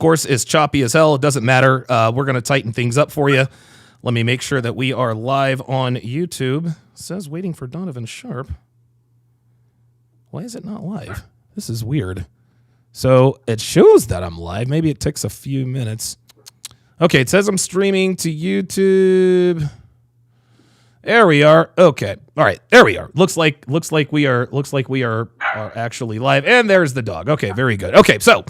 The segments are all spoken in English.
course, is choppy as hell. It doesn't matter. We're going to tighten things up for you. Let me make sure that we are live on YouTube. It says waiting for Donovan Sharpe. Why is it not live? This is weird. So it shows that I'm live. Maybe it takes a few minutes. Okay, it says I'm streaming to YouTube. There we are. Okay. All right. There we are. Looks like we are actually live. And there's the dog. Okay, very good. Okay, so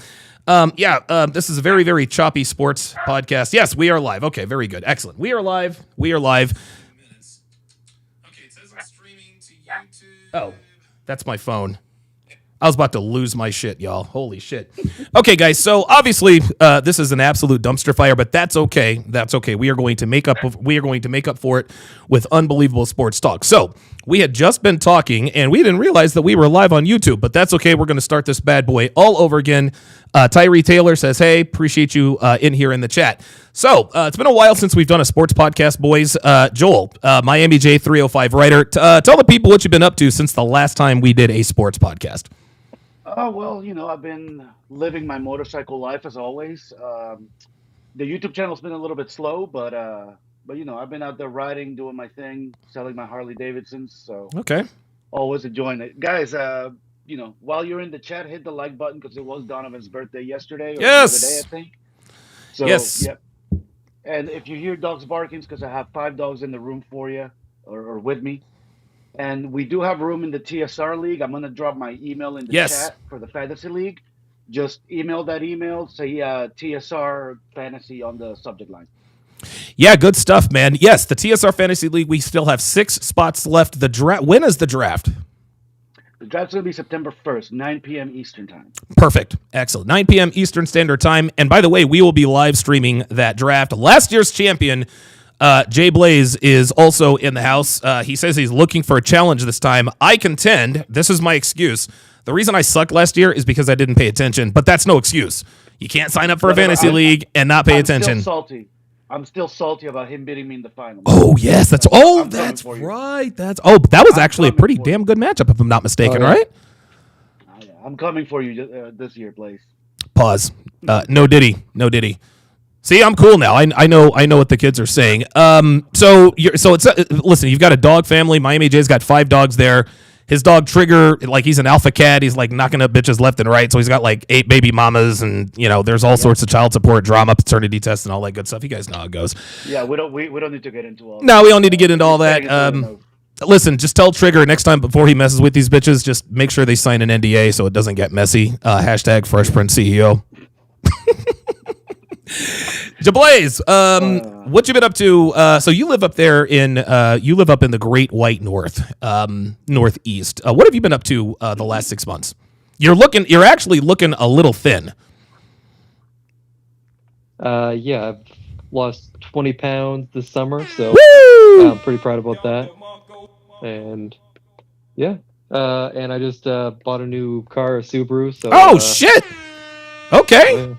this is a very, very choppy sports podcast. Yes, we are live. Okay, very good. Excellent. We are live. Okay, it says I'm streaming to YouTube. Oh, that's my phone. I was about to lose my shit, y'all. Holy shit. Okay, guys. So obviously, this is an absolute dumpster fire, but that's okay. That's okay. We are going to make up for it with unbelievable sports talk. So we had just been talking, and we didn't realize that we were live on YouTube, but that's okay. We're going to start this bad boy all over again. Tyree Taylor says, "Hey, appreciate you in here in the chat." So it's been a while since we've done a sports podcast, boys. Joel, Miami J 305 writer, tell the people what you've been up to since the last time we did a sports podcast. Oh, well, I've been living my motorcycle life as always. The YouTube channel's been a little bit slow, but I've been out there riding, doing my thing, selling my Harley Davidsons. So okay, always enjoying it, guys. While you're in the chat, hit the like button because it was Donovan's birthday yesterday. Or yes, the other day, I think. So, yes. Yep. And if you hear dogs barking, it's because I have 5 dogs in the room for you, or with me. And we do have room in the TSR League. I'm going to drop my email in the chat for the Fantasy League. Just email that email. Say TSR Fantasy on the subject line. Yeah, good stuff, man. Yes, the TSR Fantasy League, we still have 6 spots left. The draft. When is the draft? The draft's going to be September 1st, 9 p.m. Eastern time. Perfect. Excellent. 9 p.m. Eastern Standard Time. And by the way, we will be live streaming that draft. Last year's champion, Jay Blaze, is also in the house. He says he's looking for a challenge this time. I contend, this is my excuse. The reason I sucked last year is because I didn't pay attention, but that's no excuse. You can't sign up for a fantasy league and not pay attention. I'm still salty about him beating me in the final. Oh, yes. That's right. That was actually a pretty damn good matchup, if I'm not mistaken, right? I'm coming for you this year, Blaze. Pause. No diddy. See, I'm cool now. I know what the kids are saying. So it's listen. You've got a dog family. Miami J's got 5 dogs there. His dog Trigger, like he's an alpha cat. He's like knocking up bitches left and right. So he's got like 8 baby mamas, and there's all sorts of child support, drama, paternity tests, and all that good stuff. You guys know how it goes. Yeah, we don't need to get into all. No, we don't need to get into all that. Listen, just tell Trigger next time before he messes with these bitches, just make sure they sign an NDA so it doesn't get messy. Hashtag Fresh Prince CEO. Jablaze, what you been up to? So you live up there in the Great White North, Northeast. What have you been up to the last 6 months? You're actually looking a little thin. I've lost 20 pounds this summer, so I'm pretty proud about that. And and I just bought a new car, a Subaru. So shit. Okay.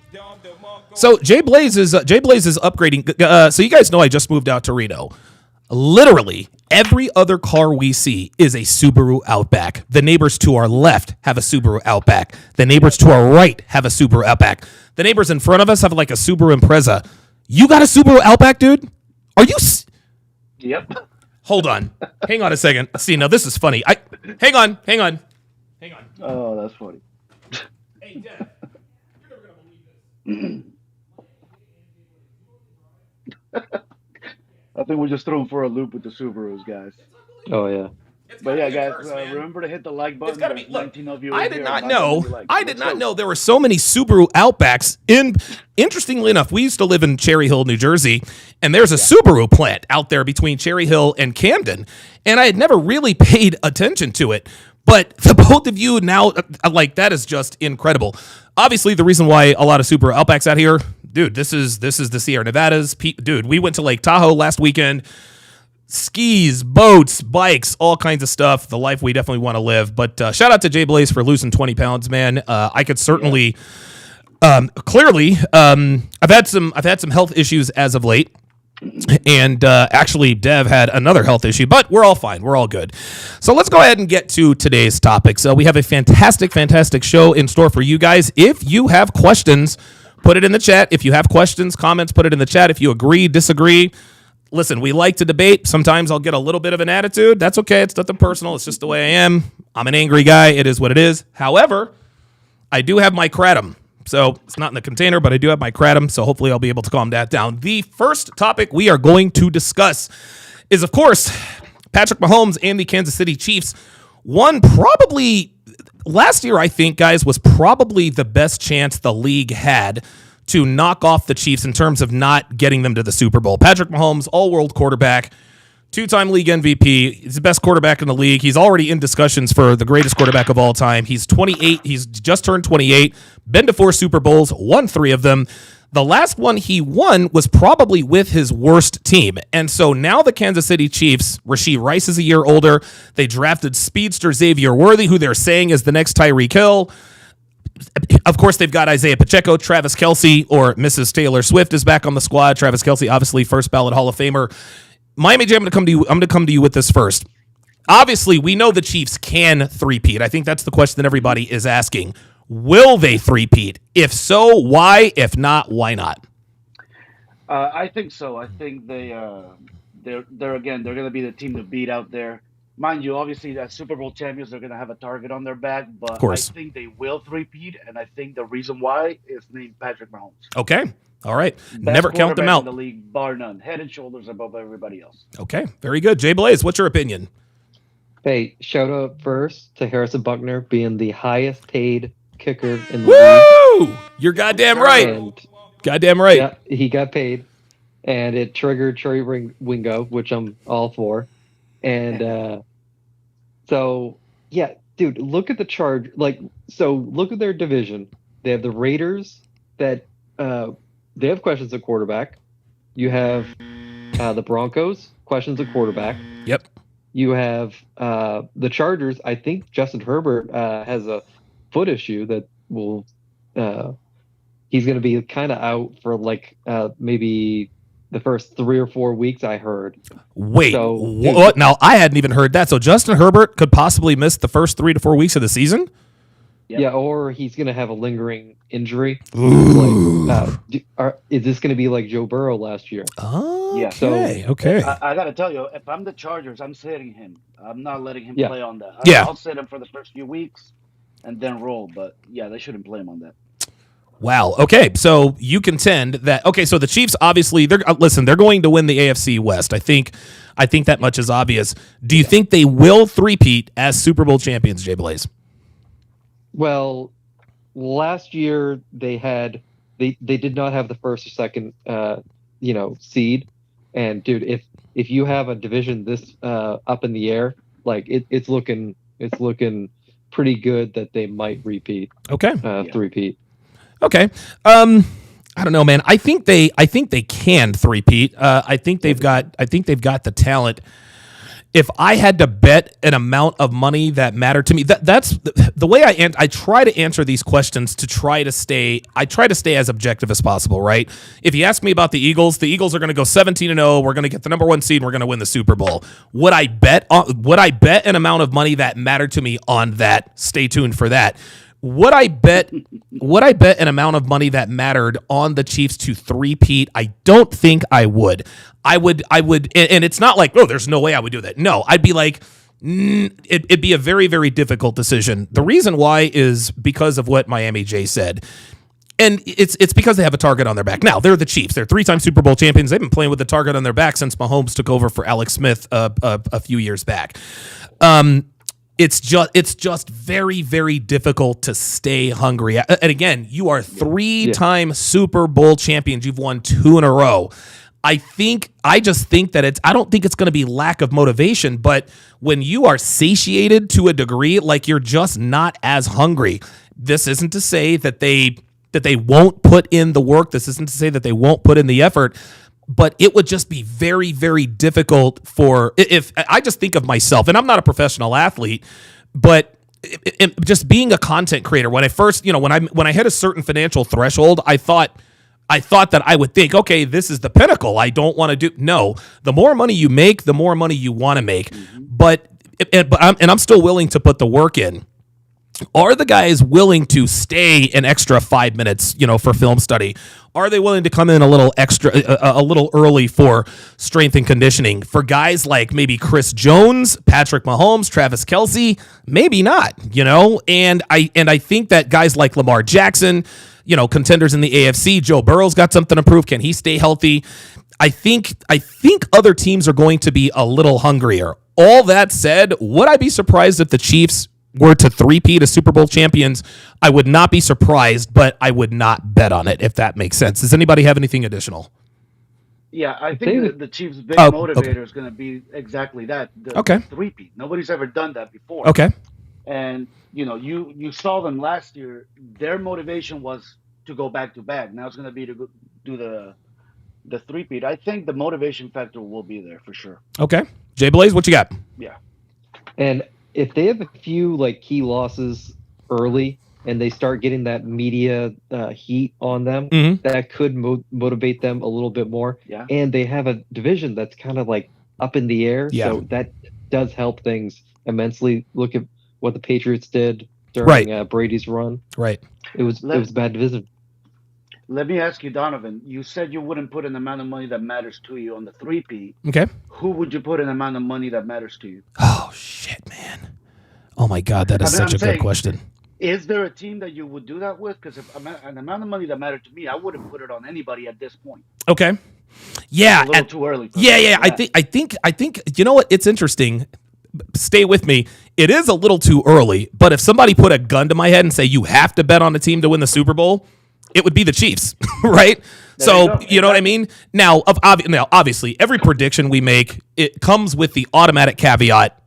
So Jay Blaze is upgrading. So you guys know I just moved out to Reno. Literally every other car we see is a Subaru Outback. The neighbors to our left have a Subaru Outback. The neighbors to our right have a Subaru Outback. The neighbors in front of us have like a Subaru Impreza. You got a Subaru Outback, dude? Are you? Yep. Hold on. Hang on a second. See, now this is funny. Hang on. Oh, that's funny. Hey, Dad. You're never gonna believe this. I think we're just thrown for a loop with the Subarus, guys. Oh yeah. But yeah, guys, remember to hit the like button. It's gotta be. Look, 19 of you I did not know. I did not know there were so many Subaru Outbacks. Interestingly enough, we used to live in Cherry Hill, New Jersey, and there's a Subaru plant out there between Cherry Hill and Camden, and I had never really paid attention to it. But the both of you now, like, that is just incredible. Obviously, the reason why a lot of Subaru Outbacks out here, dude, this is the Sierra Nevadas. Dude, we went to Lake Tahoe last weekend. Skis, boats, bikes, all kinds of stuff. The life we definitely want to live. But shout out to Jay Blaze for losing 20 pounds, man. I could certainly, clearly, I've had some health issues as of late. And actually, Dev had another health issue, but we're all fine. We're all good. So let's go ahead and get to today's topic. So we have a fantastic show in store for you guys. If you have questions, Put it in the chat. If you have questions, comments, put it in the chat. If you agree, disagree. Listen, we like to debate. Sometimes I'll get a little bit of an attitude. That's okay. It's nothing personal. It's just the way I am. I'm an angry guy. It is what it is. However, I do have my kratom. So it's not in the container, but I do have my kratom. So hopefully I'll be able to calm that down. The first topic we are going to discuss is, of course, Patrick Mahomes and the Kansas City Chiefs. One probably last year, I think, guys, was probably the best chance the league had to knock off the Chiefs in terms of not getting them to the Super Bowl. Patrick Mahomes, all-world quarterback, two-time league MVP. He's the best quarterback in the league. He's already in discussions for the greatest quarterback of all time. He's 28. He's just turned 28, been to 4 Super Bowls, won 3 of them. The last one he won was probably with his worst team. And so now the Kansas City Chiefs, Rashee Rice is a year older. They drafted speedster Xavier Worthy, who they're saying is the next Tyreek Hill. Of course, they've got Isaiah Pacheco, Travis Kelce, or Mrs. Taylor Swift is back on the squad. Travis Kelce, obviously, first ballot Hall of Famer. Miami J, I'm going to come to you with this first. Obviously, we know the Chiefs can three-peat. I think that's the question that everybody is asking. Will they three-peat? If so, why? If not, why not? I think so. I think they're going to be the team to beat out there. Mind you, obviously, as Super Bowl champions, they're going to have a target on their back, but I think they will three-peat, and I think the reason why is named Patrick Mahomes. Okay. All right. Best Never count them out. In the league, bar none. Head and shoulders above everybody else. Okay. Very good. Jay Blaze, what's your opinion? Hey, shout out first to Harrison Buckner being the highest paid kicker in the league. Woo! You're goddamn right. Goddamn right. Yeah, he got paid, and it triggered Trey Wingo, which I'm all for. And so, yeah, dude, look at the charge. Look at their division. They have the Raiders that they have questions at quarterback. You have the Broncos, questions at quarterback. Yep. You have the Chargers. I think Justin Herbert has a foot issue that will he's going to be kind of out for maybe the first 3 or 4 weeks, I heard. Wait, what? Now, I hadn't even heard that. So Justin Herbert could possibly miss the first 3 to 4 weeks of the season? Yep. Yeah, or he's going to have a lingering injury. Is this going to be like Joe Burrow last year? Oh, yeah. Okay. I got to tell you, if I'm the Chargers, I'm sitting him. I'm not letting him play on that. I'll sit him for the first few weeks and then roll. But, yeah, they shouldn't play him on that. Wow. Okay. So you contend that. Okay. So the Chiefs, obviously, they're going to win the AFC West. I think that much is obvious. Do you think they will three-peat as Super Bowl champions, Jay Blaze? Well, last year they did not have the first or second seed. And dude, if you have a division this up in the air, like it's looking pretty good that they might repeat. Okay. Three-peat. Okay. I don't know, man. I think they can three-peat. I think they've got the talent. If I had to bet an amount of money that mattered to me, that's the way I try to answer these questions to try to stay as objective as possible, right? If you ask me about the Eagles are going to go 17-0. We're going to get the number 1 seed. And we're going to win the Super Bowl. Would I bet an amount of money that mattered to me on that? Stay tuned for that. Would I bet an amount of money that mattered on the Chiefs to three-peat? I don't think I would. I would, and it's not like, oh, there's no way I would do that. No, I'd be like, it'd be a very, very difficult decision. The reason why is because of what Miami J said. And it's because they have a target on their back. Now, they're the Chiefs. They're 3-time Super Bowl champions. They've been playing with the target on their back since Mahomes took over for Alex Smith a few years back. It's just very, very difficult to stay hungry. And again, you are 3-time Super Bowl champions. You've won 2 in a row. I just think that I don't think it's going to be lack of motivation, but when you are satiated to a degree, like you're just not as hungry. This isn't to say that they won't put in the work. This isn't to say that they won't put in the effort. But it would just be very, very difficult if I just think of myself, and I'm not a professional athlete, but just being a content creator. When I first, when I hit a certain financial threshold, I thought that I would think, okay, this is the pinnacle. I don't want to do. No, the more money you make, the more money you want to make. But I'm still willing to put the work in. Are the guys willing to stay an extra 5 minutes, for film study? Are they willing to come in a little early for strength and conditioning? For guys like maybe Chris Jones, Patrick Mahomes, Travis Kelce, maybe not, And I think that guys like Lamar Jackson, contenders in the AFC, Joe Burrow's got something to prove. Can he stay healthy? I think other teams are going to be a little hungrier. All that said, would I be surprised if the Chiefs were to three-peat as Super Bowl champions? I would not be surprised, but I would not bet on it, if that makes sense. Does anybody have anything additional? Yeah, I think the Chiefs' big motivator is going to be exactly that. The three-peat. Nobody's ever done that before. Okay. And, you saw them last year. Their motivation was to go back-to-back. Now it's going to be to do the three-peat. I think the motivation factor will be there for sure. Okay. Jay Blaze, what you got? Yeah. And if they have a few key losses early and they start getting that media heat on them, that could motivate them a little bit more. Yeah. And they have a division that's kind of up in the air. Yeah. So that does help things immensely. Look at what the Patriots did during Brady's run. Right. It was a bad division. Let me ask you, Donovan. You said you wouldn't put an amount of money that matters to you on the three-peat. Okay. Who would you put an amount of money that matters to you? Oh, shit, man. Oh, my God, that is such a good question. Is there a team that you would do that with? Because if an amount of money that mattered to me, I wouldn't put it on anybody at this point. Okay. Yeah. It's a little too early. Yeah. I think. You know what? It's interesting. Stay with me. It is a little too early, but if somebody put a gun to my head and say you have to bet on a team to win the Super Bowl, it would be the Chiefs, right? So, you know what I mean? Now, obviously, every prediction we make, it comes with the automatic caveat,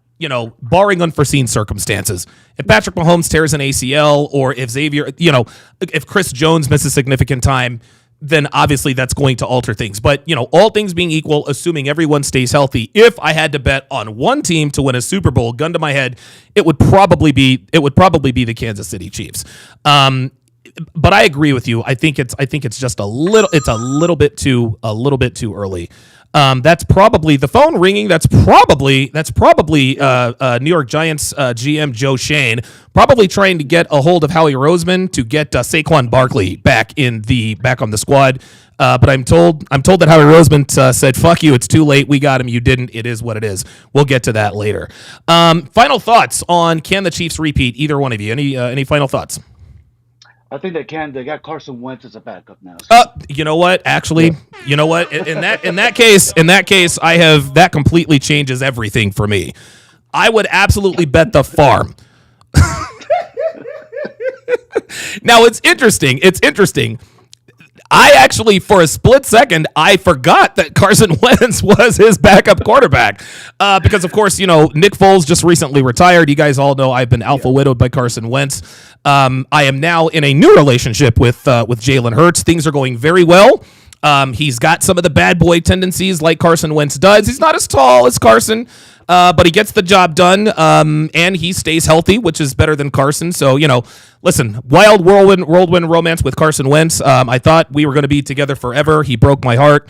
barring unforeseen circumstances. If Patrick Mahomes tears an ACL or if Xavier, if Chris Jones misses significant time, then obviously that's going to alter things. But, all things being equal, assuming everyone stays healthy, if I had to bet on one team to win a Super Bowl, gun to my head, it would probably be the Kansas City Chiefs. But I agree with you. I think it's just a little bit too early. That's probably the phone ringing. That's probably New York Giants GM Joe Shane probably trying to get a hold of Howie Roseman to get Saquon Barkley back on the squad. But I'm told that Howie Roseman said, "Fuck you, it's too late. We got him. You didn't. It is what it is." We'll get to that later. Final thoughts on can the Chiefs repeat? Either one of you. Any final thoughts? I think they can. They got Carson Wentz as a backup now. So. You know what? Actually, you know what? In that case, that completely changes everything for me. I would absolutely bet the farm. Now it's interesting. I actually, for a split second, I forgot that Carson Wentz was his backup quarterback because, of course, Nick Foles just recently retired. You guys all know I've been alpha widowed by Carson Wentz. I am now in a new relationship with Jalen Hurts. Things are going very well. He's got some of the bad boy tendencies like Carson Wentz does. He's not as tall as Carson, but he gets the job done, and he stays healthy, which is better than Carson. So, listen, wild whirlwind romance with Carson Wentz. I thought we were going to be together forever. He broke my heart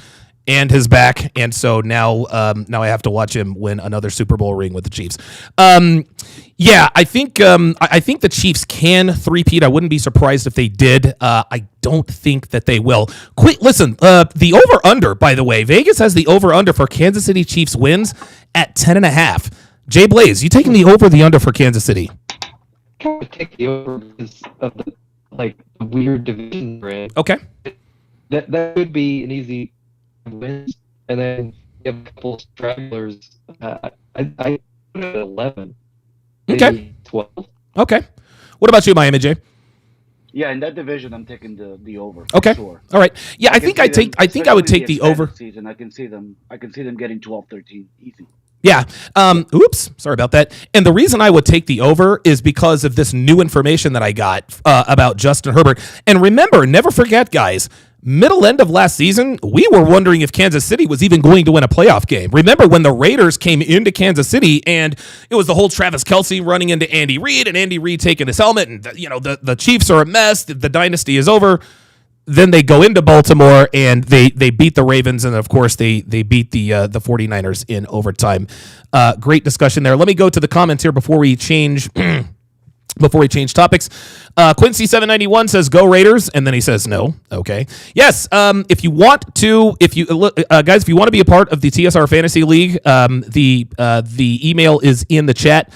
and his back, and so now I have to watch him win another Super Bowl ring with the Chiefs. I think the Chiefs can three-peat. I wouldn't be surprised if they did. I don't think that they will. Listen, the over-under, by the way, Vegas has the over-under for Kansas City Chiefs wins at 10.5. Jay Blaze, you taking the over the under for Kansas City? I would take the over because of the weird division we're in. Okay. That could be an easy win, and then you have a couple of stragglers. I put it at 11. Okay. 12. Okay. What about you, Miami J? Yeah, in that division, I'm taking the over. Okay. Sure. All right. Yeah, I think I would take the over. Season, I can see them getting 12-13 easy. Yeah. Oops. Sorry about that. And the reason I would take the over is because of this new information that I got about Justin Herbert. And remember, never forget, guys, middle end of last season, we were wondering if Kansas City was even going to win a playoff game. Remember when the Raiders came into Kansas City and it was the whole Travis Kelce running into Andy Reid and Andy Reid taking his helmet and the Chiefs are a mess. The dynasty is over. Then they go into Baltimore and they beat the Ravens, and of course they beat the 49ers in overtime. Great discussion there. Let me go to the comments here before we change before we change topics. Quincy791 says go Raiders, and then he says no. Okay. Yes. If you want to be a part of the TSR Fantasy League, the email is in the chat.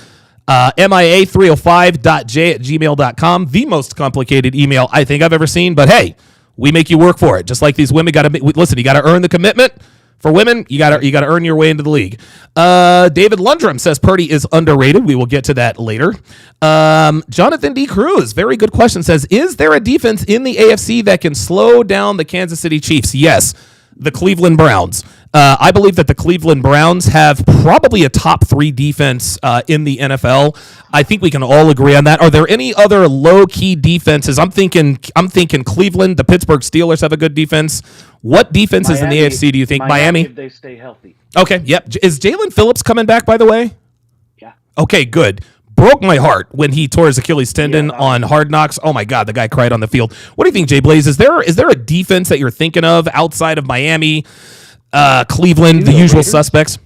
MIA305.j@gmail.com. The most complicated email I think I've ever seen, but hey, we make you work for it. Just like these women listen, you got to earn the commitment. For women, you got to earn your way into the league. David Lundrum says Purdy is underrated. We will get to that later. Jonathan D. Cruz, very good question, says, is there a defense in the AFC that can slow down the Kansas City Chiefs? Yes, the Cleveland Browns. I believe that the Cleveland Browns have probably a top 3 defense in the NFL. I think we can all agree on that. Are there any other low-key defenses? I'm thinking Cleveland. The Pittsburgh Steelers have a good defense. What defenses in the AFC do you think? Miami? If they stay healthy. Okay, yep. Is Jalen Phillips coming back, by the way? Yeah. Okay, good. Broke my heart when he tore his Achilles tendon on Hard Knocks. Oh my God, the guy cried on the field. What do you think, Jay Blaze? Is there a defense that you're thinking of outside of Miami, Cleveland, the usual suspects?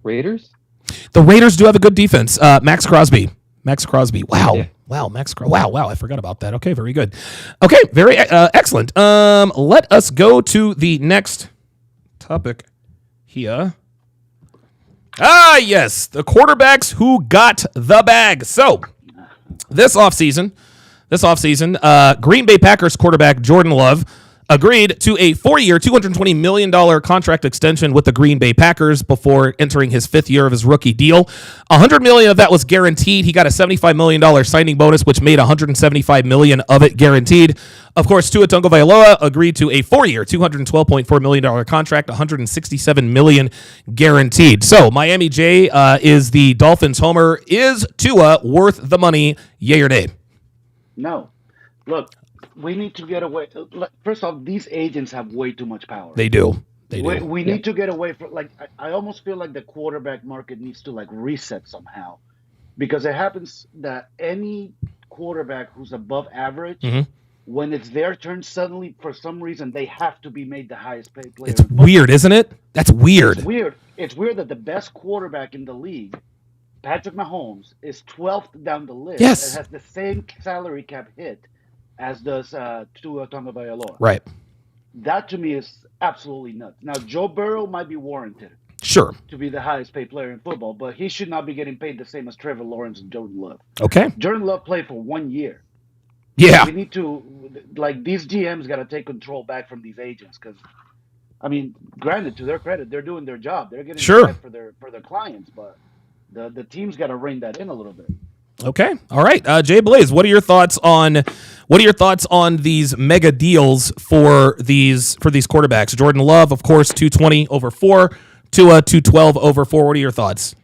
Raiders? The Raiders do have a good defense. Max Crosby. Wow. Yeah. Wow, Wow, I forgot about that. Okay, very good. Okay, very excellent. Let us go to the next topic here. Yes, the quarterbacks who got the bag. So, this offseason, Green Bay Packers quarterback Jordan Love agreed to a 4-year, $220 million contract extension with the Green Bay Packers before entering his 5th year of his rookie deal. $100 million of that was guaranteed. He got a $75 million signing bonus, which made $175 million of it guaranteed. Of course, Tua Tagovailoa agreed to a 4-year, $212.4 million contract, $167 million guaranteed. So, Miami J is the Dolphins homer. Is Tua worth the money, yay or nay? No. Look, we need to get away. First off, these agents have way too much power. They do. We need to get away from, I almost feel like the quarterback market needs to reset somehow, because it happens that any quarterback who's above average, when it's their turn, suddenly for some reason they have to be made the highest paid player. It's weird, isn't it? That's weird. It's weird that the best quarterback in the league, Patrick Mahomes, is 12th down the list. Yes, and has the same salary cap hit as does Tua Tagovailoa. Right. That to me is absolutely nuts. Now, Joe Burrow might be warranted. Sure. To be the highest paid player in football, but he should not be getting paid the same as Trevor Lawrence and Jordan Love. Okay. Jordan Love played for 1 year. Yeah. We need to, these GMs got to take control back from these agents, because, granted, to their credit, they're doing their job. They're getting paid for their clients, but the team's got to rein that in a little bit. Okay. All right. Jay Blaze, what are your thoughts on these mega deals for these quarterbacks? Jordan Love, of course, 220 over 4, Tua 212 over 4. What are your thoughts?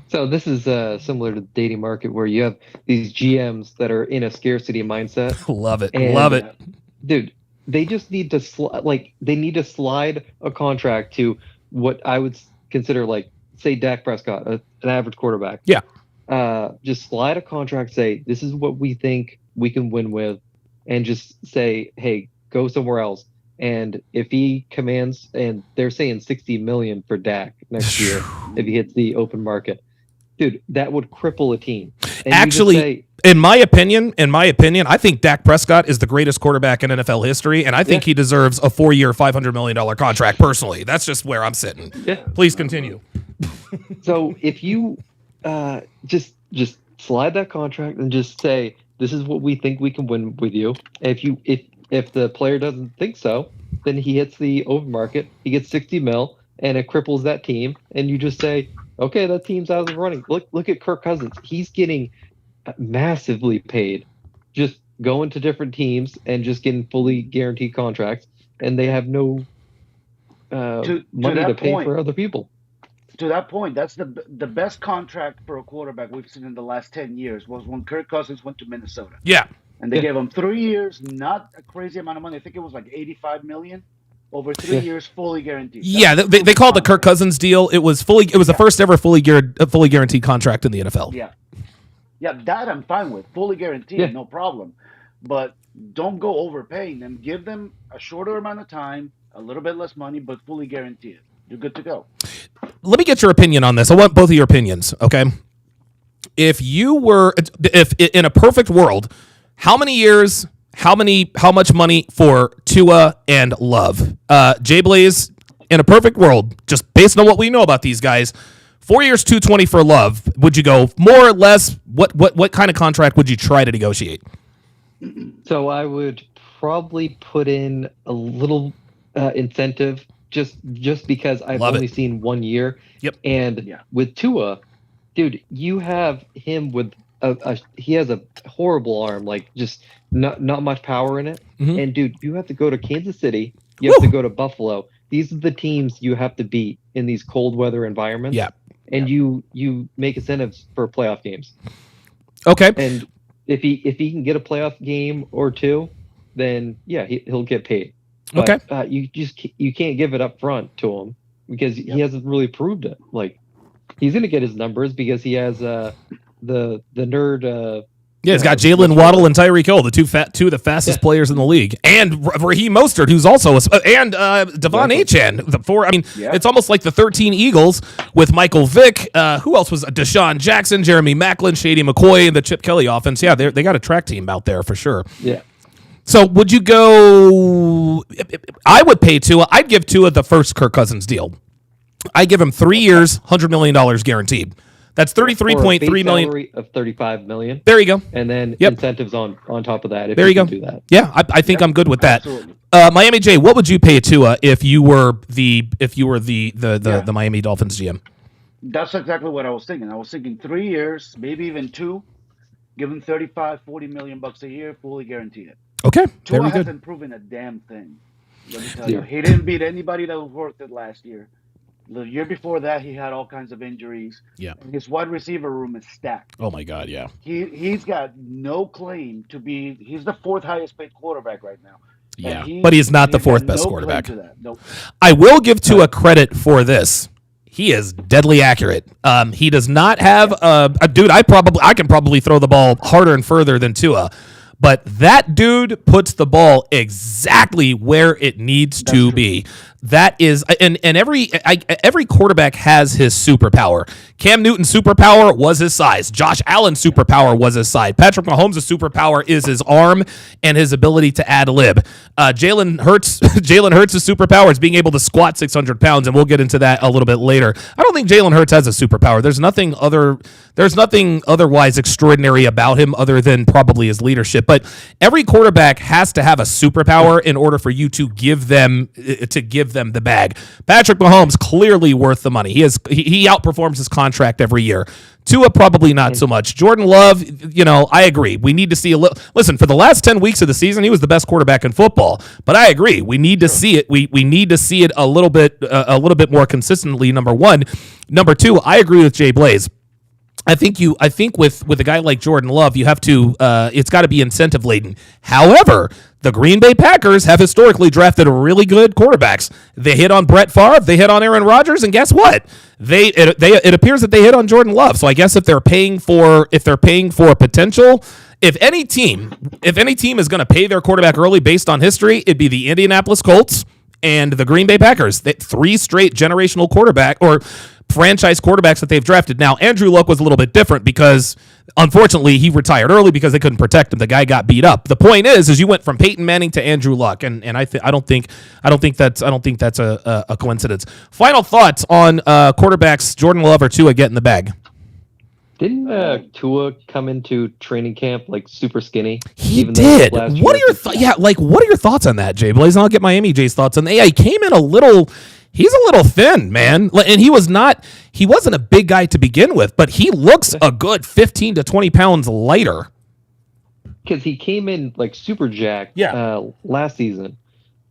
So this is similar to the dating market, where you have these GMs that are in a scarcity mindset. Love it. And, love it. Dude, they just need to slide a contract to what I would consider, say, Dak Prescott, an average quarterback. Yeah. Just slide a contract, say, this is what we think we can win with, and just say, hey, go somewhere else. And if he commands, and they're saying $60 million for Dak next year, if he hits the open market, dude, that would cripple a team. And actually, in my opinion, I think Dak Prescott is the greatest quarterback in NFL history, and I think he deserves a 4-year, $500 million contract personally. That's just where I'm sitting. Yeah. Please continue. So if you just slide that contract and just say, this is what we think we can win with you. If the player doesn't think so, then he hits the open market, he gets $60 million, and it cripples that team. And you just say, okay, that team's out of the running. Look at Kirk Cousins. He's getting massively paid, just going to different teams and just getting fully guaranteed contracts, and they have no money to pay for other people. To that point, that's the best contract for a quarterback we've seen in the last 10 years was when Kirk Cousins went to Minnesota. Yeah. And they gave him 3 years, not a crazy amount of money. I think it was $85 million over 3 years, fully guaranteed. They called the Kirk Cousins deal. It was the first ever fully guaranteed contract in the NFL. Yeah, that I'm fine with. Fully guaranteed, no problem. But don't go overpaying them. Give them a shorter amount of time, a little bit less money, but fully guaranteed. You're good to go. Let me get your opinion on this. I want both of your opinions, okay? if in a perfect world, how many years, how much money for Tua and Love? Jay Blaze, in a perfect world, just based on what we know about these guys, 4 years, 220 for Love. Would you go more or less? What kind of contract would you try to negotiate? So I would probably put in a little incentive just because I've only seen 1 year. Yep. And with Tua, dude, you have him with he has a horrible arm, like just not much power in it. Mm-hmm. And dude, you have to go to Kansas City. You have to go to Buffalo. These are the teams you have to beat in these cold weather environments. Yeah. And you make incentives for playoff games. Okay. And if he can get a playoff game or two, then he'll get paid. But, okay. You can't give it up front to him because he hasn't really proved it. Like he's gonna get his numbers because he has the nerd. He's got Jalen Waddle and Tyreek Hill, two of the fastest players in the league, and Raheem Mostert, who's also and Devon Achane. It's almost like the 13 Eagles with Michael Vick. Who else was Deshaun Jackson, Jeremy Maclin, Shady McCoy, and the Chip Kelly offense? Yeah, they got a track team out there for sure. Yeah. So would you go? I would pay Tua. I'd give Tua the first Kirk Cousins deal. I give him 3 years, $100 million guaranteed. That's $33.3 million. Salary of $35 million. There you go. And then incentives on top of that. If there you go. Do that. Yeah, I think I'm good with that. Miami J, what would you pay Tua if you were the Miami Dolphins GM? That's exactly what I was thinking. I was thinking 3 years, maybe even 2. Give him $35-40 million a year, fully guarantee it. Okay, Tua hasn't proven a damn thing. Let me tell you, he didn't beat anybody that was worth it last year. The year before that, he had all kinds of injuries. Yeah, and his wide receiver room is stacked. Oh my God, yeah. He's got no claim to be. He's the 4th highest paid quarterback right now. Yeah, but he's not the 4th best quarterback. Nope. I will give Tua credit for this. He is deadly accurate. He does not have dude. I can probably throw the ball harder and further than Tua. But that dude puts the ball exactly where it needs to be. That is, and every quarterback has his superpower. Cam Newton's superpower was his size. Josh Allen's superpower was his size. Patrick Mahomes' superpower is his arm and his ability to ad lib. Jalen Hurts' superpower is being able to squat 600 pounds, and we'll get into that a little bit later. I don't think Jalen Hurts has a superpower. There's nothing otherwise extraordinary about him other than probably his leadership. But every quarterback has to have a superpower in order for you to give them the bag. Patrick Mahomes clearly worth the money. He outperforms his contract every year. Tua probably not so much. Jordan Love, I agree. We need to see a little. Listen, for the last 10 weeks of the season, he was the best quarterback in football. But I agree. We need to see it. We need to see it a little bit more consistently. Number one. Number two, I agree with Jay Blaze. I think with a guy like Jordan Love, you have to. It's got to be incentive laden. However, the Green Bay Packers have historically drafted really good quarterbacks. They hit on Brett Favre, they hit on Aaron Rodgers, and guess what? It appears that they hit on Jordan Love. So I guess if they're paying for potential, if any team is going to pay their quarterback early based on history, it'd be the Indianapolis Colts and the Green Bay Packers. 3 straight generational quarterback or franchise quarterbacks that they've drafted. Now, Andrew Luck was a little bit different because, unfortunately, he retired early because they couldn't protect him. The guy got beat up. The point is you went from Peyton Manning to Andrew Luck, and I don't think that's a coincidence. Final thoughts on quarterbacks Jordan Love or Tua getting the bag. Didn't Tua come into training camp like super skinny? He did. What are your what are your thoughts on that, Jay Blaze? And I'll get Miami Jay's thoughts on that. Yeah, he came in a little. He's a little thin, man, and he wasn't a big guy to begin with, but he looks a good 15 to 20 pounds lighter. Because he came in like super jacked last season,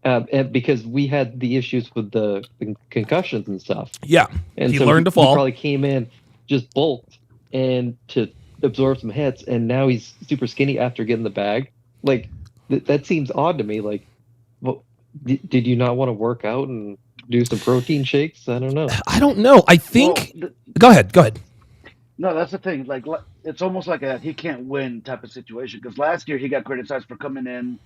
and because we had the issues with the concussions and stuff. Yeah, and he so learned to fall. He probably came in just bulked and to absorb some hits, and now he's super skinny after getting the bag. Like that seems odd to me. Like, did you not want to work out and do some protein shakes? I don't know. I think. Go ahead. No, that's the thing. Like, it's almost like a he can't win type of situation. Because last year he got criticized for coming in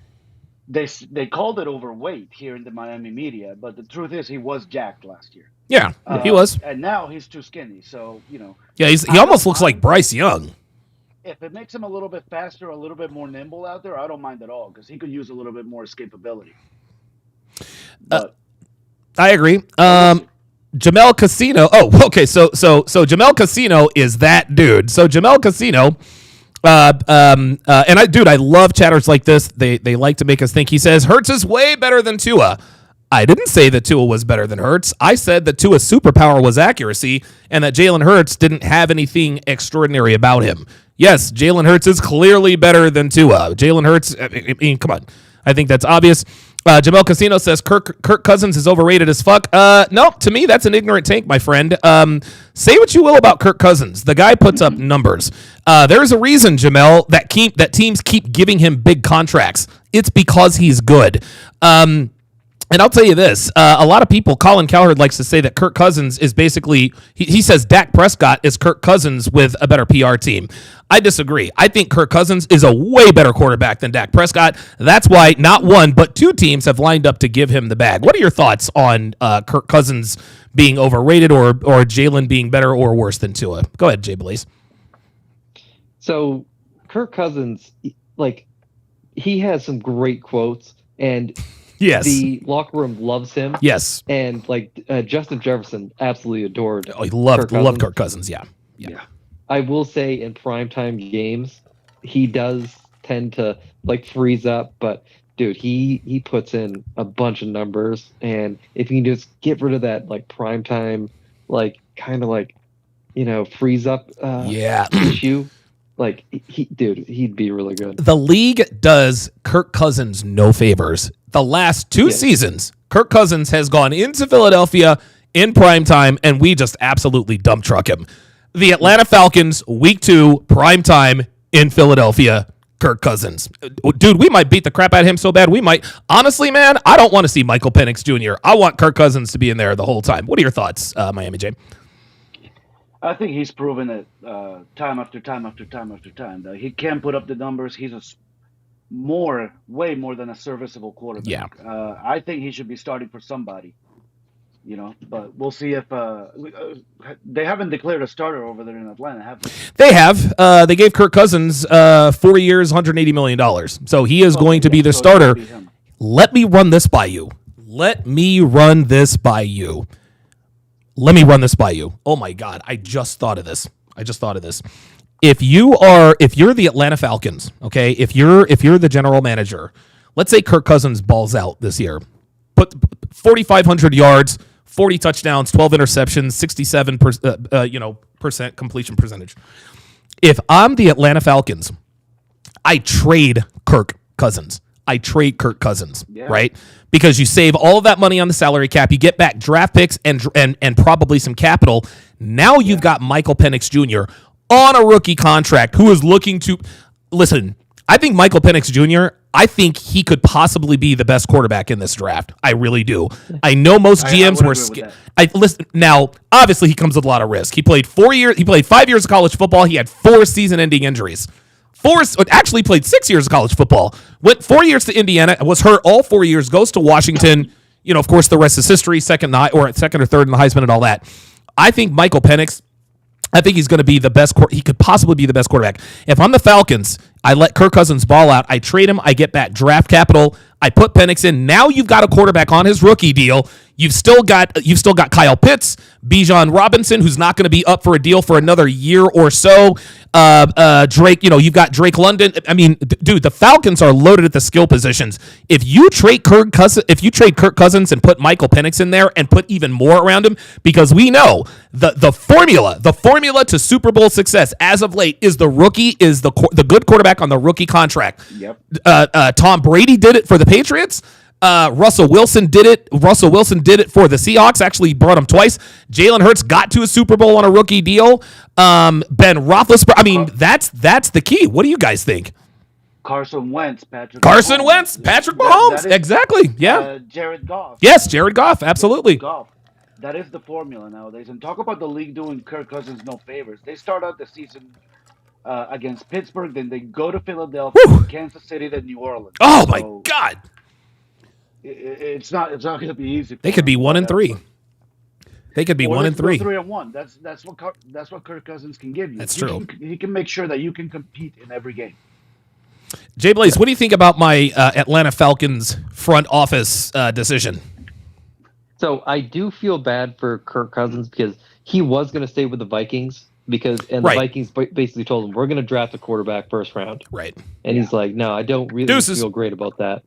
they called it overweight here in the Miami media, but the truth is he was jacked last year. Yeah, he was. And now he's too skinny. So, Yeah, he almost looks like Bryce Young. If it makes him a little bit faster, a little bit more nimble out there, I don't mind at all because he could use a little bit more escapability. But I agree. Jamel Casino. Oh, okay. So Jamel Casino is that dude. So Jamel Casino. And I love chatters like this. They like to make us think. He says Hurts is way better than Tua. I didn't say that Tua was better than Hurts. I said that Tua's superpower was accuracy and that Jalen Hurts didn't have anything extraordinary about him. Yes, Jalen Hurts is clearly better than Tua. Jalen Hurts, I mean, come on. I think that's obvious. Jamel Casino says Kirk Cousins is overrated as fuck. No, to me, that's an ignorant take, my friend. Say what you will about Kirk Cousins. The guy puts up numbers. There's a reason, Jamel, that teams keep giving him big contracts. It's because he's good. And I'll tell you this, a lot of people, Colin Cowherd likes to say that Kirk Cousins is basically, he says Dak Prescott is Kirk Cousins with a better PR team. I disagree. I think Kirk Cousins is a way better quarterback than Dak Prescott. That's why not one, but two teams have lined up to give him the bag. What are your thoughts on Kirk Cousins being overrated or Jalen being better or worse than Tua? Go ahead, Jay Blaze. So Kirk Cousins, like, he has some great quotes, and yes, the locker room loves him. Yes, and like Justin Jefferson absolutely adored. Oh, he loved Kirk Cousins. Yeah. I will say in primetime games, he does tend to like freeze up, but dude, he puts in a bunch of numbers, and if you can just get rid of that like primetime, like kind of like freeze up issue. Like, he'd be really good. The league does Kirk Cousins no favors. The last two seasons, Kirk Cousins has gone into Philadelphia in primetime, and we just absolutely dump truck him. The Atlanta Falcons, week 2, primetime in Philadelphia, Kirk Cousins. Dude, we might beat the crap out of him so bad, we might. Honestly, man, I don't want to see Michael Penix Jr. I want Kirk Cousins to be in there the whole time. What are your thoughts, Miami J? I think he's proven it time after time after time after time that he can put up the numbers. He's way more than a serviceable quarterback. Yeah. I think he should be starting for somebody, but we'll see if they haven't declared a starter over there in Atlanta, have they? They have. They gave Kirk Cousins 4 years, $180 million. So he is going to be the starter. Let me run this by you. Oh my God, I just thought of this. If you're the Atlanta Falcons, okay, if you're the general manager, let's say Kirk Cousins balls out this year, put 4,500 yards, 40 touchdowns, 12 interceptions, 67% completion percentage. If I'm the Atlanta Falcons, I trade Kirk Cousins. Right? Because you save all of that money on the salary cap, you get back draft picks and probably some capital. Now you've got Michael Penix Jr. on a rookie contract who is looking to listen. I think Michael Penix Jr., I think he could possibly be the best quarterback in this draft. I really do. I know most GMs were scared. Listen, now, obviously he comes with a lot of risk. He played 5 years of college football. He had 4 season-ending injuries. Actually played 6 years of college football. Went 4 years to Indiana, was hurt all 4 years, goes to Washington. Of course, the rest is history, second or third in the Heisman and all that. I think Michael Penix, I think he's going to be the best. He could possibly be the best quarterback. If I'm the Falcons, I let Kirk Cousins ball out. I trade him. I get back draft capital. I put Penix in. Now you've got a quarterback on his rookie deal. You've still got Kyle Pitts, Bijan Robinson, who's not going to be up for a deal for another year or so. Drake, you've got Drake London. I mean, dude, the Falcons are loaded at the skill positions. If you trade Kirk Cousins and put Michael Penix in there and put even more around him, because we know the formula to Super Bowl success as of late is the good quarterback on the rookie contract. Yep. Tom Brady did it for the Patriots. Russell Wilson did it. For the Seahawks. Actually brought him twice. Jalen Hurts got to a Super Bowl on a rookie deal. Ben Roethlisberger. I mean, that's the key. What do you guys think? Carson Wentz, Patrick Mahomes. Exactly. Yeah. Jared Goff. Yes, Jared Goff. Absolutely. Goff. That is the formula nowadays. And talk about the league doing Kirk Cousins no favors. They start out the season against Pittsburgh, then they go to Philadelphia, Kansas City, then New Orleans. Oh, my God. It's not going to be easy. They could be 1-3. They could be 1-3. 3-1. That's what Kirk Cousins can give you. That's true. He can make sure that you can compete in every game. Jay Blaze, what do you think about my Atlanta Falcons front office decision? So I do feel bad for Kirk Cousins because he was going to stay with the Vikings the Vikings basically told him, we're going to draft a quarterback first round. Right. And he's like, no, I don't really feel great about that.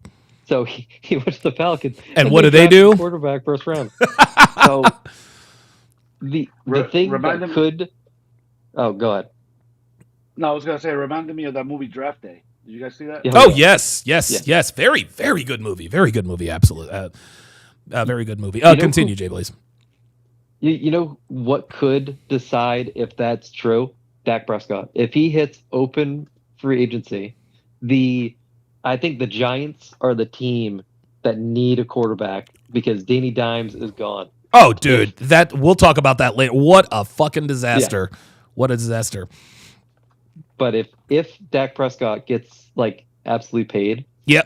So he went to the Falcons. And what do they do? Quarterback first round. So the thing that could... Oh, go ahead. No, I was going to say, it reminded me of that movie Draft Day. Did you guys see that? Yeah. Oh, yes. Very, very good movie. Very good movie. Absolutely. Very good movie. Continue, Jay Blaze. You know what could decide if that's true? Dak Prescott. If he hits open free agency, I think the Giants are the team that need a quarterback because Danny Dimes is gone. Oh, dude, we'll talk about that later. What a fucking disaster. Yeah. What a disaster. But if Dak Prescott gets absolutely paid,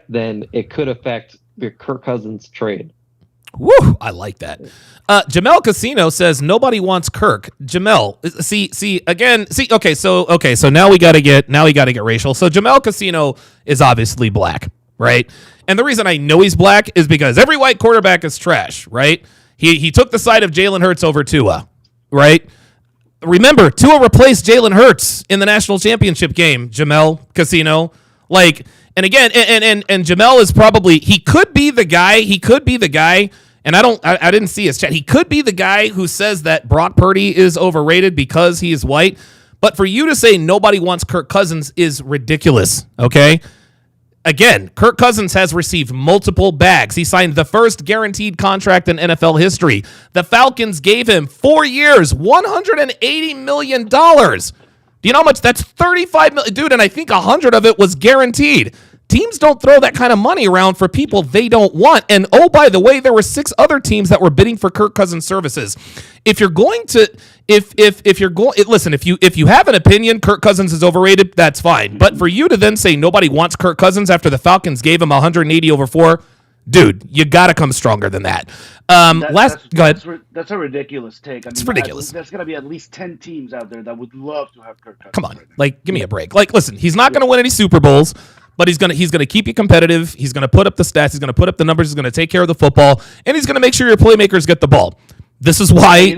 then it could affect your Kirk Cousins trade. Woo! I like that. Jamel Casino says nobody wants Kirk. Jamel, so now we got to get racial. So Jamel Casino is obviously black, right? And the reason I know he's black is because every white quarterback is trash, right? He took the side of Jalen Hurts over Tua, right? Remember, Tua replaced Jalen Hurts in the national championship game. Jamel Casino, and again, and Jamel is probably he could be the guy. And I didn't see his chat. He could be the guy who says that Brock Purdy is overrated because he is white. But for you to say nobody wants Kirk Cousins is ridiculous. Okay. Again, Kirk Cousins has received multiple bags. He signed the first guaranteed contract in NFL history. The Falcons gave him 4 years, $180 million. Do you know how much? That's $35 million. Dude, and I think 100 of it was guaranteed. Teams don't throw that kind of money around for people they don't want. And oh, by the way, there were 6 other teams that were bidding for Kirk Cousins' services. If you're going to, listen, if you have an opinion, Kirk Cousins is overrated, that's fine. But for you to then say nobody wants Kirk Cousins after the Falcons gave him 180 over 4, dude, you got to come stronger than that. Go ahead. That's a ridiculous take. It's ridiculous. There's going to be at least 10 teams out there that would love to have Kirk Cousins. Come on, give me a break. Listen, he's not going to win any Super Bowls. But he's gonna keep you competitive. He's gonna put up the stats. He's gonna put up the numbers. He's gonna take care of the football, and he's gonna make sure your playmakers get the ball. This is why.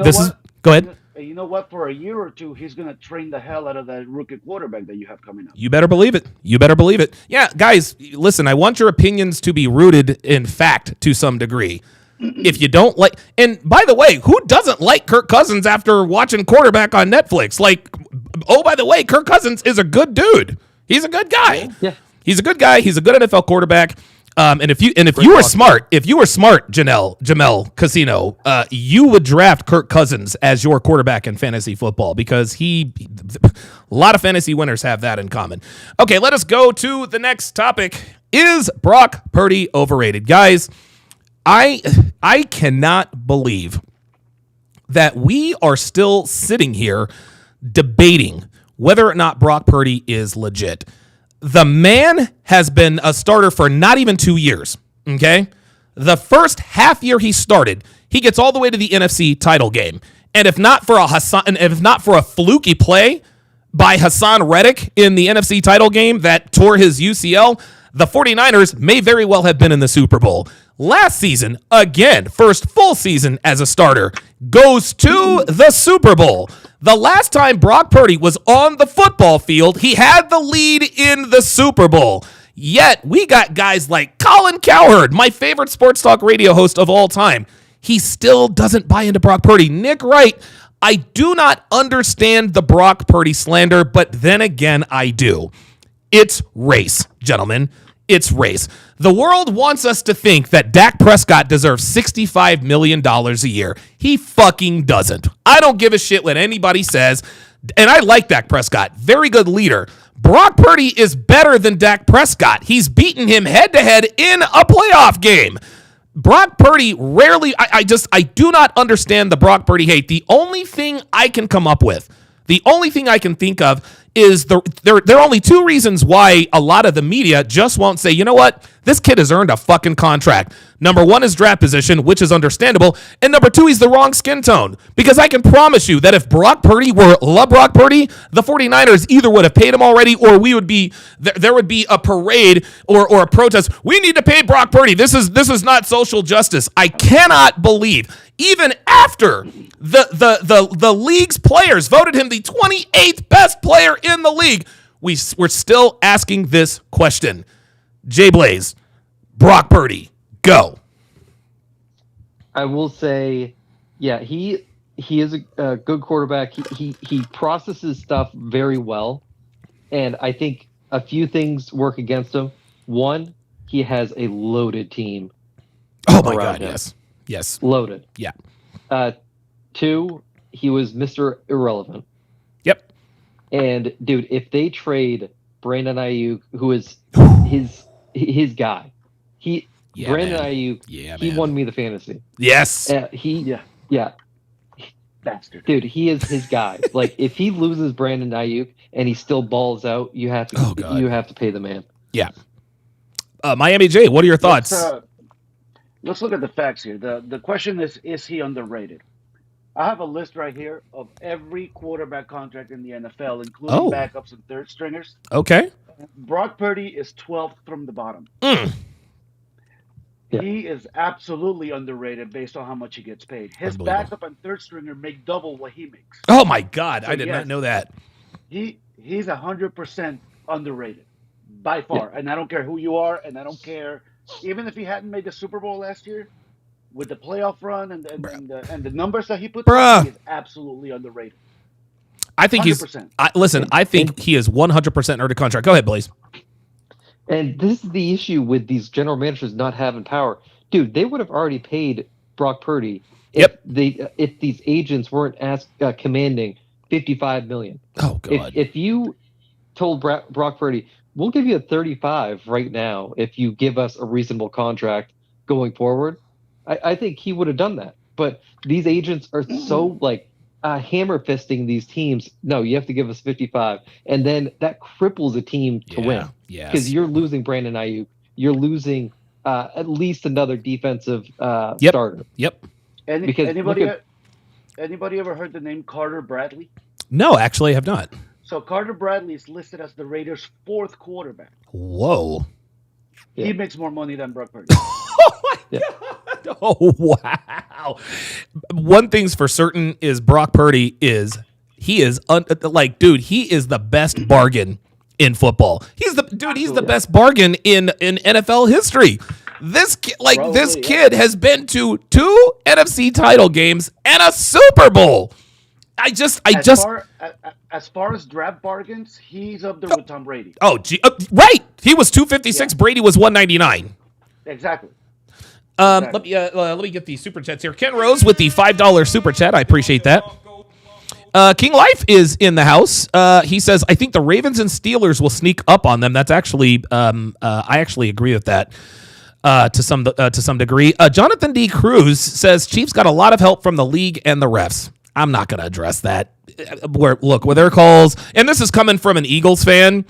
Go ahead. You know what? For a year or two, he's gonna train the hell out of that rookie quarterback that you have coming up. You better believe it. Yeah, guys, listen. I want your opinions to be rooted in fact to some degree. If you don't like, and by the way, who doesn't like Kirk Cousins after watching quarterback on Netflix? Oh, by the way, Kirk Cousins is a good dude. He's a good guy. Yeah. He's a good guy. He's a good NFL quarterback. And if you were smart, Jamel Casino, you would draft Kirk Cousins as your quarterback in fantasy football because a lot of fantasy winners have that in common. Okay, let us go to the next topic. Is Brock Purdy overrated? Guys, I cannot believe that we are still sitting here debating whether or not Brock Purdy is legit. The man has been a starter for not even 2 years, okay? The first half year he started, he gets all the way to the NFC title game. And if not for a fluky play by Hassan Reddick in the NFC title game that tore his UCL, the 49ers may very well have been in the Super Bowl. Last season, again, first full season as a starter, goes to the Super Bowl. The last time Brock Purdy was on the football field, he had the lead in the Super Bowl. Yet, we got guys like Colin Cowherd, my favorite sports talk radio host of all time. He still doesn't buy into Brock Purdy. Nick Wright, I do not understand the Brock Purdy slander, but then again, I do. It's race, gentlemen. It's race. The world wants us to think that Dak Prescott deserves $65 million a year. He fucking doesn't. I don't give a shit what anybody says. And I like Dak Prescott. Very good leader. Brock Purdy is better than Dak Prescott. He's beaten him head-to-head in a playoff game. Brock Purdy rarely... I do not understand the Brock Purdy hate. The only thing I can come up with, the only thing I can think of is there are only 2 reasons why a lot of the media just won't say, you know what, This kid has earned a fucking contract. Number one is draft position, which is understandable. And number two, he's the wrong skin tone. Because I can promise you that if Brock Purdy were Brock Purdy, the 49ers either would have paid him already or there would be a parade or a protest. We need to pay Brock Purdy. This is not social justice. I cannot believe, even after the league's players voted him the 28th best player in the league, we're still asking this question. Jay Blaze, Brock Purdy, go. I will say, yeah, he is a good quarterback. He processes stuff very well, and I think a few things work against him. One, he has a loaded team. Oh my God, yes, loaded. Yeah. Two, he was Mr. Irrelevant. Yep. And dude, if they trade Brandon Ayuk, who is his guy, Brandon Ayuk, he won me the fantasy. Yes. Bastard. Dude, he is his guy. Like, if he loses Brandon Ayuk and he still balls out, you have to pay the man. Yeah. Miami J, what are your thoughts? Let's look at the facts here. The question is he underrated? I have a list right here of every quarterback contract in the NFL, including backups and third stringers. Okay. Brock Purdy is 12th from the bottom. Yeah. He is absolutely underrated based on how much he gets paid. His backup and third stringer make double what he makes. Oh my God, so I did not know that. He's 100% underrated by far, and I don't care who you are, and I don't care even if he hadn't made the Super Bowl last year. With the playoff run and the numbers that he puts up, he is absolutely underrated. I think 100%. I think he is 100% earned a contract. Go ahead, Blaze. And this is the issue with these general managers not having power. Dude, they would have already paid Brock Purdy if these agents weren't commanding $55 million. Oh, God. If you told Brock Purdy, we'll give you a 35 right now if you give us a reasonable contract going forward, I think he would have done that. But these agents are so hammer fisting these teams. No, you have to give us 55, and then that cripples a team to win. Yes, because you're losing Brandon Ayuk, you're losing at least another defensive starter. Yep. Anybody ever heard the name Carter Bradley? No, actually, I have not. So Carter Bradley is listed as the Raiders' 4th quarterback. Whoa. He makes more money than Brock Purdy. Oh my God. Oh, wow. One thing's for certain is Brock Purdy is the best bargain in football. He's the best bargain in NFL history. This kid has been to 2 NFC title games and a Super Bowl. As far as draft bargains, he's up there with Tom Brady. Oh, gee, right. He was 256. Yeah. Brady was 199. Exactly. Let me get the super chats here. Ken Rose with the $5 super chat. I appreciate that. King Life is in the house. He says, I think the Ravens and Steelers will sneak up on them. That's actually, I actually agree with that to some degree. Jonathan D. Cruz says, Chiefs got a lot of help from the league and the refs. I'm not going to address that. Where their calls, and this is coming from an Eagles fan.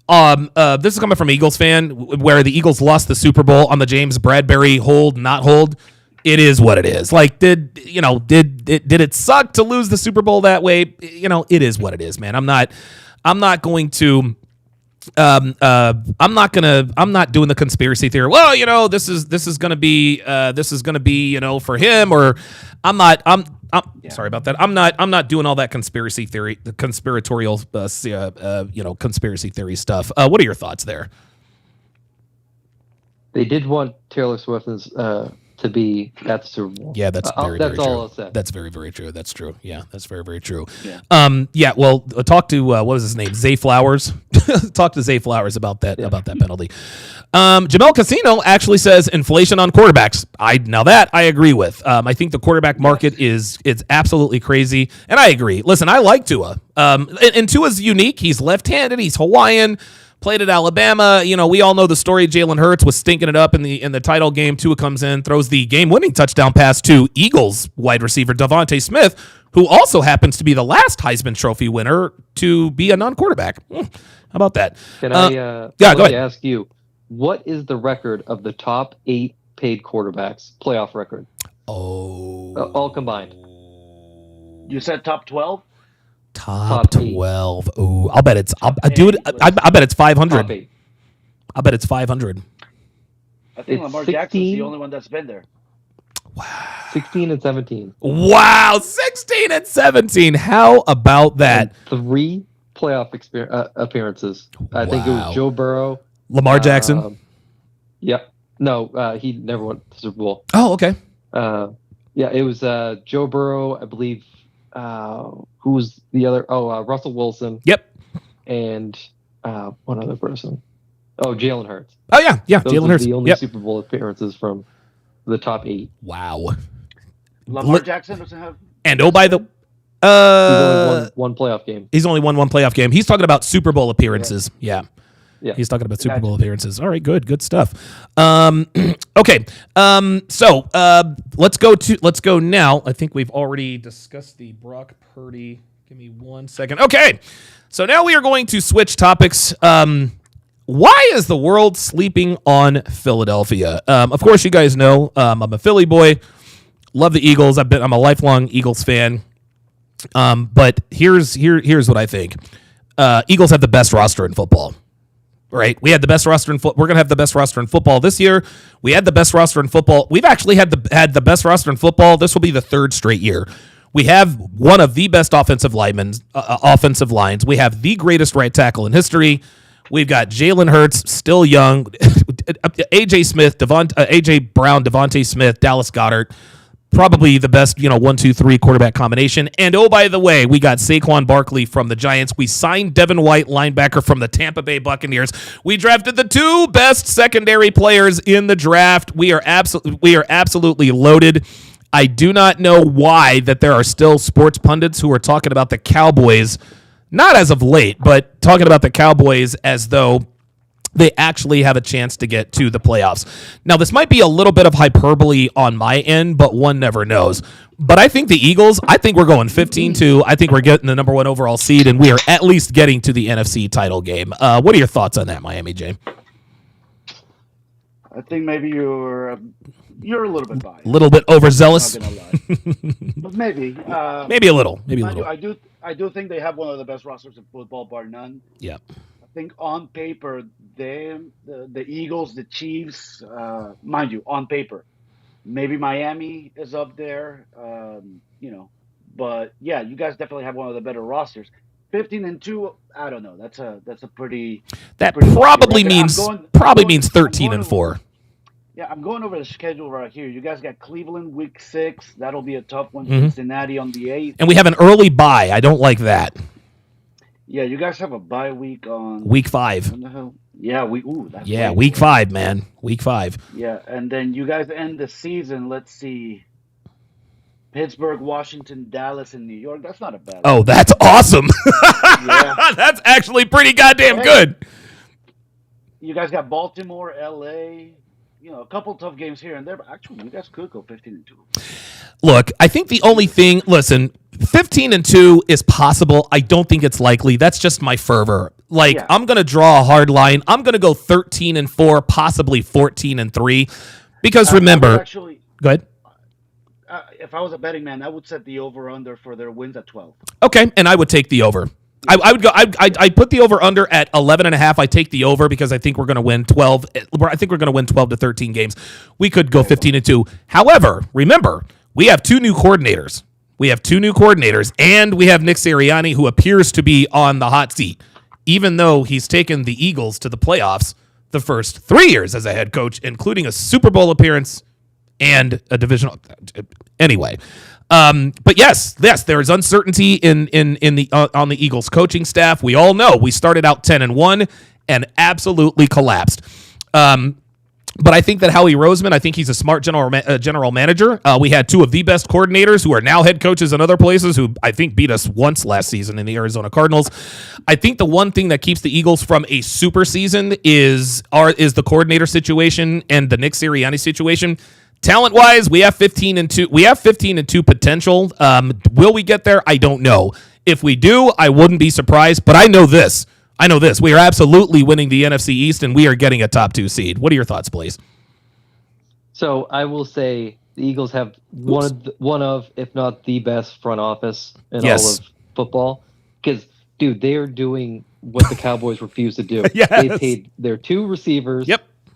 This is coming from Eagles fan, where the Eagles lost the Super Bowl on the James Bradbury hold, not hold. It is what it is. Like, did it suck to lose the Super Bowl that way? It is what it is, man. I'm not going to. I'm not doing the conspiracy theory. Well, this is gonna be for him, or sorry about that. I'm not doing all that conspiracy theory, the conspiratorial, conspiracy theory stuff. What are your thoughts there? They did want Taylor Swift to be at the Super Bowl. Yeah, that's very all true. I'll say. That's very, very true. That's true. Yeah, that's very, very true. Yeah. Well, talk to what was his name? Zay Flowers. Talk to Zay Flowers about that penalty. Jamel Casino actually says inflation on quarterbacks. I agree with. I think the quarterback market is absolutely crazy, and I agree. Listen, I like Tua. And Tua's unique. He's left-handed. He's Hawaiian. Played at Alabama. We all know the story. Jalen Hurts was stinking it up in the title game. Tua comes in, throws the game-winning touchdown pass to Eagles wide receiver Devontae Smith, who also happens to be the last Heisman Trophy winner to be a non-quarterback. How about that? Can I go ahead. ask you, What is the record of the top 8 paid quarterbacks playoff record? All combined. You said top 12? Top 12. Ooh, I'll bet it's. I bet it's 500. Top 8. I bet it's 500. I think Lamar Jackson's the only one that's been there. Wow. 16 and 17. Wow, 16 and 17. How about that? And 3 playoff appearances. I think it was Joe Burrow. Lamar Jackson? Yep. No, he never went to the Super Bowl. Oh, okay. Yeah, it was Joe Burrow, I believe. Who was the other? Oh, Russell Wilson. Yep. And one other person. Oh, Jalen Hurts. Oh, yeah. Jalen Hurts. The only Super Bowl appearances from the top 8. Wow. Lamar Jackson doesn't have. And by the. He's only won one playoff game. He's only won one playoff game. He's talking about Super Bowl appearances. Yeah. He's talking about Super Bowl appearances. All right, good stuff. Okay, so let's go now. I think we've already discussed the Brock Purdy. Give me 1 second. Okay, so now we are going to switch topics. Why is the world sleeping on Philadelphia? Of course, you guys know I'm a Philly boy. Love the Eagles. I'm a lifelong Eagles fan. But here's what I think. Eagles have the best roster in football. Right, we had the best roster in football. We're gonna have the best roster in football this year. We had the best roster in football. We've actually had the best roster in football. This will be the 3rd straight year. We have one of the best offensive lines. We have the greatest right tackle in history. We've got Jalen Hurts, still young. AJ Smith, AJ Brown, Devontae Smith, Dallas Goedert. Probably the best, 1, 2, 3 quarterback combination. And oh, by the way, we got Saquon Barkley from the Giants. We signed Devin White, linebacker from the Tampa Bay Buccaneers. We drafted the 2 best secondary players in the draft. We are absolutely loaded. I do not know why that there are still sports pundits who are talking about the Cowboys, not as of late, but talking about the Cowboys as though they actually have a chance to get to the playoffs. Now, this might be a little bit of hyperbole on my end, but one never knows. But I think the Eagles, I think we're going 15-2. I think we're getting the number 1 overall seed, and we are at least getting to the NFC title game. What are your thoughts on that, Miami J? I think maybe you're a little bit biased. A little bit overzealous? I'm not gonna lie. But maybe. Maybe a little. Maybe a little. I do think they have one of the best rosters in football, bar none. Yeah. I think on paper, the Eagles, the Chiefs, mind you, on paper, maybe Miami is up there, but yeah, you guys definitely have one of the better rosters. 15-2, I don't know. That's a pretty. That probably means 13-4. Yeah, I'm going over the schedule right here. You guys got Cleveland week 6. That'll be a tough one. Cincinnati on the 8th. And we have an early bye. I don't like that. Yeah, you guys have a bye week on week 5. Yeah, week 5, man. Week 5. Yeah, and then you guys end the season. Let's see. Pittsburgh, Washington, Dallas, and New York. That's not a bad one. Oh, that's awesome. Yeah. That's actually pretty goddamn good. You guys got Baltimore, LA, a couple tough games here and there, but actually you guys could go 15-2. Look, I think the only thing, 15-2 is possible. I don't think it's likely. That's just my fervor. I'm going to draw a hard line. I'm going to go 13-4, possibly 14-3. Because remember, go ahead. If I was a betting man, I would set the over/under for their wins at 12. Okay, and I would take the over. I would go. I put the over under at 11.5. I take the over because I think we're going to win 12. I think we're going to win 12 to 13 games. We could go 15-2. However, remember we have 2 new coordinators. And we have Nick Sirianni, who appears to be on the hot seat, even though he's taken the Eagles to the playoffs the first 3 years as a head coach, including a Super Bowl appearance and a divisional. Anyway. But yes, there is uncertainty in the on the Eagles coaching staff. We all know we started out 10-1 and absolutely collapsed. But I think that Howie Roseman, I think he's a smart general manager. We had 2 of the best coordinators who are now head coaches in other places who I think beat us once last season in the Arizona Cardinals. I think the one thing that keeps the Eagles from a super season is the coordinator situation and the Nick Sirianni situation. Talent-wise, we have 15-2. We have 15-2 potential. Will we get there? I don't know. If we do, I wouldn't be surprised. But I know this: I know this. We are absolutely winning the NFC East, and we are getting a top 2 seed. What are your thoughts, Blaze? So I will say the Eagles have one of, if not the best front office in all of football. Because, dude, they are doing what the Cowboys refuse to do. Yes. They paid their 2 receivers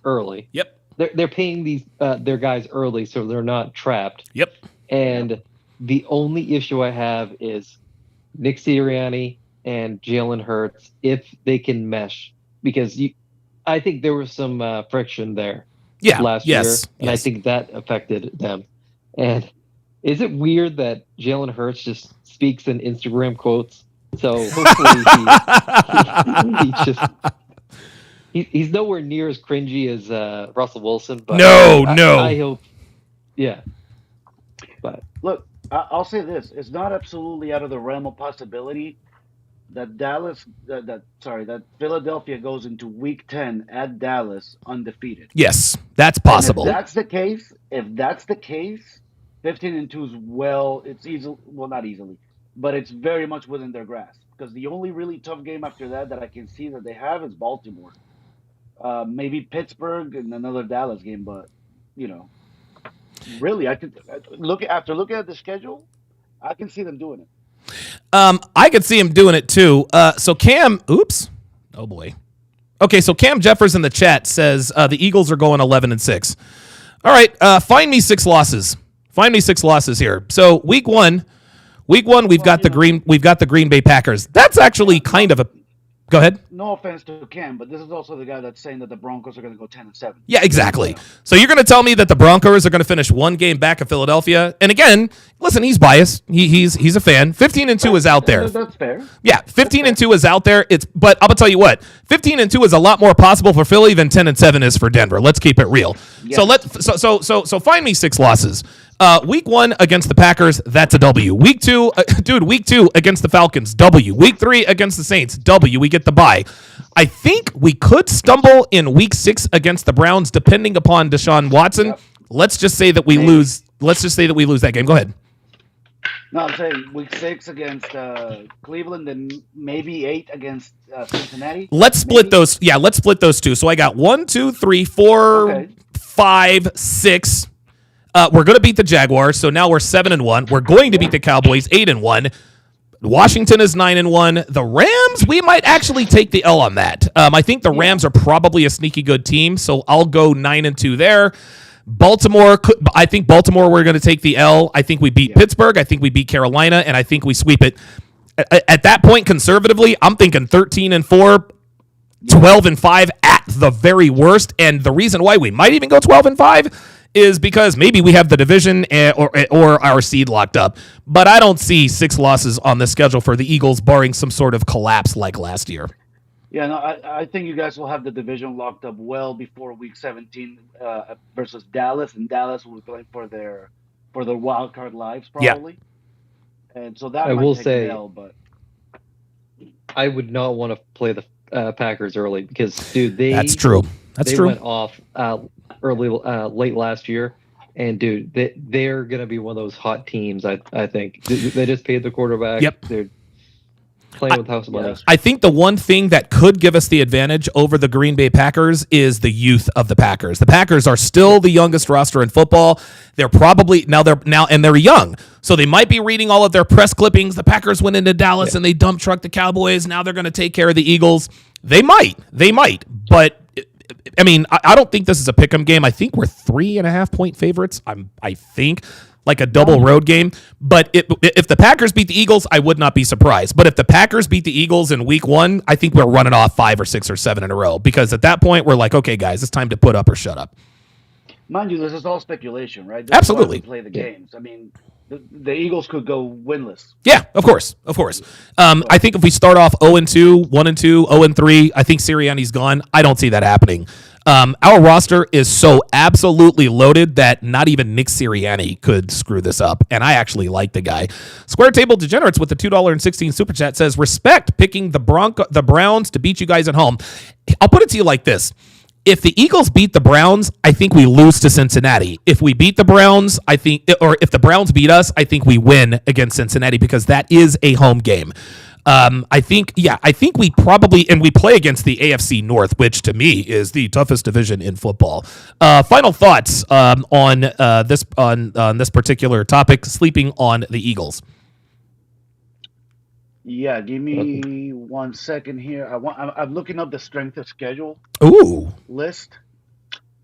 early. Yep. They're paying these their guys early, so they're not trapped. Yep. And the only issue I have is Nick Sirianni and Jalen Hurts, if they can mesh, because I think there was some friction there last year, and I think that affected them. And is it weird that Jalen Hurts just speaks in Instagram quotes? So hopefully he's nowhere near as cringy as Russell Wilson. But no. I hope, yeah. But look, I'll say this: it's not absolutely out of the realm of possibility that that Philadelphia goes into Week 10 at Dallas undefeated. Yes, that's possible. And if that's the case, 15-2 is it's easy. Well, not easily, but it's very much within their grasp. Because the only really tough game after that I can see that they have is Baltimore. Maybe Pittsburgh and another Dallas game, but really, I could after looking at the schedule, I can see them doing it. I could see him doing it too. So Cam, oops, oh boy. Okay, so Cam Jeffers in the chat says the Eagles are going 11-6. All right, find me 6 losses. Find me 6 losses here. So week one, we've got the Green Bay Packers. That's actually kind of a. Go ahead. No offense to Cam, but this is also the guy that's saying that the Broncos are going to go 10-7. Yeah, exactly. So you're going to tell me that the Broncos are going to finish 1 game back of Philadelphia? And again, listen, he's biased. He's a fan. 15-2 is out there. That's fair. Yeah, 15-2 is out there. But I'm gonna tell you what, 15-2 is a lot more possible for Philly than 10-7 is for Denver. Let's keep it real. Yes. So find me 6 losses. Week 1 against the Packers, that's a W. Week 2 against the Falcons, W. Week 3 against the Saints, W. We get the bye. I think we could stumble in Week 6 against the Browns, depending upon Deshaun Watson. Yep. Let's just say that we lose. Let's just say that we lose that game. Go ahead. No, I'm saying Week 6 against Cleveland, and maybe 8 against Cincinnati. Let's split those. Yeah, let's split those 2. So I got 1, 2, 3, 4, 5, 6. We're going to beat the Jaguars, so now we're 7-1. We're going to beat the Cowboys 8-1. Washington is 9-1. The Rams, we might actually take the L on that. I think the Rams are probably a sneaky good team, so I'll go 9-2 there. Baltimore, I think Baltimore, we're going to take the L. I think we beat Pittsburgh. I think we beat Carolina, and I think we sweep it. At that point, conservatively, I'm thinking 13-4, 12-5 at the very worst. And the reason why we might even go 12-5 is because maybe we have the division or our seed locked up. But I don't see 6 losses on the schedule for the Eagles, barring some sort of collapse like last year. Yeah, no, I think you guys will have the division locked up well before Week 17 versus Dallas, and Dallas will be playing for their wild card lives probably. Yeah. And so that I will say, but I would not want to play the Packers early because, dude, that's true. They went off late last year, and dude, they're gonna be one of those hot teams. I think they just paid the quarterback. Yep. They're playing with house money. I think the one thing that could give us the advantage over the Green Bay Packers is the youth of the Packers. The Packers are still the youngest roster in football. They're probably they're young, so they might be reading all of their press clippings. The Packers went into Dallas and they dump trucked the Cowboys. Now they're going to take care of the Eagles. They might, but I mean, I don't think this is a pick'em game. I think we're 3.5-point favorites. I think. Like a double road game. But if the Packers beat the Eagles, I would not be surprised. But if the Packers beat the Eagles in week 1, I think we're running off 5 or 6 or 7 in a row. Because at that point, we're like, okay, guys, it's time to put up or shut up. Mind you, this is all speculation, right? This Absolutely. Play the games. I mean, the Eagles could go winless. Yeah, of course. I think if we start off 0-2, 1-2, 0-3, I think Sirianni's gone. I don't see that happening. Our roster is so absolutely loaded that not even Nick Sirianni could screw this up, and I actually like the guy. Square Table Degenerates with the $2.16 super chat says, respect picking the Browns to beat you guys at home. I'll put it to you like this. If the Eagles beat the Browns, I think we lose to Cincinnati. If we beat the Browns, or if the Browns beat us, I think we win against Cincinnati because that is a home game. I think we probably, and we play against the AFC North, which to me is the toughest division in football. Final thoughts on this particular topic, sleeping on the Eagles. Yeah, give me 1 second here. I'm looking up the strength of schedule list.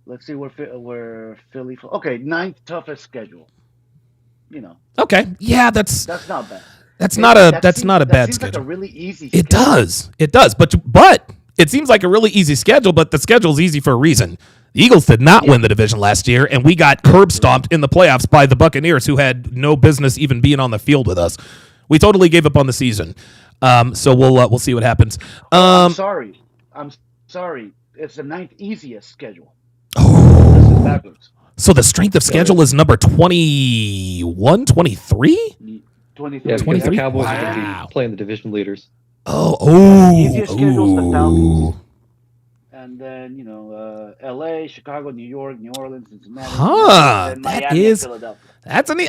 Let's see where Philly. Okay, 9th toughest schedule. Okay, yeah, that's not bad. That's not a bad seems schedule. Like a really easy schedule. It does. But it seems like a really easy schedule, but the schedule's easy for a reason. The Eagles did not win the division last year, and we got curb stomped in the playoffs by the Buccaneers, who had no business even being on the field with us. We totally gave up on the season. So we'll see what happens. I'm sorry. It's the 9th easiest schedule. Oh. Backwards. So the strength of schedule is number 21, 23? 23. Yeah, because the Cowboys are going to be playing the division leaders. Easiest schedule is the Falcons. And then, L.A., Chicago, New York, New Orleans, Cincinnati. Miami, Philadelphia.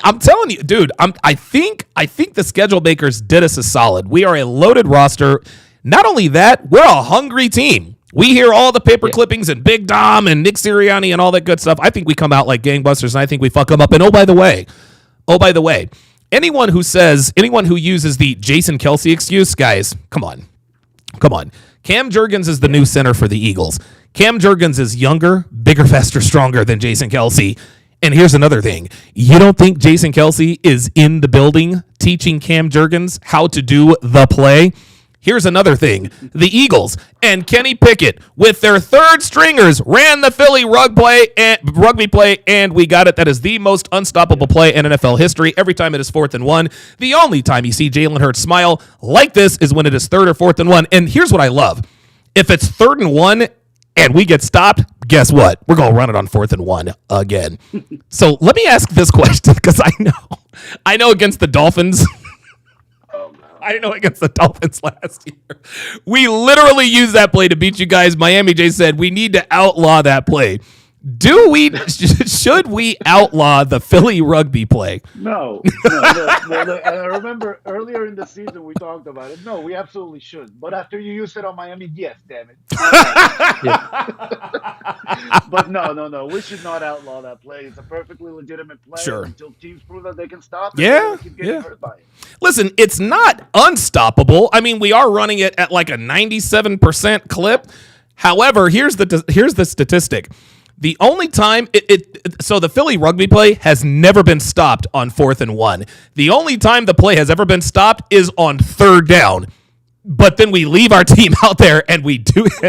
I'm telling you, dude, I think the schedule makers did us a solid. We are a loaded roster. Not only that, we're a hungry team. We hear all the paper clippings and Big Dom and Nick Sirianni and all that good stuff. I think we come out like gangbusters, and I think we fuck them up. And oh, by the way, anyone who uses the Jason Kelce excuse, guys, come on. Cam Jurgens is the new center for the Eagles. Cam Jurgens is younger, bigger, faster, stronger than Jason Kelce. And here's another thing. You don't think Jason Kelce is in the building teaching Cam Jurgens how to do the play? Here's another thing. The Eagles and Kenny Pickett, with their third stringers, ran the Philly rugby play, and we got it. That is the most unstoppable play in NFL history. Every time it is 4th and 1. The only time you see Jalen Hurts smile like this is when it is 3rd or 4th and 1. And here's what I love. If it's 3rd and 1 and we get stopped, guess what? We're going to run it on 4th and 1 again. So let me ask this question, because I know against the Dolphins, I know against the Dolphins last year, we literally used that play to beat you guys. Miami J said we need to outlaw that play. Should we outlaw the Philly rugby play? No. I remember earlier in the season we talked about it. No, we absolutely should. But after you used it on Miami, yes, damn it. But no. We should not outlaw that play. It's a perfectly legitimate play until teams prove that they can stop it. Yeah. Keep getting hurt by it. Listen, it's not unstoppable. I mean, we are running it at like a 97% clip. However, here's the statistic. The only time so the Philly rugby play has never been stopped on 4th and 1. The only time the play has ever been stopped is on 3rd down. But then we leave our team out there and we do it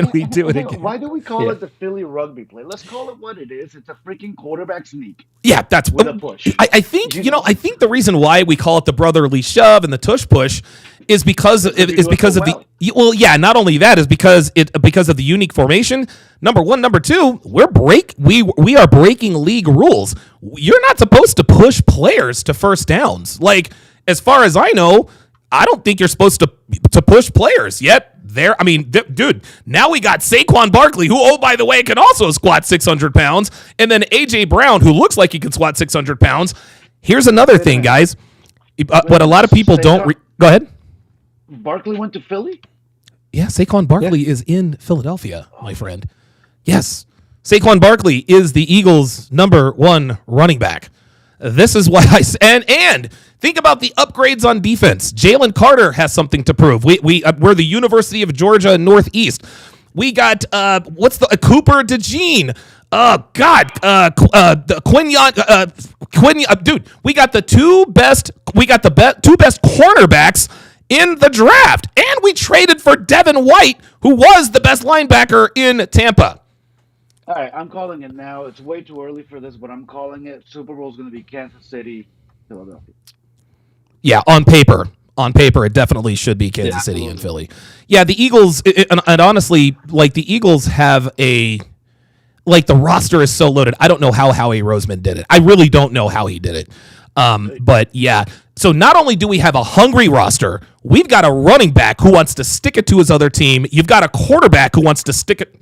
again. Why do we call it the Philly rugby play? Let's call it what it is. It's a freaking quarterback sneak. Yeah, that's with a push. I think I think the reason why we call it the brotherly shove and the tush push is because of the not only that is because of the unique formation. Number one, number two, we are breaking league rules. You're not supposed to push players to first downs. Like, as far as I know, I don't think you're supposed to push players yet. Dude, now we got Saquon Barkley, who, oh, by the way, can also squat 600 pounds, and then A.J. Brown, who looks like he can squat 600 pounds. Here's another thing, guys. What a lot of people don't... Go ahead. Barkley went to Philly? Yeah, Saquon Barkley is in Philadelphia, my friend. Yes. Saquon Barkley is the Eagles' number 1 running back. This is why and think about the upgrades on defense. Jalen Carter has something to prove. We're the University of Georgia Northeast. We got Cooper DeJean. Oh God, Quinn. Dude, we got the two best cornerbacks in the draft, and we traded for Devin White, who was the best linebacker in Tampa. All right, I'm calling it now. It's way too early for this, but I'm calling it. Super Bowl is going to be Kansas City, Philadelphia. Yeah, on paper, it definitely should be Kansas City and Philly. Yeah, the Eagles, and honestly, like the Eagles have the roster is so loaded. I don't know how Howie Roseman did it. I really don't know how he did it. But yeah, so not only do we have a hungry roster, we've got a running back who wants to stick it to his other team. You've got a quarterback who wants to stick it.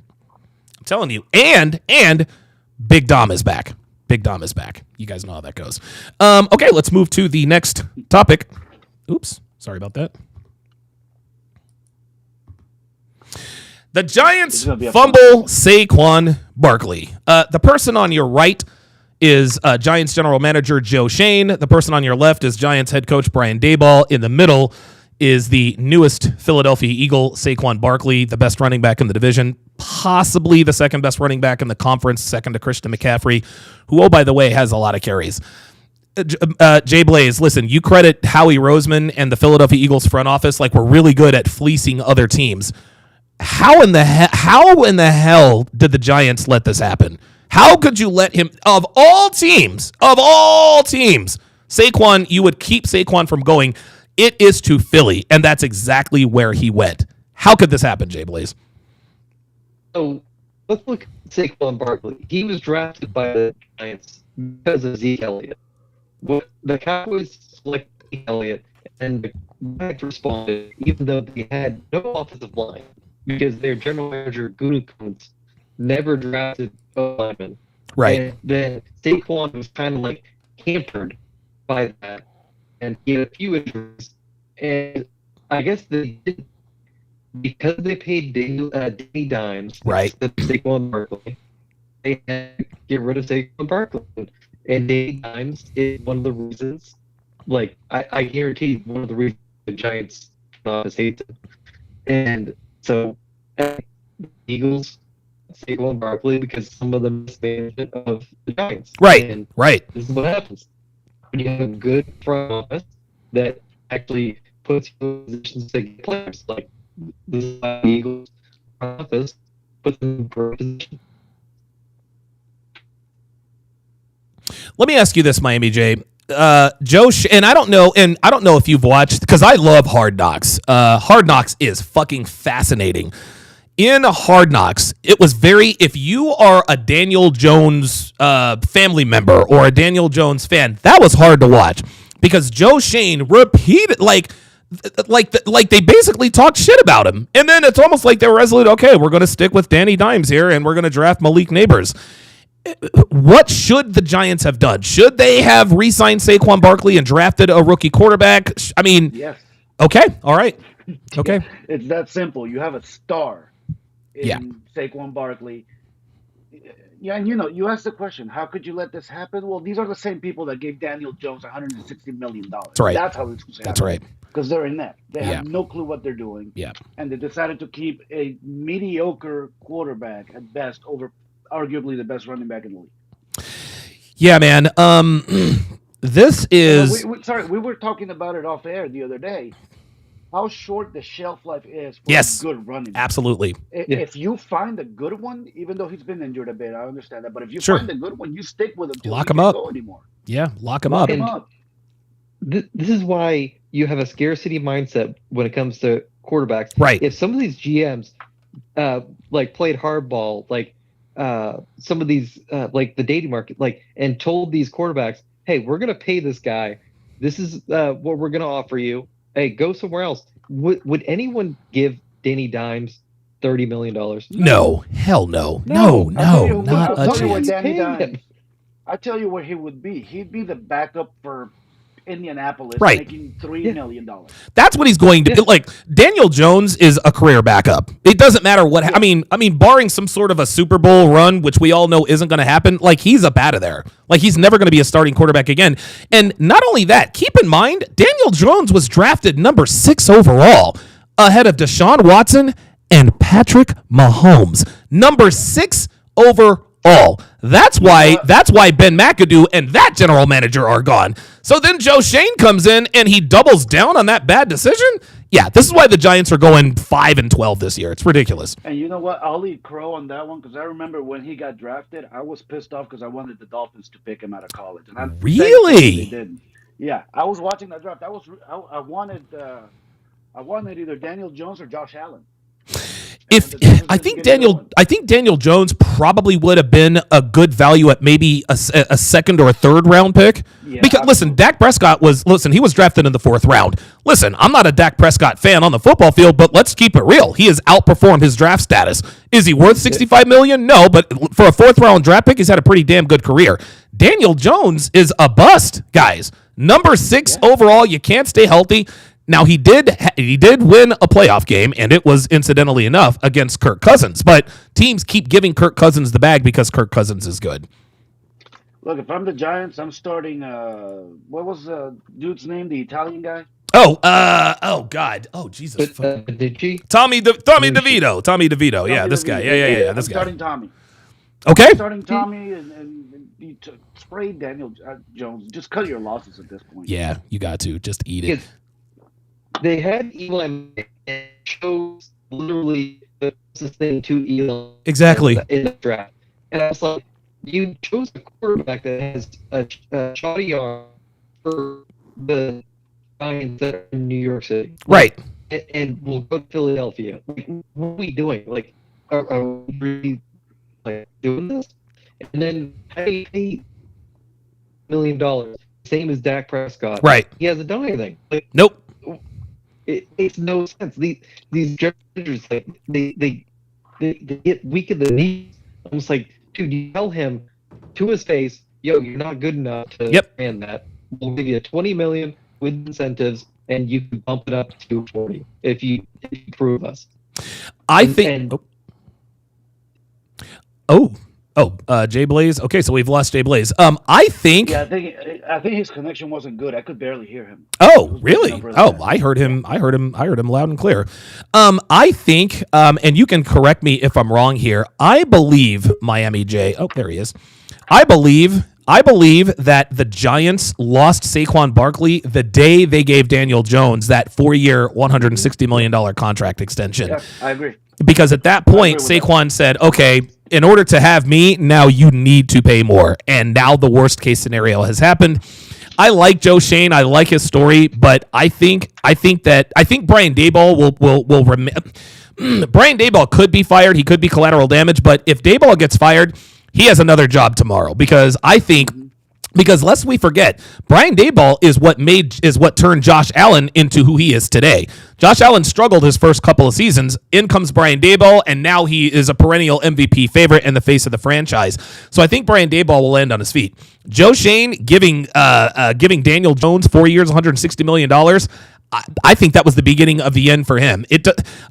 Telling you, and Big Dom is back. Big Dom is back. You guys know how that goes. Okay, let's move to the next topic. Oops, sorry about that. The Giants fumble Saquon Barkley. The person on your right is Giants general manager Joe Shane. The person on your left is Giants head coach Brian Daboll. In the middle is the newest Philadelphia Eagle, Saquon Barkley, the best running back in the division, possibly the second best running back in the conference, second to Christian McCaffrey, who, oh, by the way, has a lot of carries. Jay Blaze, listen, you credit Howie Roseman and the Philadelphia Eagles front office like we're really good at fleecing other teams. How in the hell did the Giants let this happen? How could you let him, of all teams, Saquon, you would keep Saquon from going. It is to Philly, and that's exactly where he went. How could this happen, Jay Blaze? So let's look at Saquon Barkley. He was drafted by the Giants because of Zeke Elliott. The Cowboys selected Zeke Elliott, and the Giants responded, even though they had no offensive line, because their general manager, Gutekunst, never drafted a lineman. Right. And then Saquon was kind of like hampered by that, and he had a few injuries. And I guess they did, because they paid Danny Dimes, right, instead of Saquon Barkley, they had to get rid of Saquon Barkley. And Danny Dimes is one of the reasons, like, I guarantee one of the reasons the Giants office hates him. And so, the Eagles, Saquon Barkley, because some of the mismanagement of the Giants. Right, and right. This is what happens. When you have a good front office that actually puts you in positions to get players, like this is why the Eagles front office puts them in a great position. Let me ask you this, Miami J. And I don't know if you've watched, because I love Hard Knocks. Hard Knocks is fucking fascinating. In Hard Knocks, it was if you are a Daniel Jones family member or a Daniel Jones fan, that was hard to watch because Joe Shane repeated like they basically talked shit about him, and then it's almost like they were resolute. Okay, we're going to stick with Danny Dimes here, and we're going to draft Malik Neighbors. What should the Giants have done? Should they have re-signed Saquon Barkley and drafted a rookie quarterback? I mean, yes. Okay, all right, okay. It's that simple. You have a star in Saquon Barkley. Yeah, and you asked the question, how could you let this happen? Well, these are the same people that gave Daniel Jones $160 million. That's right. That's how it's going to happen. That's right. Because they're inept. They have no clue what they're doing. Yeah. And they decided to keep a mediocre quarterback at best over arguably the best running back in the league. Yeah, man. This is... we were talking about it off air the other day. How short the shelf life is for a good running back. Absolutely. If you find a good one, even though he's been injured a bit, I understand that. But if you find a good one, you stick with him. Lock him up. Go anymore. Yeah, lock him up. This is why you have a scarcity mindset when it comes to quarterbacks. Right. If some of these GMs played hardball, some of these like the dating market, and told these quarterbacks, hey, we're going to pay this guy. This is what we're going to offer you. Hey, go somewhere else. Would anyone give Danny Dimes $30 million? No, hell no. No, not a chance. I tell you where he would be. He'd be the backup for Indianapolis, making $3 million. That's what he's going to do. Like, Daniel Jones is a career backup. It doesn't matter what. I mean, barring some sort of a Super Bowl run, which we all know isn't going to happen. Like, he's up out of there. Like, he's never going to be a starting quarterback again. And not only that, keep in mind, Daniel Jones was drafted number 6 overall, ahead of Deshaun Watson and Patrick Mahomes. Number 6 overall. That's why Ben McAdoo and that general manager are gone. So then Joe Shane comes in and he doubles down on that bad decision. Yeah, this is why the Giants are going 5-12 this year. It's ridiculous. And you know what? I'll eat crow on that one because I remember when he got drafted, I was pissed off because I wanted the Dolphins to pick him out of college. And really? They didn't. Yeah, I was watching that draft. I wanted either Daniel Jones or Josh Allen. I think Daniel Jones probably would have been a good value at maybe a second or a third round pick. Yeah, because listen, Dak Prescott was drafted in the 4th round. Listen, I'm not a Dak Prescott fan on the football field, but let's keep it real. He has outperformed his draft status. Is he worth $65 million? No, but for a 4th round draft pick, he's had a pretty damn good career. Daniel Jones is a bust, guys. Number 6 overall. You can't stay healthy. Now he did win a playoff game, and it was incidentally enough against Kirk Cousins. But teams keep giving Kirk Cousins the bag because Kirk Cousins is good. Look, if I'm the Giants, I'm starting. What was the dude's name? The Italian guy. Oh God. Oh, Jesus. Did she? Tommy DeVito. Tommy DeVito. Yeah, this guy. Yeah. This guy. Starting Tommy. Okay. Starting Tommy and you sprayed Daniel Jones. Just cut your losses at this point. Yeah, you got to. Just eat it. They had Eli and chose literally the closest thing to Eli. Exactly. In the draft. And I was like, you chose a quarterback that has a shoddy arm for the Giants that are in New York City. Right. And we'll go to Philadelphia. Like, what are we doing? Like, are we really doing this? And then pay $8 million, same as Dak Prescott. Right. He hasn't done anything. Like, nope. It makes no sense. These managers, like, they get weak at the knees. I'm just like, dude, you tell him to his face, yo, you're not good enough to expand that. We'll give you $20 million with incentives, and you can bump it up to $40 if you prove us. Jay Blaze. Okay, so we've lost Jay Blaze. I think his connection wasn't good. I could barely hear him. Oh, really? Oh, I heard him loud and clear. I think, and you can correct me if I'm wrong here. I believe Miami J. Oh, there he is. I believe that the Giants lost Saquon Barkley the day they gave Daniel Jones that 4-year, $160 million contract extension. Yeah, I agree. Because at that point, Saquon said, okay, in order to have me, now you need to pay more. And now the worst case scenario has happened. I like Joe Shane. I like his story, but I think Brian Daboll will Brian Daboll could be fired. He could be collateral damage, but if Daboll gets fired, he has another job tomorrow because lest we forget, Brian Daboll is what turned Josh Allen into who he is today. Josh Allen struggled his first couple of seasons. In comes Brian Daboll, and now he is a perennial MVP favorite and the face of the franchise. So I think Brian Daboll will land on his feet. Joe Shane giving Daniel Jones 4 years, $160 million. I think that was the beginning of the end for him.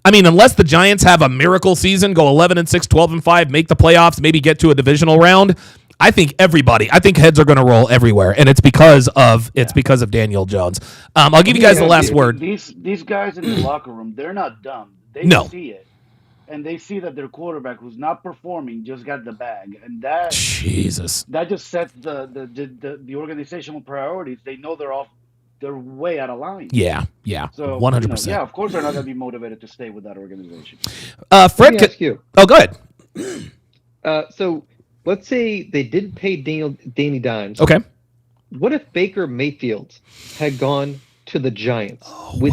Unless the Giants have a miracle season, go 11-6, 12-5, make the playoffs, maybe get to a divisional round, I think heads are going to roll everywhere, and it's because of Daniel Jones. I'll give you guys the last word. These guys in the locker room, they're not dumb. They see it, and they see that their quarterback, who's not performing, just got the bag, and that just sets the organizational priorities. They know they're way out of line. Yeah. So 100%. Of course they're not going to be motivated to stay with that organization. Fred, let me ask you. Oh, go ahead. So let's say they didn't pay Danny Dimes. Okay. What if Baker Mayfield had gone to the Giants with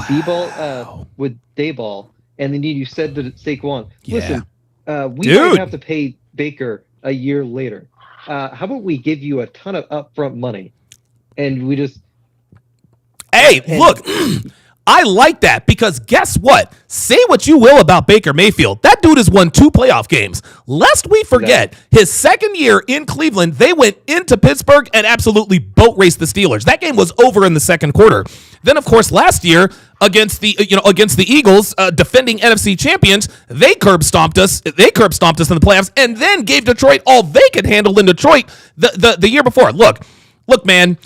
Daboll, and then you said to Saquon, listen, we might have to pay Baker a year later. How about we give you a ton of upfront money, and we just... Look, I like that because guess what? Say what you will about Baker Mayfield. That dude has won 2 playoff games. Lest we forget, his second year in Cleveland, they went into Pittsburgh and absolutely boat raced the Steelers. That game was over in the second quarter. Then, of course, last year against the Eagles, defending NFC champions, they curb stomped us. They curb stomped us in the playoffs, and then gave Detroit all they could handle in Detroit the year before. Look, man.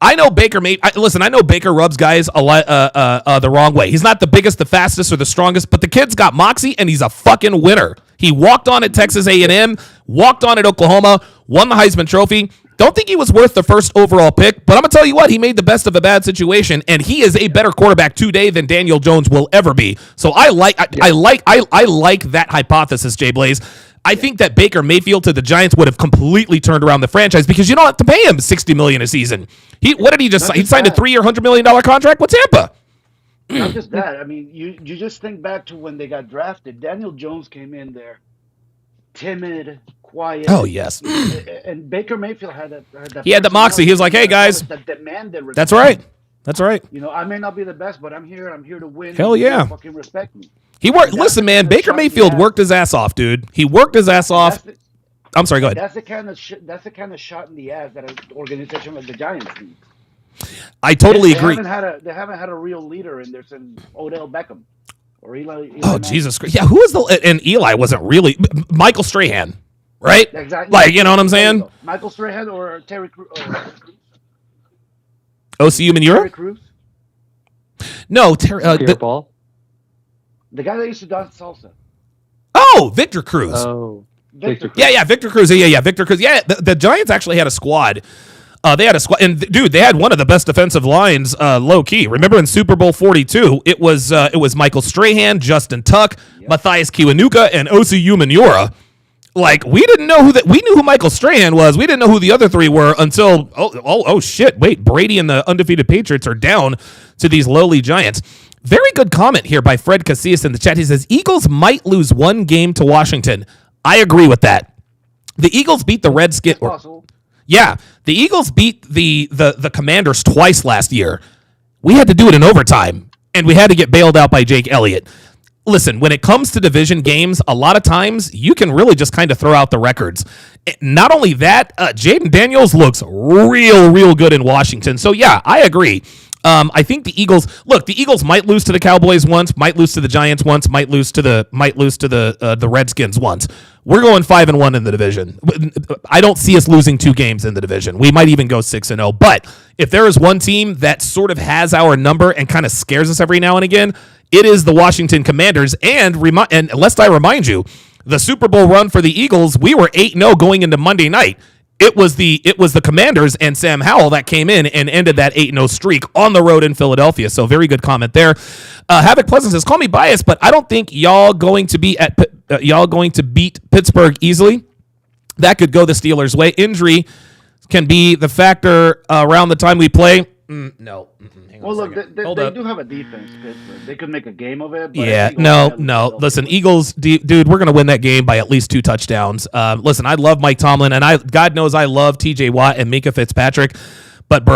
I know Baker. I know Baker rubs guys the wrong way. He's not the biggest, the fastest, or the strongest, but the kid's got moxie, and he's a fucking winner. He walked on at Texas A&M, walked on at Oklahoma, won the Heisman Trophy. Don't think he was worth the first overall pick, but I'm gonna tell you what, he made the best of a bad situation, and he is a better quarterback today than Daniel Jones will ever be. So I like that hypothesis, Jay Blaze. I think that Baker Mayfield to the Giants would have completely turned around the franchise because you don't have to pay him $60 million a season. He signed a 3-year, $100 million contract with Tampa. Not just that. I mean, you just think back to when they got drafted. Daniel Jones came in there, timid, quiet. Oh yes. And Baker Mayfield had that. He had the moxie. He was like, "Hey guys, that demanded respect." That's right. That's right. I may not be the best, but I'm here. I'm here to win. Hell yeah. Fucking respect me. He worked. Listen, man. Baker Mayfield worked his ass off, dude. He worked his ass off. I'm sorry. Go ahead. That's the kind of shot in the ass that an organization like the Giants needs. I totally agree. They haven't had a real leader in there since Odell Beckham or Eli Jesus Christ. Yeah, who was and Eli wasn't really Michael Strahan, right? Exactly. Like, you know what I'm saying? Michael Strahan or Terry Crews. OCU Manura? Terry Crews? No, Terry. Ball? The guy that used to dance salsa. Oh, Victor Cruz. Oh, Victor Cruz. Yeah, Victor Cruz. Yeah, Victor Cruz. Yeah, the Giants actually had a squad. They had a squad, and dude, they had one of the best defensive lines, low key. Remember in Super Bowl 42, it was Michael Strahan, Justin Tuck, Matthias Kiwanuka, and OCU Manura. Like, we didn't know we knew who Michael Strahan was. We didn't know who the other three were until oh shit, wait, Brady and the undefeated Patriots are down to these lowly Giants. Very good comment here by Fred Casillas in the chat. He says Eagles might lose one game to Washington. I agree with that. The Eagles beat the Redskins. Yeah, the Eagles beat the Commanders twice last year. We had to do it in overtime, and we had to get bailed out by Jake Elliott. Listen, when it comes to division games, a lot of times you can really just kind of throw out the records. Not only that, Jaden Daniels looks real good in Washington. So, yeah, I agree. I think the Eagles might lose to the Cowboys once, might lose to the Giants once, might lose to the Redskins once. We're going 5-1 in the division. I don't see us losing 2 games in the division. We might even go 6-0. But if there is one team that sort of has our number and kind of scares us every now and again, it is the Washington Commanders. And lest I remind you, the Super Bowl run for the Eagles, we were 8-0 going into Monday night. It was the Commanders and Sam Howell that came in and ended that 8-0 streak on the road in Philadelphia. So very good comment there. Havoc Pleasant says, "Call me biased, but I don't think y'all going to beat Pittsburgh easily. That could go the Steelers' way. Injury can be the factor around the time we play." No. Well, look, they do have a defense, Pittsburgh. They could make a game of it. But yeah, no. Listen, Eagles, dude, we're going to win that game by at least 2 touchdowns. Listen, I love Mike Tomlin, and God knows I love T.J. Watt and Minka Fitzpatrick, but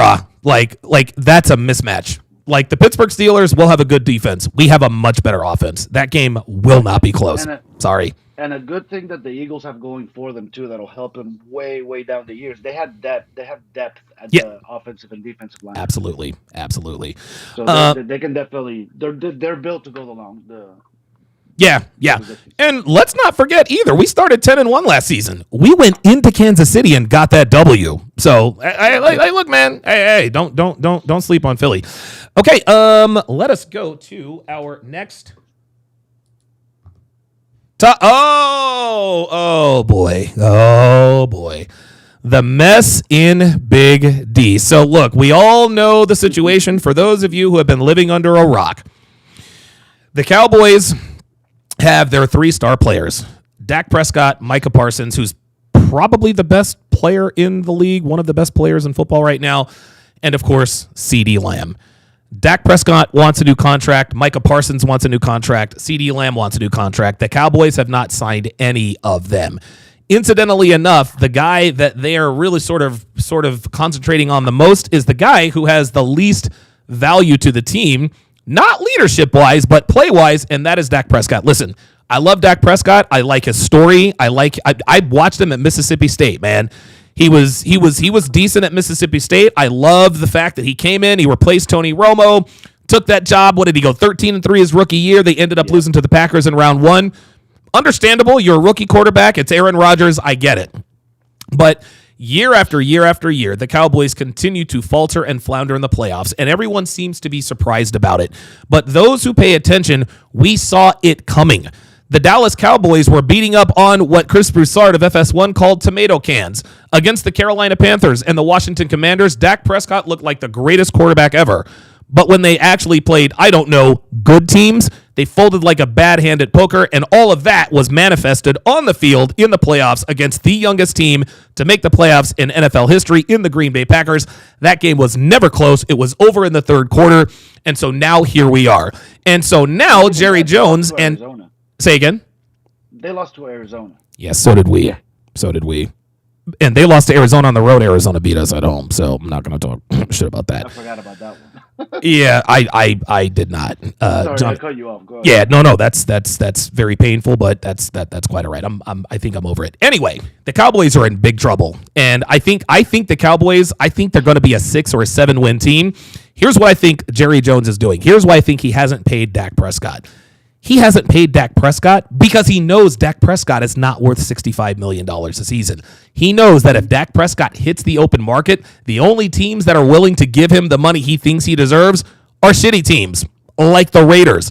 like that's a mismatch. Like, the Pittsburgh Steelers will have a good defense. We have a much better offense. That game will not be close. Sorry. And a good thing that the Eagles have going for them too, that'll help them way down the years. They have depth. They have depth at the offensive and defensive line. Absolutely. So they can definitely. They're built to go along. Yeah. And let's not forget either. We started 10-1 last season. We went into Kansas City and got that W. So look, man. Hey, don't sleep on Philly. Okay. Let us go to our next. Oh boy. The mess in Big D. So look, we all know the situation. For those of you who have been living under a rock, the Cowboys have their 3-star players: Dak Prescott, Micah Parsons, who's probably the best player in the league, one of the best players in football right now, and of course, CeeDee Lamb. Dak Prescott wants a new contract. Micah Parsons wants a new contract. CeeDee Lamb wants a new contract. The Cowboys have not signed any of them. Incidentally enough, the guy that they are really sort of concentrating on the most is the guy who has the least value to the team, not leadership-wise, but play-wise, and that is Dak Prescott. Listen, I love Dak Prescott. I like his story. I watched him at Mississippi State, man. He was decent at Mississippi State. I love the fact that he came in, he replaced Tony Romo, took that job. What did he go, 13-3 his rookie year? They ended up losing to the Packers in round 1. Understandable. You're a rookie quarterback. It's Aaron Rodgers. I get it. But year after year after year, the Cowboys continue to falter and flounder in the playoffs, and everyone seems to be surprised about it. But those who pay attention, we saw it coming. The Dallas Cowboys were beating up on what Chris Broussard of FS1 called tomato cans against the Carolina Panthers and the Washington Commanders. Dak Prescott looked like the greatest quarterback ever. But when they actually played, good teams, they folded like a bad hand at poker, and all of that was manifested on the field in the playoffs against the youngest team to make the playoffs in NFL history in the Green Bay Packers. That game was never close. It was over in the third quarter, and so now here we are. And so now Jerry Jones and... Say again? They lost to Arizona. Yes, so did we. So did we. And they lost to Arizona on the road. Arizona beat us at home, so I'm not going to talk shit about that. I forgot about that one. Yeah, I did not. Sorry, John, I cut you off. Go ahead. yeah, no, that's very painful, but that's quite all right. I think I'm over it. Anyway, the Cowboys are in big trouble, and I think the Cowboys. I think they're going to be a 6 or a 7 win team. Here's what I think Jerry Jones is doing. Here's why I think he hasn't paid Dak Prescott. He hasn't paid Dak Prescott because he knows Dak Prescott is not worth $65 million a season. He knows that if Dak Prescott hits the open market, the only teams that are willing to give him the money he thinks he deserves are shitty teams like the Raiders.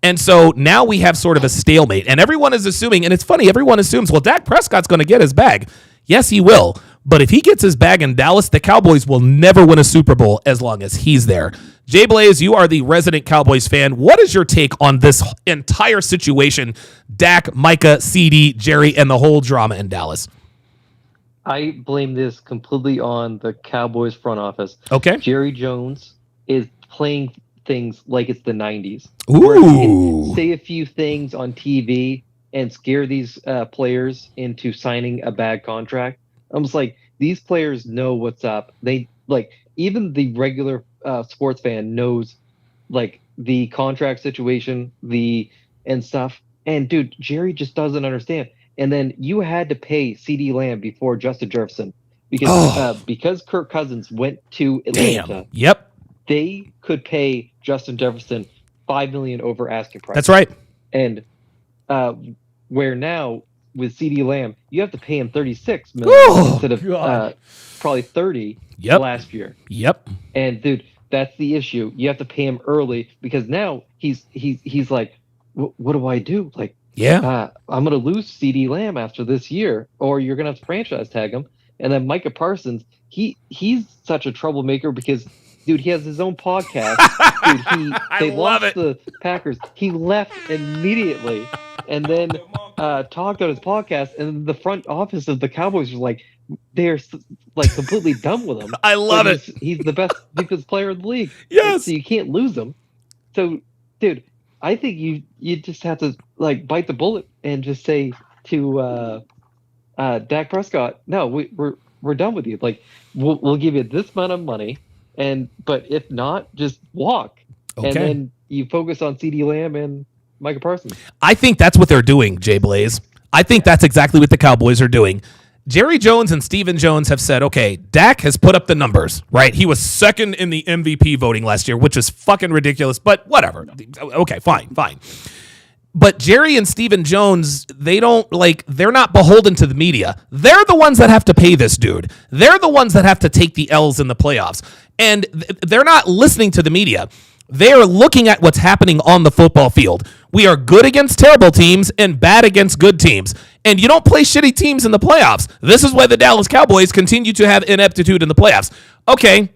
And so now we have sort of a stalemate. And everyone is assuming, and it's funny, everyone assumes, well, Dak Prescott's going to get his bag. Yes, he will. But if he gets his bag in Dallas, the Cowboys will never win a Super Bowl as long as he's there. Jay Blaze, you are the resident Cowboys fan. What is your take on this entire situation? Dak, Micah, CD, Jerry, and the whole drama in Dallas. I blame this completely on the Cowboys front office. Okay. Jerry Jones is playing things like it's the 90s. Ooh. Where he can say a few things on TV and scare these players into signing a bad contract. I'm just like, these players know what's up. They like, even the regular sports fan knows like the contract situation, and stuff. And dude, Jerry just doesn't understand. And then you had to pay CD Lamb before Justin Jefferson because Kirk Cousins went to Atlanta. Damn. Yep. They could pay Justin Jefferson $5 million over asking price. That's right. And where now with CD Lamb, you have to pay him $36 million instead of probably $30 last year. Yep. And dude, that's the issue. You have to pay him early because now he's like, what do I do? Like, I'm going to lose CD Lamb after this year, or you're going to have to franchise tag him. And then Micah Parsons, he's such a troublemaker because, dude, he has his own podcast. Dude, they lost the Packers. He left immediately, and then talked on his podcast. And the front office of the Cowboys was like, they're like completely done with him. I love it. He's the best defensive player in the league. Yes. So you can't lose him. So, dude, I think you just have to like bite the bullet and just say to Dak Prescott, no, we're done with you. Like we'll give you this amount of money, but if not, just walk. Okay. And then you focus on CD Lamb and Micah Parsons. I think that's what they're doing, Jay Blaze. I think that's exactly what the Cowboys are doing. Jerry Jones and Stephen Jones have said, okay, Dak has put up the numbers, right? He was second in the MVP voting last year, which is fucking ridiculous, but whatever. Okay, fine. But Jerry and Stephen Jones, they're not beholden to the media. They're the ones that have to pay this dude. They're the ones that have to take the L's in the playoffs. And they're not listening to the media. They are looking at what's happening on the football field. We are good against terrible teams and bad against good teams. And you don't play shitty teams in the playoffs. This is why the Dallas Cowboys continue to have ineptitude in the playoffs. Okay,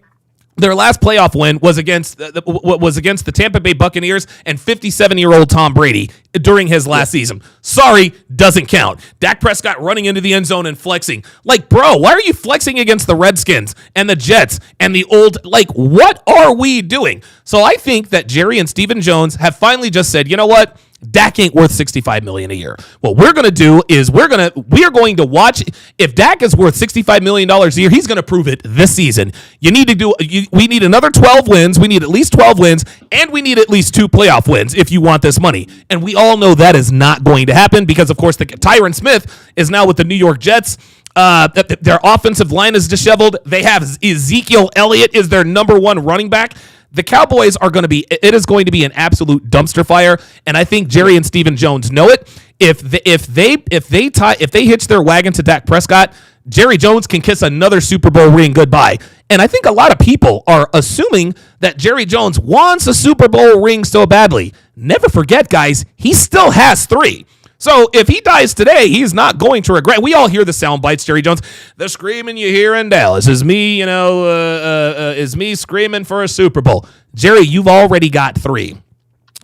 their last playoff win was against the Tampa Bay Buccaneers and 57-year-old Tom Brady during his last season. Sorry, doesn't count. Dak Prescott running into the end zone and flexing. Like, bro, why are you flexing against the Redskins and the Jets and the old, like, what are we doing? So I think that Jerry and Stephen Jones have finally just said, you know what? Dak ain't worth $65 million a year. What we're going to do is we are going to watch. If Dak is worth $65 million a year, he's going to prove it this season. We need another 12 wins. We need at least 12 wins, and we need at least 2 playoff wins if you want this money. And we all know that is not going to happen because, of course, Tyron Smith is now with the New York Jets. Their offensive line is disheveled. They have Ezekiel Elliott is their number 1 running back. The Cowboys it is going to be an absolute dumpster fire, and I think Jerry and Stephen Jones know it. If they hitch their wagon to Dak Prescott, Jerry Jones can kiss another Super Bowl ring goodbye. And I think a lot of people are assuming that Jerry Jones wants a Super Bowl ring so badly. Never forget, guys, he still has 3. So if he dies today, he's not going to regret. We all hear the sound bites, Jerry Jones. The screaming you hear in Dallas is me, is me screaming for a Super Bowl. Jerry, you've already got 3.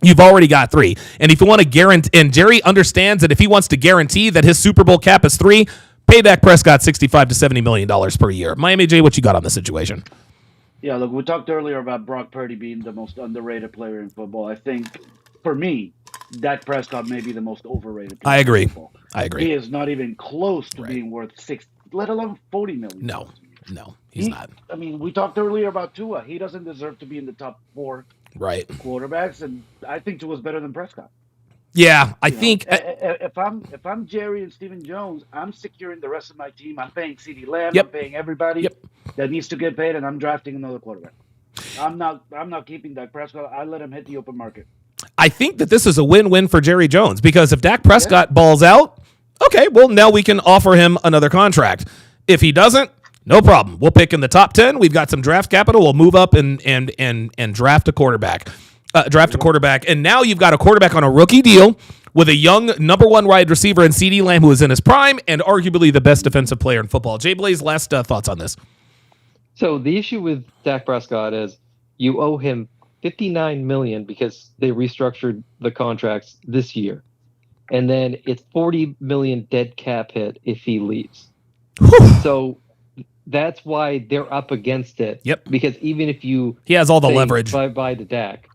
You've already got 3. And if you want to guarantee, and Jerry understands that if he wants to guarantee that his Super Bowl cap is 3, pay Dak Prescott $65 to $70 million per year. Miami J, what you got on the situation? Yeah, look, we talked earlier about Brock Purdy being the most underrated player in football. I think, for me, Dak Prescott may be the most overrated player. I agree. In football. I agree. He is not even close to being worth let alone $40 million. No, he's not. I mean, we talked earlier about Tua. He doesn't deserve to be in the top 4 quarterbacks, and I think Tua's better than Prescott. Yeah, I think if I'm Jerry and Stephen Jones, I'm securing the rest of my team. I'm paying CeeDee Lamb. Yep. I'm paying everybody that needs to get paid, and I'm drafting another quarterback. I'm not keeping Dak Prescott. I let him hit the open market. I think that this is a win-win for Jerry Jones, because if Dak Prescott balls out, okay, well, now we can offer him another contract. If he doesn't, no problem. We'll pick in the top 10. We've got some draft capital. We'll move up and draft a quarterback. And now you've got a quarterback on a rookie deal with a young number 1 wide receiver in CeeDee Lamb, who is in his prime and arguably the best defensive player in football. Jay Blaze, last thoughts on this. So the issue with Dak Prescott is you owe him $59 million because they restructured the contracts this year, and then it's $40 million dead cap hit if he leaves. So that's why they're up against it. Yep. Because even if he has all the leverage. Bye to Dak,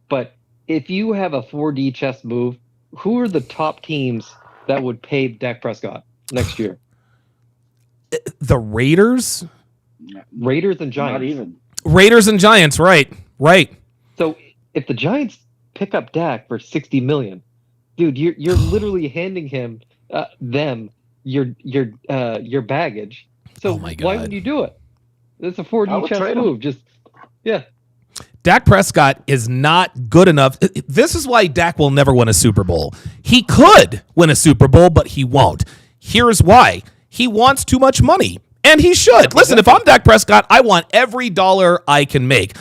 but if you have a 4D chess move, who are the top teams that would pay Dak Prescott next year? The Raiders. Raiders and Giants. Not even. Raiders and Giants, right. So if the Giants pick up Dak for $60 million, dude, you're literally handing him your baggage. So why would you do it? It's a 4D chess move. Dak Prescott is not good enough. This is why Dak will never win a Super Bowl. He could win a Super Bowl, but he won't. Here's why. He wants too much money. And he should. Listen, if I'm Dak Prescott, I want every dollar I can make.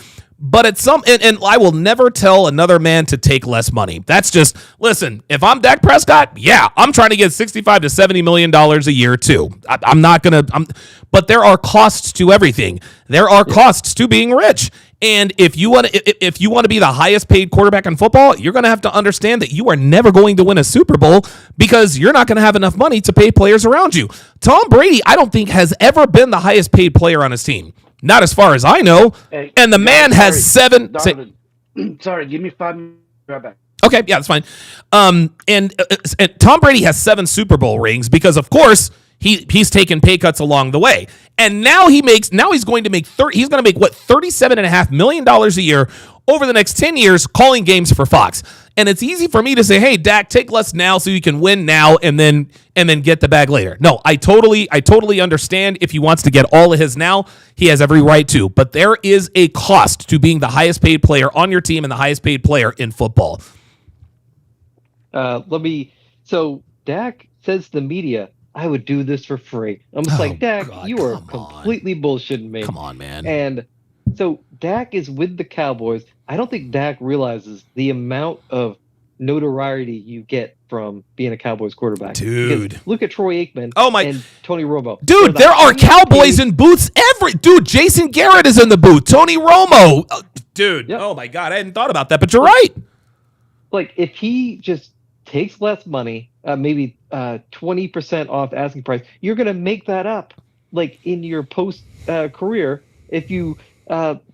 But at and I will never tell another man to take less money. That's just, listen, if I'm Dak Prescott, yeah, I'm trying to get $65 to $70 million a year too. I'm not going to, but there are costs to everything. There are costs to being rich. And if you want to be the highest paid quarterback in football, you're going to have to understand that you are never going to win a Super Bowl because you're not going to have enough money to pay players around you. Tom Brady, I don't think, has ever been the highest paid player on his team. Not as far as I know. Hey, and the man has 7. Donovan, sorry, give me 5 minutes. Right back. Okay, yeah, that's fine. And Tom Brady has 7 Super Bowl rings because, of course, he's taken pay cuts along the way. And now he's going to make $37.5 million a year over the next 10 years calling games for Fox. And it's easy for me to say, hey, Dak, take less now so you can win now and then get the bag later. No, I totally understand if he wants to get all of his now, he has every right to. But there is a cost to being the highest paid player on your team and the highest paid player in football. So Dak says to the media, I would do this for free. I'm just like, Dak, God, you are completely bullshitting me. Come on, man. And so Dak is with the Cowboys. I don't think Dak realizes the amount of notoriety you get from being a Cowboys quarterback. Dude. Because look at Troy Aikman and Tony Romo. Dude, there are Cowboys in booths Dude, Jason Garrett is in the booth. Tony Romo. Dude, Oh my God, I hadn't thought about that, but you're right. Like, if he just takes less money, maybe 20% off asking price, you're going to make that up, like, in your post career if you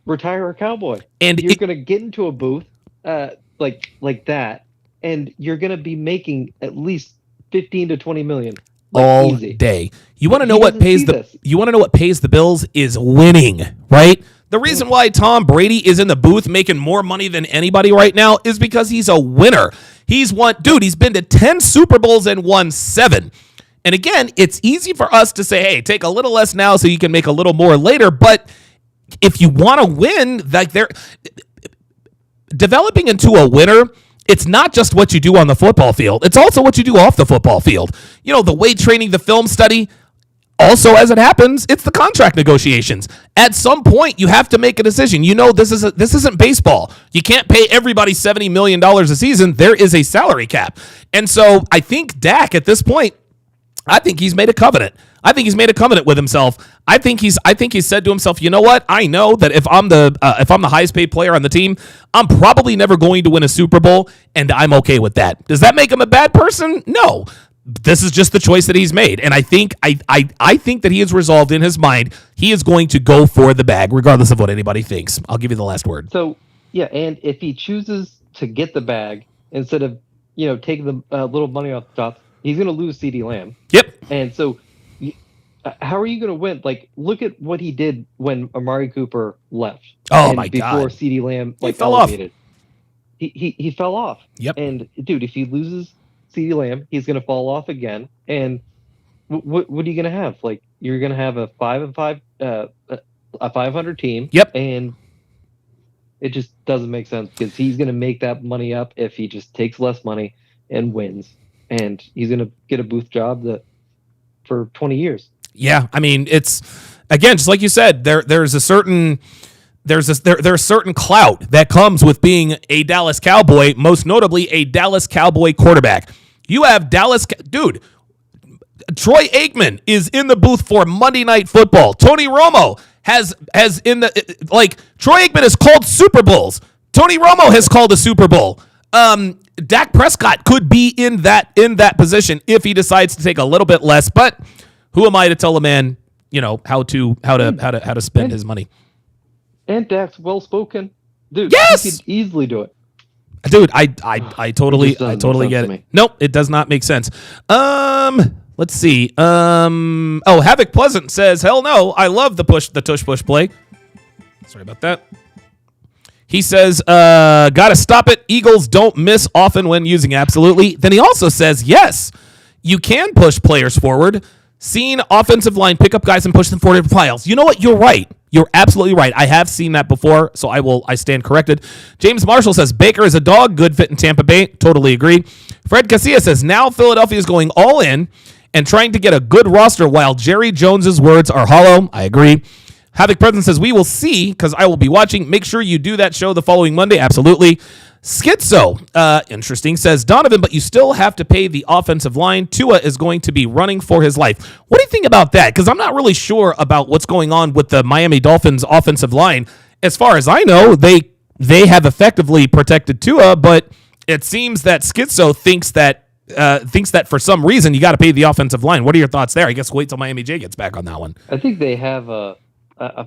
retire a Cowboy. And you're going to get into a booth like that, and you're going to be making at least 15 to 20 million all day. You want to know what pays the bills is winning, right? The reason why Tom Brady is in the booth making more money than anybody right now is because he's a winner. He's been to 10 Super Bowls and won 7. And again, it's easy for us to say, hey, take a little less now so you can make a little more later. But if you want to win, like, they're developing into a winner, it's not just what you do on the football field. It's also what you do off the football field. You know, the weight training, the film study. Also, as it happens, it's the contract negotiations. At some point, you have to make a decision. You know, this isn't baseball. You can't pay everybody $70 million a season. There is a salary cap. And so I think Dak, at this point, I think he's made a covenant. I think he's made a covenant with himself. I think he's said to himself, you know what? I know that if I'm the highest paid player on the team, I'm probably never going to win a Super Bowl, and I'm okay with that. Does that make him a bad person? No. This is just the choice that he's made. And I think that he has resolved in his mind he is going to go for the bag, regardless of what anybody thinks. I'll give you the last word. So, yeah, and if he chooses to get the bag instead of, taking the little money off the top, he's going to lose CeeDee Lamb. Yep. And so how are you going to win? Like, look at what he did when Amari Cooper left. Oh, and my before God. CeeDee Lamb fell elevated. He fell off. Yep. And dude, if he loses CeeDee Lamb, he's going to fall off again. And what are you going to have? Like, you're going to have a 5-5, a 500 team. Yep. And it just doesn't make sense because he's going to make that money up if he just takes less money and wins. And he's going to get a booth job for 20 years. Yeah, I mean, it's again, just like you said, there's certain clout that comes with being a Dallas Cowboy, most notably a Dallas Cowboy quarterback. You have dude. Troy Aikman is in the booth for Monday Night Football. Tony Romo has Troy Aikman has called Super Bowls. Tony Romo has called a Super Bowl. Dak Prescott could be in that position if he decides to take a little bit less, but who am I to tell a man, how to spend his money? And Dak's well spoken, dude. Yes, he could easily do it, dude. I totally get it. Nope, it does not make sense. Let's see. Havoc Pleasant says, "Hell no, I love the tush push play." Sorry about that. He says, "Gotta stop it. Eagles don't miss often when using absolutely." Then he also says, "Yes, you can push players forward. Seen offensive line pick up guys and push them forward in piles." You know what? You're right. You're absolutely right. I have seen that before, so I stand corrected. James Marshall says, "Baker is a dog. Good fit in Tampa Bay." Totally agree. Fred Casilla says, "Now Philadelphia is going all in and trying to get a good roster while Jerry Jones's words are hollow." I agree. Havoc Present says, "We will see because I will be watching. Make sure you do that show the following Monday." Absolutely. Schizo, interesting, says, "Donovan, but you still have to pay the offensive line. Tua is going to be running for his life." What do you think about that? Because I'm not really sure about what's going on with the Miami Dolphins offensive line. As far as I know, they have effectively protected Tua, but it seems that Schizo thinks that for some reason you got to pay the offensive line. What are your thoughts there? I guess wait till Miami J gets back on that one. I think they have a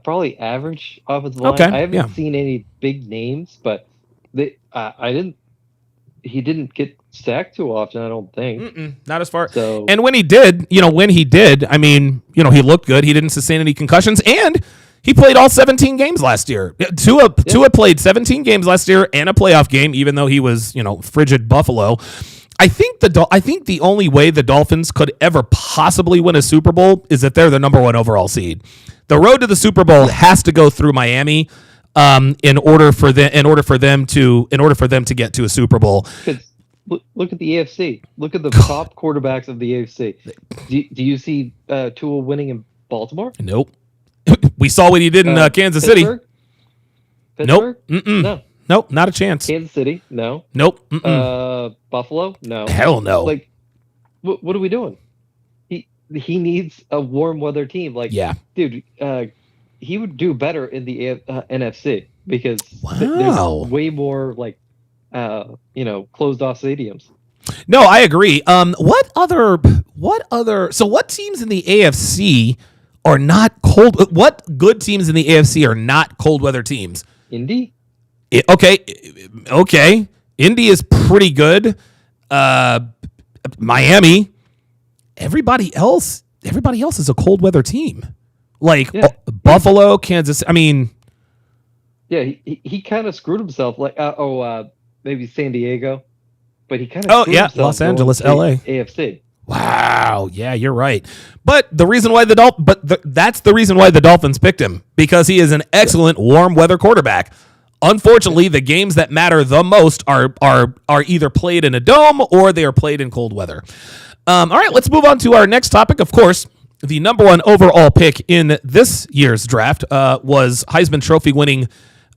probably average offensive line. Okay, I haven't seen any big names, but he didn't get sacked too often, I don't think. Not as far. So, and when he did, I mean, he looked good. He didn't sustain any concussions, and he played all 17 games last year. Tua played 17 games last year and a playoff game, even though he was, frigid Buffalo. I think the only way the Dolphins could ever possibly win a Super Bowl is if they're the number 1 overall seed. The road to the Super Bowl has to go through Miami. In order for them to get to a Super Bowl. Look at the AFC. Look at the top quarterbacks of the AFC. Do you see Tua winning in Baltimore? Nope. We saw what he did in Kansas City. Pittsburgh? Nope. Nope, not a chance. Kansas City? No. Nope. Buffalo? No. Hell no. Like, what are we doing? He needs a warm weather team. Like, yeah, dude. He would do better in the NFC because there's way more closed off stadiums. No, I agree. What teams in the AFC are not cold? What good teams in the AFC are not cold weather teams? Indy. Okay. Indy is pretty good. Miami. Everybody else is a cold weather team. Buffalo, Kansas. I mean, yeah, he kind of screwed himself. Maybe San Diego, but he kind of himself Los Angeles, LA, AFC. Wow, yeah, you're right. But the reason why that's the reason why the Dolphins picked him, because he is an excellent warm weather quarterback. Unfortunately, the games that matter the most are either played in a dome or they are played in cold weather. All right, let's move on to our next topic. Of course, the number 1 overall pick in this year's draft was Heisman Trophy winning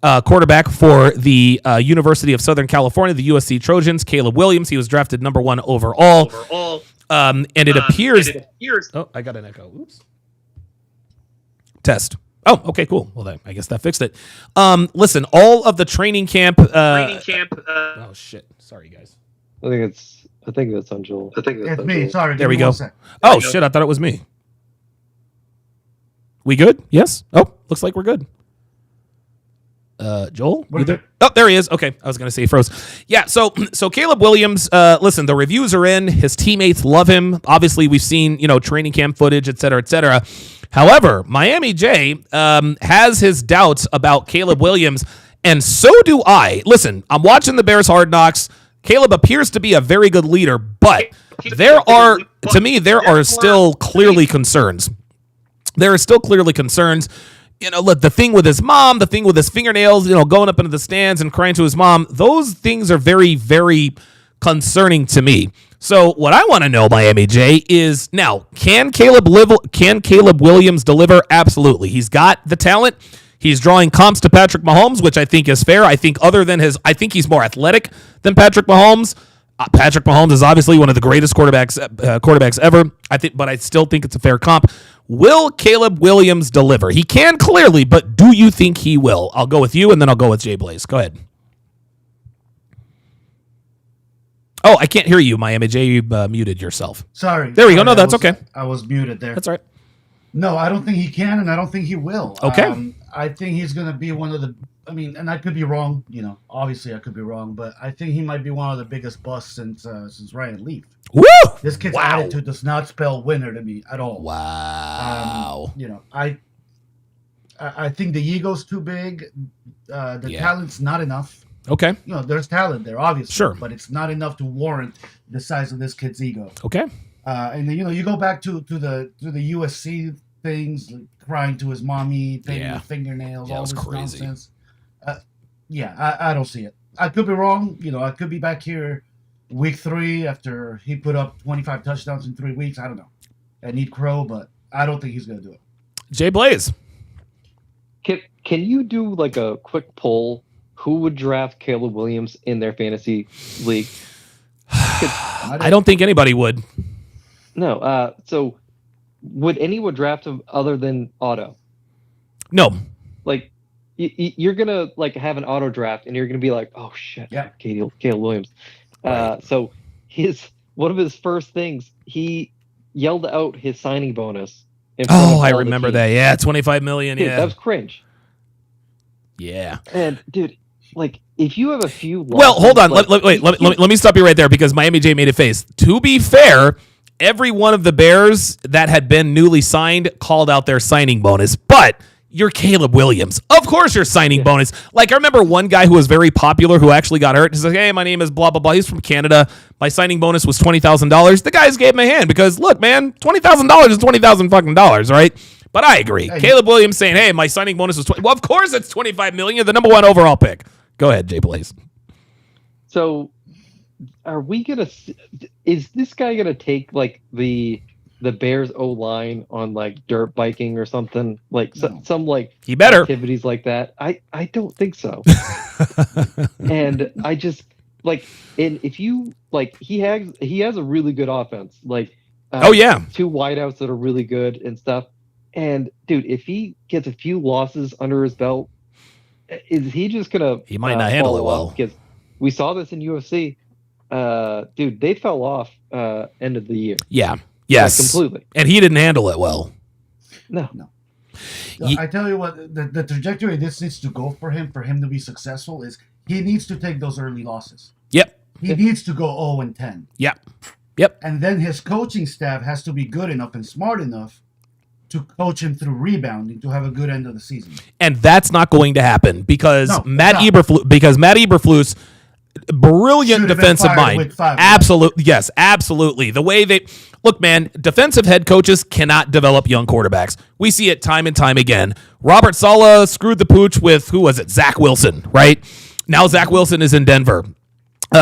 quarterback for the University of Southern California, the USC Trojans, Caleb Williams. He was drafted number 1 overall. And it appears. Oh, I got an echo. Oops. Test. Oh, okay, cool. Well, I guess that fixed it. Listen, all of the training camp. Oh shit! Sorry, guys. I think that's on Joel. It's me. Sorry. There we go. Oh shit! I thought it was me. We good? Yes? Oh, looks like we're good. Joel? Oh, there he is. Okay, I was going to say he froze. Yeah, so Caleb Williams, listen, the reviews are in. His teammates love him. Obviously, we've seen, training camp footage, et cetera, et cetera. However, Miami J has his doubts about Caleb Williams, and so do I. Listen, I'm watching the Bears Hard Knocks. Caleb appears to be a very good leader, but there are still clearly concerns. There are still clearly concerns. Look, the thing with his mom, the thing with his fingernails, going up into the stands and crying to his mom, those things are very, very concerning to me. So what I want to know, Miami J, is now, can Caleb Williams deliver? Absolutely. He's got the talent. He's drawing comps to Patrick Mahomes, which I think is fair. I think he's more athletic than Patrick Mahomes. Patrick Mahomes is obviously one of the greatest quarterbacks ever. But I still think it's a fair comp. Will Caleb Williams deliver? He can clearly, but do you think he will? I'll go with you, and then I'll go with Jay Blaze. Go ahead. Oh, I can't hear you, Miami J. You muted yourself. Sorry. There we go. No, that's okay. I was muted there. That's all right. No, I don't think he can, and I don't think he will. Okay. I think he's going to be one of the. And I could be wrong. Obviously I could be wrong, but I think he might be one of the biggest busts since Ryan Leaf. Woo! This kid's attitude does not spell winner to me at all. Wow. I think the ego's too big. The talent's not enough. Okay. There's talent there, obviously. Sure. But it's not enough to warrant the size of this kid's ego. Okay. And then, you go back to the USC things, like crying to his mommy, painting with fingernails, all this crazy nonsense. I don't see it. I could be wrong. I could be back here week 3 after he put up 25 touchdowns in 3 weeks. I don't know. And eat crow, but I don't think he's going to do it. Jay Blaze. Can you do like a quick poll? Who would draft Caleb Williams in their fantasy league? I don't think anybody would. No. So would anyone draft him other than Otto? No. Like, you're gonna have an auto draft, and you're gonna be like, "Oh shit, Caleb Williams." Right. So one of his first things, he yelled out his signing bonus. I remember that. Yeah, $25 million. Dude, that was cringe. Yeah. And dude, if you have a few. Well, hold on. Let me stop you right there because Miami J made a face. To be fair, every one of the Bears that had been newly signed called out their signing bonus, but you're Caleb Williams. Of course your signing bonus. I remember one guy who was very popular who actually got hurt. He's like, hey, my name is blah, blah, blah. He's from Canada. My signing bonus was $20,000. The guys gave him a hand because, look, man, $20,000 is $20,000 fucking dollars, right? But I agree. Caleb Williams saying, hey, my signing bonus was $20. Well, of course it's $25 million, the number 1 overall pick. Go ahead, Jay Blaze. So are we going to – is this guy going to take, the Bears O-line on dirt biking or something some he better activities like that? I don't think so. And I just and if you he has a really good offense. 2 wideouts that are really good and stuff. And dude, if he gets a few losses under his belt, is he just gonna? He might not handle it well. Because we saw this in UFC. Dude, they fell off end of the year. Yeah. Yes, completely. And he didn't handle it well. No. I tell you what, the trajectory this needs to go for him to be successful is he needs to take those early losses. Yep. He needs to go 0-10. Yep. And then his coaching staff has to be good enough and smart enough to coach him through rebounding to have a good end of the season. And that's not going to happen because Matt Eberflus, brilliant defensive mind. Absolutely. Yes, absolutely. The way they look, man, defensive head coaches cannot develop young quarterbacks. We see it time and time again. Robert Saleh screwed the pooch with, who was it? Zach Wilson, right? Now Zach Wilson is in Denver. Dude,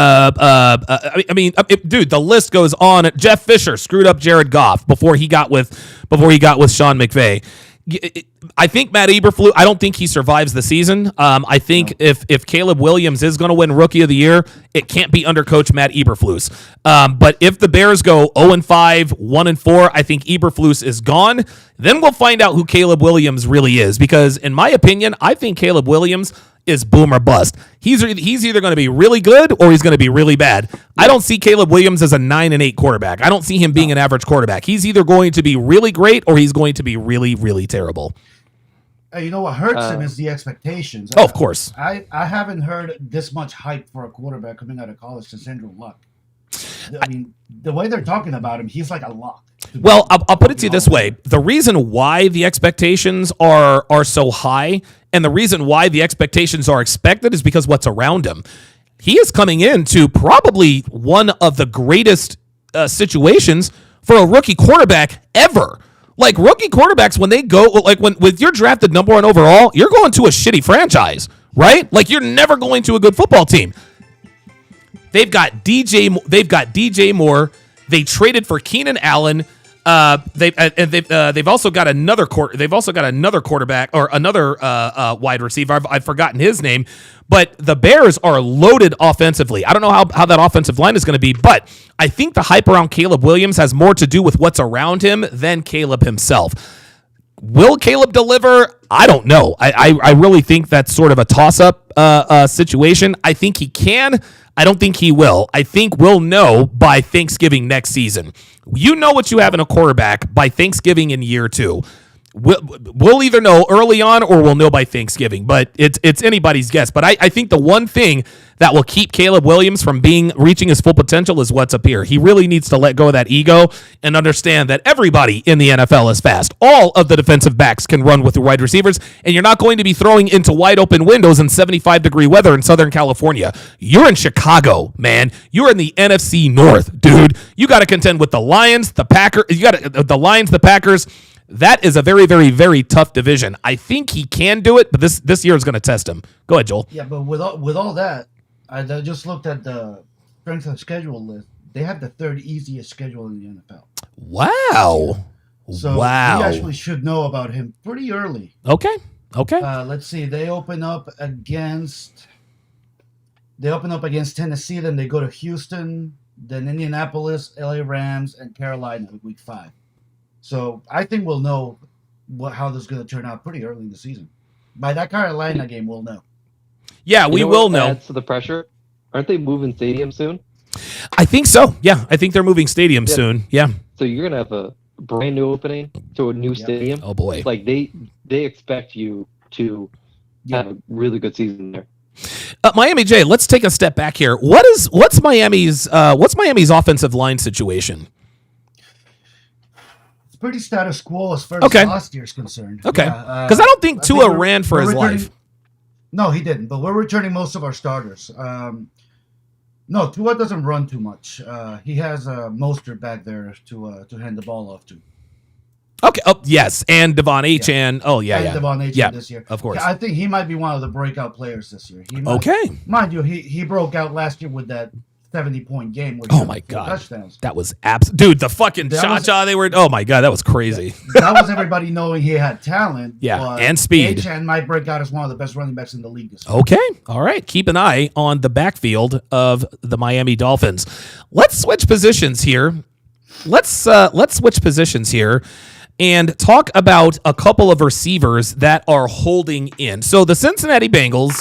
the list goes on. Jeff Fisher screwed up Jared Goff before he got with Sean McVay. I think Matt Eberflus, I don't think he survives the season. I think if Caleb Williams is going to win Rookie of the Year, it can't be under Coach Matt Eberflus. But if the Bears go 0-5, 1-4, I think Eberflus is gone. Then we'll find out who Caleb Williams really is. Because in my opinion, I think Caleb Williams is boom or bust. He's either going to be really good or he's going to be really bad. I don't see Caleb Williams as a 9-8 quarterback. I don't see him being an average quarterback. He's either going to be really great or he's going to be really, really terrible. You know what hurts him is the expectations. Oh, of course. I haven't heard this much hype for a quarterback coming out of college since Andrew Luck. I mean, the way they're talking about him, he's like a lock. Well, I'll put it to you this way. The reason why the expectations are so high and the reason why the expectations are expected is because what's around him. He is coming into probably one of the greatest situations for a rookie quarterback ever. Like, rookie quarterbacks, when they go, like, when you're drafted number 1 overall, you're going to a shitty franchise, right? Like, you're never going to a good football team. They've got DJ Moore. They traded for Keenan Allen. They've also got another quarterback or another wide receiver. I've forgotten his name, but the Bears are loaded offensively. I don't know how that offensive line is going to be, but I think the hype around Caleb Williams has more to do with what's around him than Caleb himself. Will Caleb deliver? I don't know. I really think that's sort of a toss-up situation. I think he can. I don't think he will. I think we'll know by Thanksgiving next season. You know what you have in a quarterback by Thanksgiving in year 2. We'll either know early on or we'll know by Thanksgiving, but it's anybody's guess. But I think the one thing that will keep Caleb Williams from reaching his full potential is what's up here. He really needs to let go of that ego and understand that everybody in the NFL is fast. All of the defensive backs can run with the wide receivers, and you're not going to be throwing into wide open windows in 75-degree weather in Southern California. You're in Chicago, man. You're in the NFC North, dude. You got to contend with the Lions, the Packers. The Lions, the Packers. That is a very, very, very tough division. I think he can do it, but this year is going to test him. Go ahead, Joel. Yeah, but with all that, I just looked at the strength of schedule list. They have the 3rd easiest schedule in the NFL. Wow. So we actually should know about him pretty early. Okay. Let's see. They open up against Tennessee, then they go to Houston, then Indianapolis, LA Rams, and Carolina week 5. So I think we'll know how this is going to turn out pretty early in the season. By that Carolina game, we'll know. Yeah, we will know. Adds to the pressure. Aren't they moving stadium soon? I think so. Yeah, I think they're moving stadium soon. Yeah. So you're gonna have a brand new opening to a new stadium. Oh boy! Like they expect you to have a really good season there. Miami J, let's take a step back here. What's Miami's offensive line situation? Pretty status quo as far as last year's concerned. Okay. Because I don't think Tua ran for his life. No, he didn't. But we're returning most of our starters. No, Tua doesn't run too much. He has Mostert back there to hand the ball off to. Okay. Oh, yes. And Devon Achane. Yeah. And Devon Achane this year. Of course. I think he might be one of the breakout players this year. Mind you, he broke out last year with that 70-point game. Oh my God. Touchdowns. That was dude, the fucking cha-cha they were. Oh my God, that was crazy. That was everybody knowing he had talent. Yeah, and speed. Achane might break out as one of the best running backs in the league this year. Okay. All right. Keep an eye on the backfield of the Miami Dolphins. Let's switch positions here. Let's switch positions here and talk about a couple of receivers that are holding in. So the Cincinnati Bengals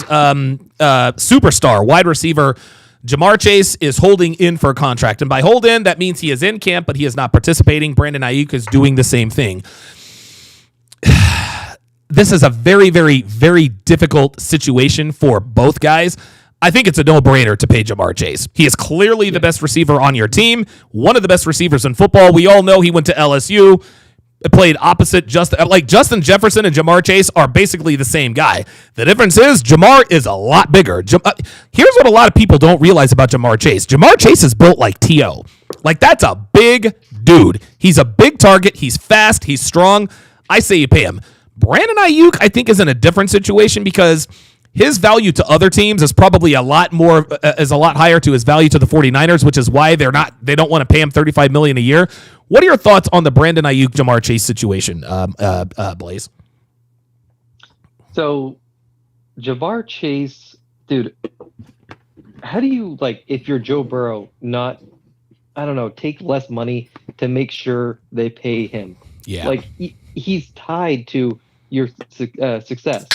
superstar wide receiver Ja'Marr Chase is holding in for a contract. And by hold in, that means he is in camp, but he is not participating. Brandon Ayuk is doing the same thing. This is a very, very, very difficult situation for both guys. I think it's a no-brainer to pay Ja'Marr Chase. He is clearly the best receiver on your team, one of the best receivers in football. We all know he went to LSU. Played opposite Justin Jefferson and Ja'Marr Chase are basically the same guy. The difference is Ja'Marr is a lot bigger. Here's what a lot of people don't realize about Ja'Marr Chase. Ja'Marr Chase is built like T.O. Like, that's a big dude. He's a big target. He's fast. He's strong. I say you pay him. Brandon Ayuk, I think, is in a different situation because his value to other teams is probably a lot higher to his value to the 49ers, which is why they don't want to pay him $35 million a year. What are your thoughts on the Brandon Ayuk Ja'Marr Chase situation, Blaze? So, Ja'Marr Chase, dude, how do you, if you're Joe Burrow, not, I don't know, take less money to make sure they pay him? Yeah. He's tied to your success.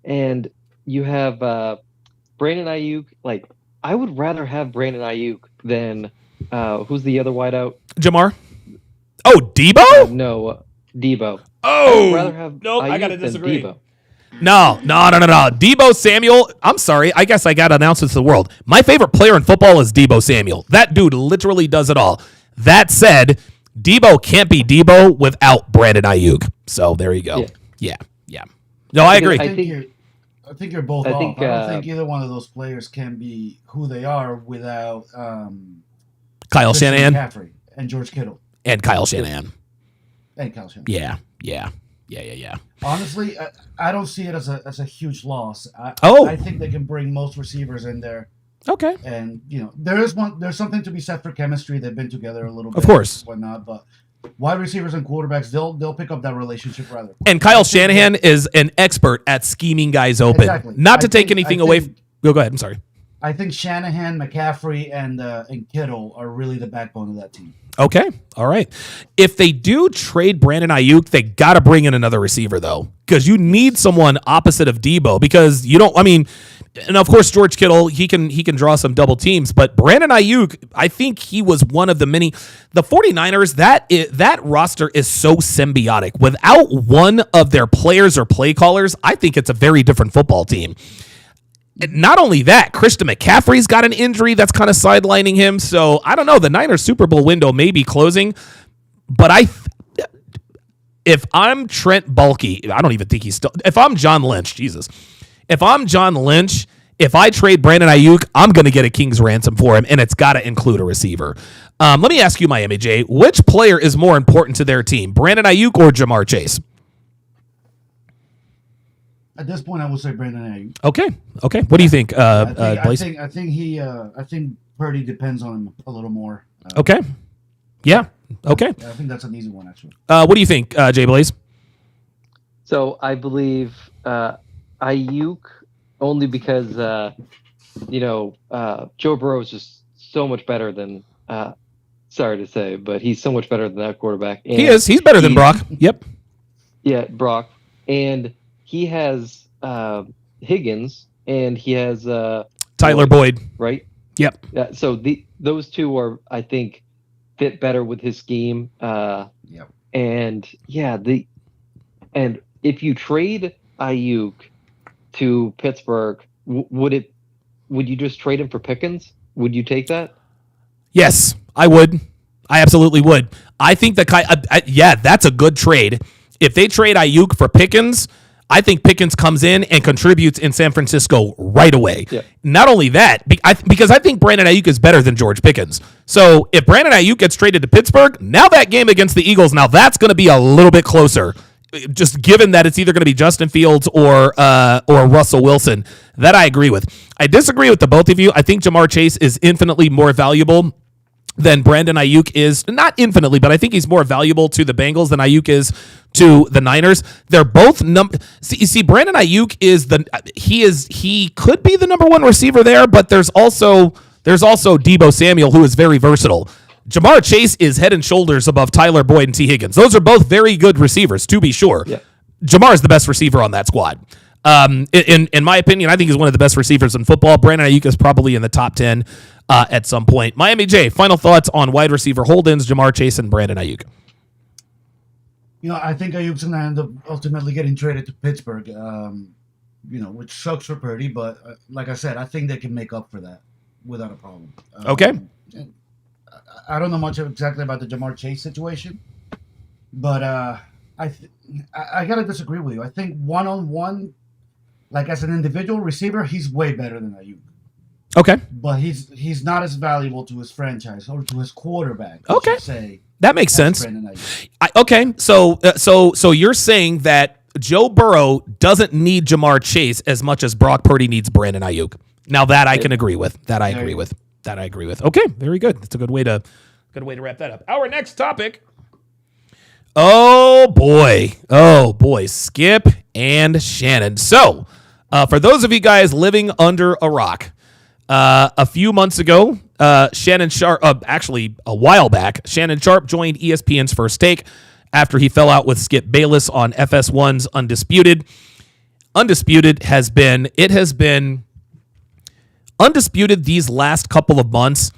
And you have Brandon Ayuk. I would rather have Brandon Ayuk than who's the other wideout? Ja'Marr? Oh, Debo? No. Debo. Oh, I would rather have nope, I Ayuk gotta than disagree. Debo. No. Debo Samuel, I'm sorry. I guess I got to announce this to the world. My favorite player in football is Debo Samuel. That dude literally does it all. That said, Debo can't be Debo without Brandon Ayuk. So there you go. Yeah. No, I agree. I think you're both off. I don't think either one of those players can be who they are without Kyle Christian Shanahan. McCaffrey and George Kittle. And Kyle Shanahan. Yeah. Honestly, I don't see it as a huge loss. I think they can bring most receivers in there. Okay. And there's something to be said for chemistry. They've been together a little bit, of course, whatnot. But wide receivers and quarterbacks, they'll pick up that relationship rather quick. And Kyle Shanahan is an expert at scheming guys open. Exactly. Not to take anything away. Go ahead. I'm sorry. I think Shanahan, McCaffrey, and Kittle are really the backbone of that team. Okay. All right. If they do trade Brandon Ayuk, they got to bring in another receiver, though, because you need someone opposite of Debo because and of course, George Kittle, he can draw some double teams, but Brandon Ayuk, I think he was one of the 49ers, that roster is so symbiotic. Without one of their players or play callers, I think it's a very different football team. And not only that, Christian McCaffrey's got an injury that's kind of sidelining him. So I don't know. The Niners Super Bowl window may be closing, but if I'm Trent Baalke, I don't even think he's still. If I'm John Lynch, if I trade Brandon Ayuk, I'm going to get a king's ransom for him, and it's got to include a receiver. Let me ask you, Miami J, which player is more important to their team, Brandon Ayuk or Jamar Chase? At this point, I would say Brandon Ayuk. Okay. What do you think, Blaze? I think Purdy depends on him a little more. Okay. Yeah. Okay. I think that's an easy one, actually. What do you think, Jay Blaze? So I believe Ayuk only because Joe Burrow is just so much better than. Sorry to say, but he's so much better than that quarterback. And he is. He's better than Brock. Yep. Yeah, Brock, and he has Higgins, and he has Tyler Boyd. Right. Yep. So those two are, I think, fit better with his scheme. Yep. And and if you trade Ayuk to Pittsburgh, would you just trade him for Pickens? Would you take that? Yes, I would. I absolutely would. I think that's a good trade. If they trade Ayuk for Pickens, I think Pickens comes in and contributes in San Francisco right away. Yeah. Not only that, because I think Brandon Ayuk is better than George Pickens. So if Brandon Ayuk gets traded to Pittsburgh, now that game against the Eagles, now that's going to be a little bit closer. Just given that it's either going to be Justin Fields or Russell Wilson. That I agree with. I disagree with the both of you. I think Jamar Chase is infinitely more valuable than Brandon Ayuk is. Not infinitely, but I think he's more valuable to the Bengals than Ayuk is to the Niners. They're both see Brandon Ayuk he could be the number one receiver there, but there's also Debo Samuel, who is very versatile. Jamar Chase is head and shoulders above Tyler Boyd and T. Higgins. Those are both very good receivers, to be sure. Yeah. Jamar is the best receiver on that squad. In my opinion, I think he's one of the best receivers in football. Brandon Ayuk is probably in the top 10 at some point. Miami J, final thoughts on wide receiver hold-ins, Jamar Chase and Brandon Ayuk. I think Ayuk's going to end up ultimately getting traded to Pittsburgh, which sucks for Purdy, but like I said, I think they can make up for that without a problem. Okay. I don't know much exactly about the Jamar Chase situation, but I got to disagree with you. I think one-on-one, like as an individual receiver, he's way better than Ayuk. Okay. But he's not as valuable to his franchise or to his quarterback. Okay. Say, that makes sense. Okay. So you're saying that Joe Burrow doesn't need Jamar Chase as much as Brock Purdy needs Brandon Ayuk. Now that I can agree with. That I agree with. Okay, very good. That's a good way to wrap that up. Our next topic. Oh boy, Skip and Shannon. So, for those of you guys living under a rock, a few months ago, Shannon Sharpe, actually a while back, Shannon Sharpe joined ESPN's First Take after he fell out with Skip Bayless on FS1's Undisputed. Undisputed these last couple of months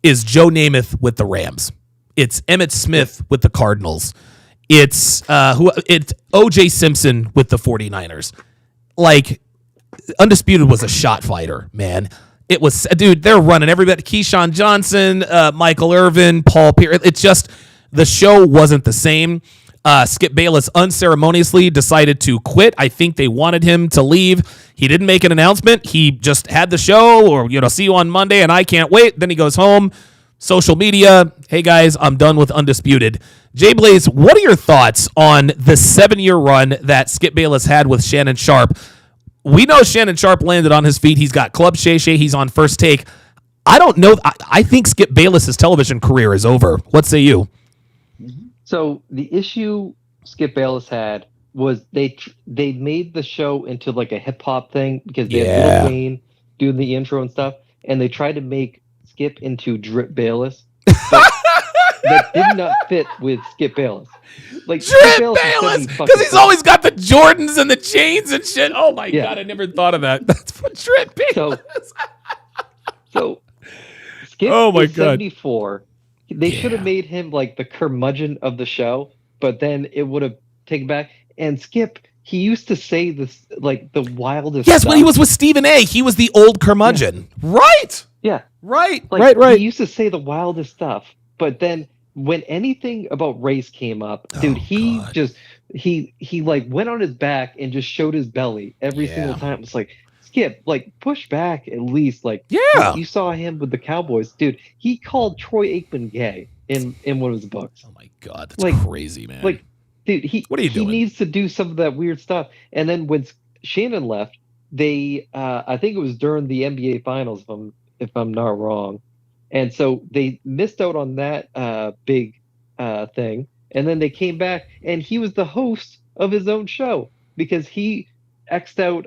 is Joe Namath with the Rams. It's Emmitt Smith with the Cardinals. It's O.J. Simpson with the 49ers. Like, Undisputed was a shot fighter, man. It was, dude, they're running everybody. Keyshawn Johnson, Michael Irvin, Paul Pierce. It's just, the show wasn't the same. Skip Bayless unceremoniously decided to quit. I think they wanted him to leave. He didn't make an announcement. He just had the show, or, see you on Monday, and I can't wait. Then he goes home. Social media, hey guys, I'm done with Undisputed. Jay Blaze, what are your thoughts on the 7-year run that Skip Bayless had with Shannon Sharpe? We know Shannon Sharpe landed on his feet. He's got Club Shay Shay. He's on First Take. I don't know. I think Skip Bayless's television career is over. What say you? So the issue Skip Bayless had was they made the show into like a hip hop thing because they had Lil Wayne doing the intro and stuff, and they tried to make Skip into Drip Bayless. That did not fit with Skip Bayless. Like Drip Bayless, because he's always got the Jordans and the chains and shit. Oh my god, I never thought of that. That's what Drip Bayless. So Skip is 74. They should have made him like the curmudgeon of the show, but then it would have taken back. And Skip, he used to say this like the wildest. Yes, stuff. when he was with Stephen A, he was the old curmudgeon. Yeah. Right. Yeah. Right. Like, right. He used to say the wildest stuff, but then when anything about race came up, dude, he like went on his back and just showed his belly every single time. It's like, Skip, like, push back at least. Like, you saw him with the Cowboys, dude. He called Troy Aikman gay in one of his books. Oh my god, that's crazy, man. Like, dude, what are you doing? He needs to do some of that weird stuff. And then when Shannon left, they, I think it was during the NBA Finals, if I'm not wrong, and so they missed out on that big thing. And then they came back, and he was the host of his own show because he X'd out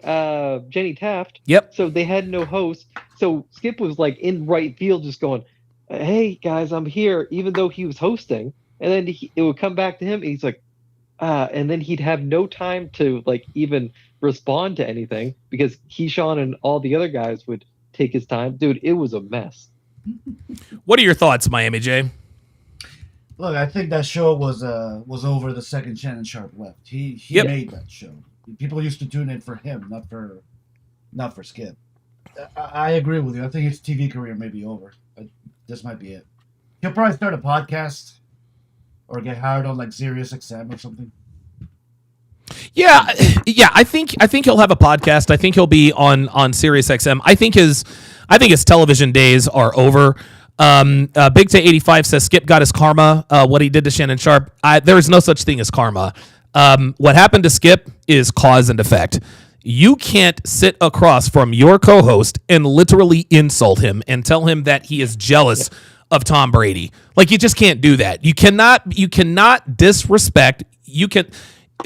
Jenny Taft. Yep. So they had no host. So Skip was like in right field just going, hey guys, I'm here, even though he was hosting. And then it would come back to him, and he's like, and then he'd have no time to like even respond to anything because Keyshawn and all the other guys would take his time. Dude, it was a mess. What are your thoughts, Miami J? Look, I think that show was over the second Shannon Sharpe left. He made that show. People used to tune in for him, not for Skip. I agree with you. I think his TV career may be over. This might be it. He'll probably start a podcast or get hired on like Sirius XM or something. Yeah. I think he'll have a podcast. I think he'll be on Sirius XM. I think his television days are over. Big Tay 85 says Skip got his karma. What he did to Shannon Sharpe. There is no such thing as karma. What happened to Skip is cause and effect. You can't sit across from your co-host and literally insult him and tell him that he is jealous of Tom Brady. Like, you just can't do that. You cannot disrespect.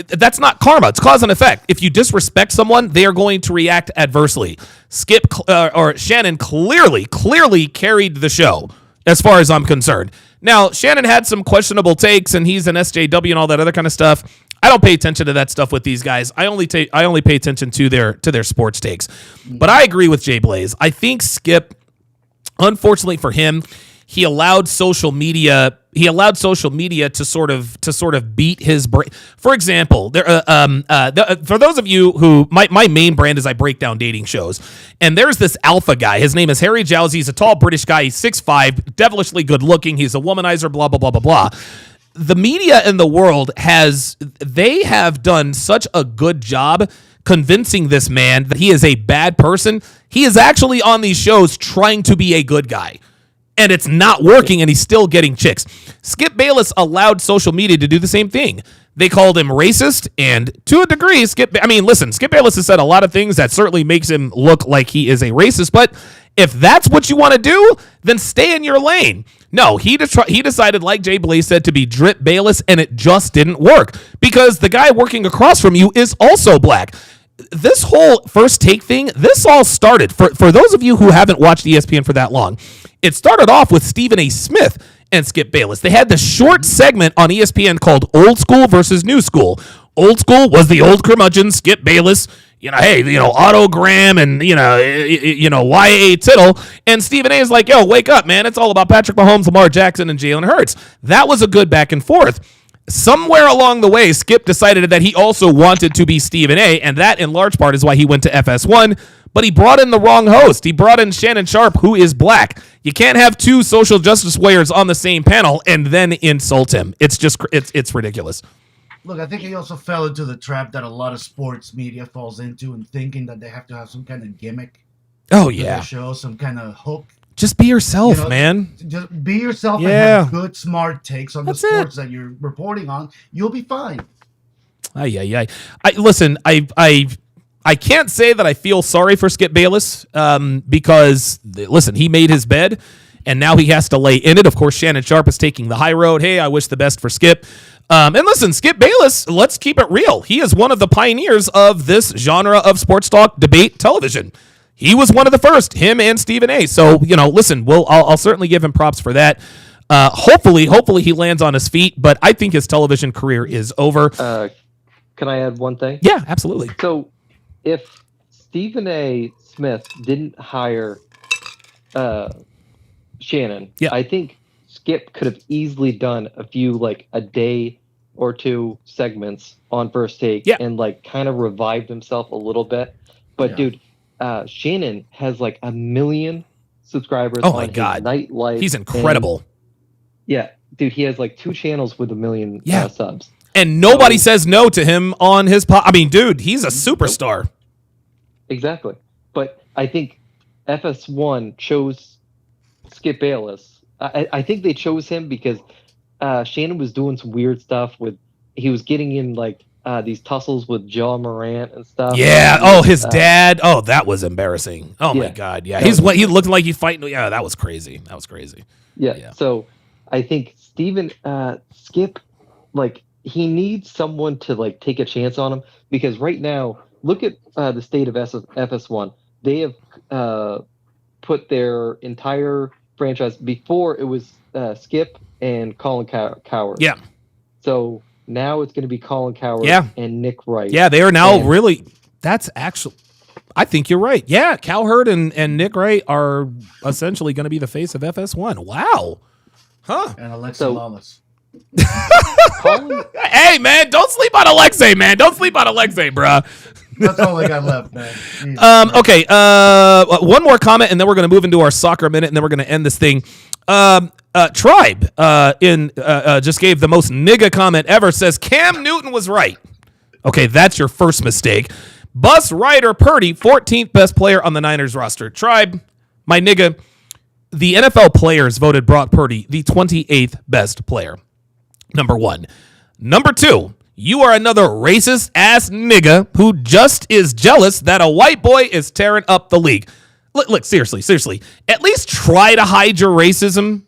That's not karma. It's cause and effect. If you disrespect someone, they are going to react adversely. Skip or Shannon clearly carried the show as far as I'm concerned. Now, Shannon had some questionable takes, and he's an SJW and all that other kind of stuff. I don't pay attention to that stuff with these guys. I only pay attention to their sports takes. But I agree with Jay Blaze. I think Skip, unfortunately for him, he allowed social media to sort of beat his brain. For example, for those of you who my main brand is I break down dating shows, and there's this alpha guy. His name is Harry Jowsey. He's a tall British guy. He's 6'5", devilishly good looking. He's a womanizer. Blah blah blah blah blah. The media in the world have done such a good job convincing this man that he is a bad person. He is actually on these shows trying to be a good guy. And it's not working, and he's still getting chicks. Skip Bayless allowed social media to do the same thing. They called him racist, and to a degree, Skip Bayless has said a lot of things that certainly makes him look like he is a racist, but if that's what you want to do, then stay in your lane. No, he decided, like Jay Blaze said, to be Drip Bayless, and it just didn't work because the guy working across from you is also black. This whole First Take thing, this all started, for those of you who haven't watched ESPN for that long, it started off with Stephen A. Smith and Skip Bayless. They had this short segment on ESPN called Old School versus New School. Old School was the old curmudgeon, Skip Bayless, Otto Graham and, Y.A. Tittle. And Stephen A. is like, yo, wake up, man. It's all about Patrick Mahomes, Lamar Jackson, and Jalen Hurts. That was a good back and forth. somewhere along the way, Skip decided that he also wanted to be Stephen A., and that in large part is why he went to FS1, but he brought in the wrong host. He brought in Shannon Sharpe, who is black. You can't have two social justice warriors on the same panel and then insult him. It's just, it's ridiculous. Look, I think he also fell into the trap that a lot of sports media falls into and thinking that they have to have some kind of gimmick. Oh, yeah. Show some kind of hook. Just be yourself, man. Just be yourself and have good, smart takes on the sports that you're reporting on. You'll be fine. Listen, I can't say that I feel sorry for Skip Bayless because, listen, he made his bed, and now he has to lay in it. Of course, Shannon Sharpe is taking the high road. Hey, I wish the best for Skip. And listen, Skip Bayless, let's keep it real. He is one of the pioneers of this genre of sports talk debate television. He was one of the first, him and Stephen A. So, listen, I'll certainly give him props for that. Hopefully he lands on his feet, but I think his television career is over. Can I add one thing? Yeah, absolutely. So if Stephen A. Smith didn't hire Shannon, I think Skip could have easily done a few, like a day or two segments on First Take and like kind of revived himself a little bit. But dude, Shannon has like 1 million subscribers on his nightlife. He's incredible. Dude, he has like 2 channels with 1 million subs. And nobody says no to him on his I mean, dude, he's a superstar. Exactly. But I think FS1 chose Skip Bayless. I think they chose him because Shannon was doing some weird stuff he was getting in like these tussles with John Morant and stuff. Yeah. His dad. Oh, that was embarrassing. Oh my God. Yeah. He looked like he's fighting. Yeah, that was crazy. Yeah. So I think Skip, like, he needs someone to like take a chance on him, because right now, look at the state of FS1. They have put their entire franchise, before it was Skip and Colin Cowherd. Yeah. So now it's going to be Colin Cowherd and Nick Wright. Yeah, they are now really. That's actually. I think you're right. Yeah, Cowherd and Nick Wright are essentially going to be the face of FS1. Wow. Huh. And Alexa Lawless. Hey, man, don't sleep on Alexei, man. Don't sleep on Alexei, bruh. That's all I got left, man. Okay. One more comment, and then we're going to move into our soccer minute, and then we're going to end this thing. Tribe just gave the most nigga comment ever. Says Cam Newton was right. Okay, that's your first mistake. Bus Rider Purdy, 14th best player on the Niners roster. Tribe, my nigga, the NFL players voted Brock Purdy the 28th best player. Number 1. Number 2, you are another racist ass nigga who just is jealous that a white boy is tearing up the league. Look, seriously. At least try to hide your racism.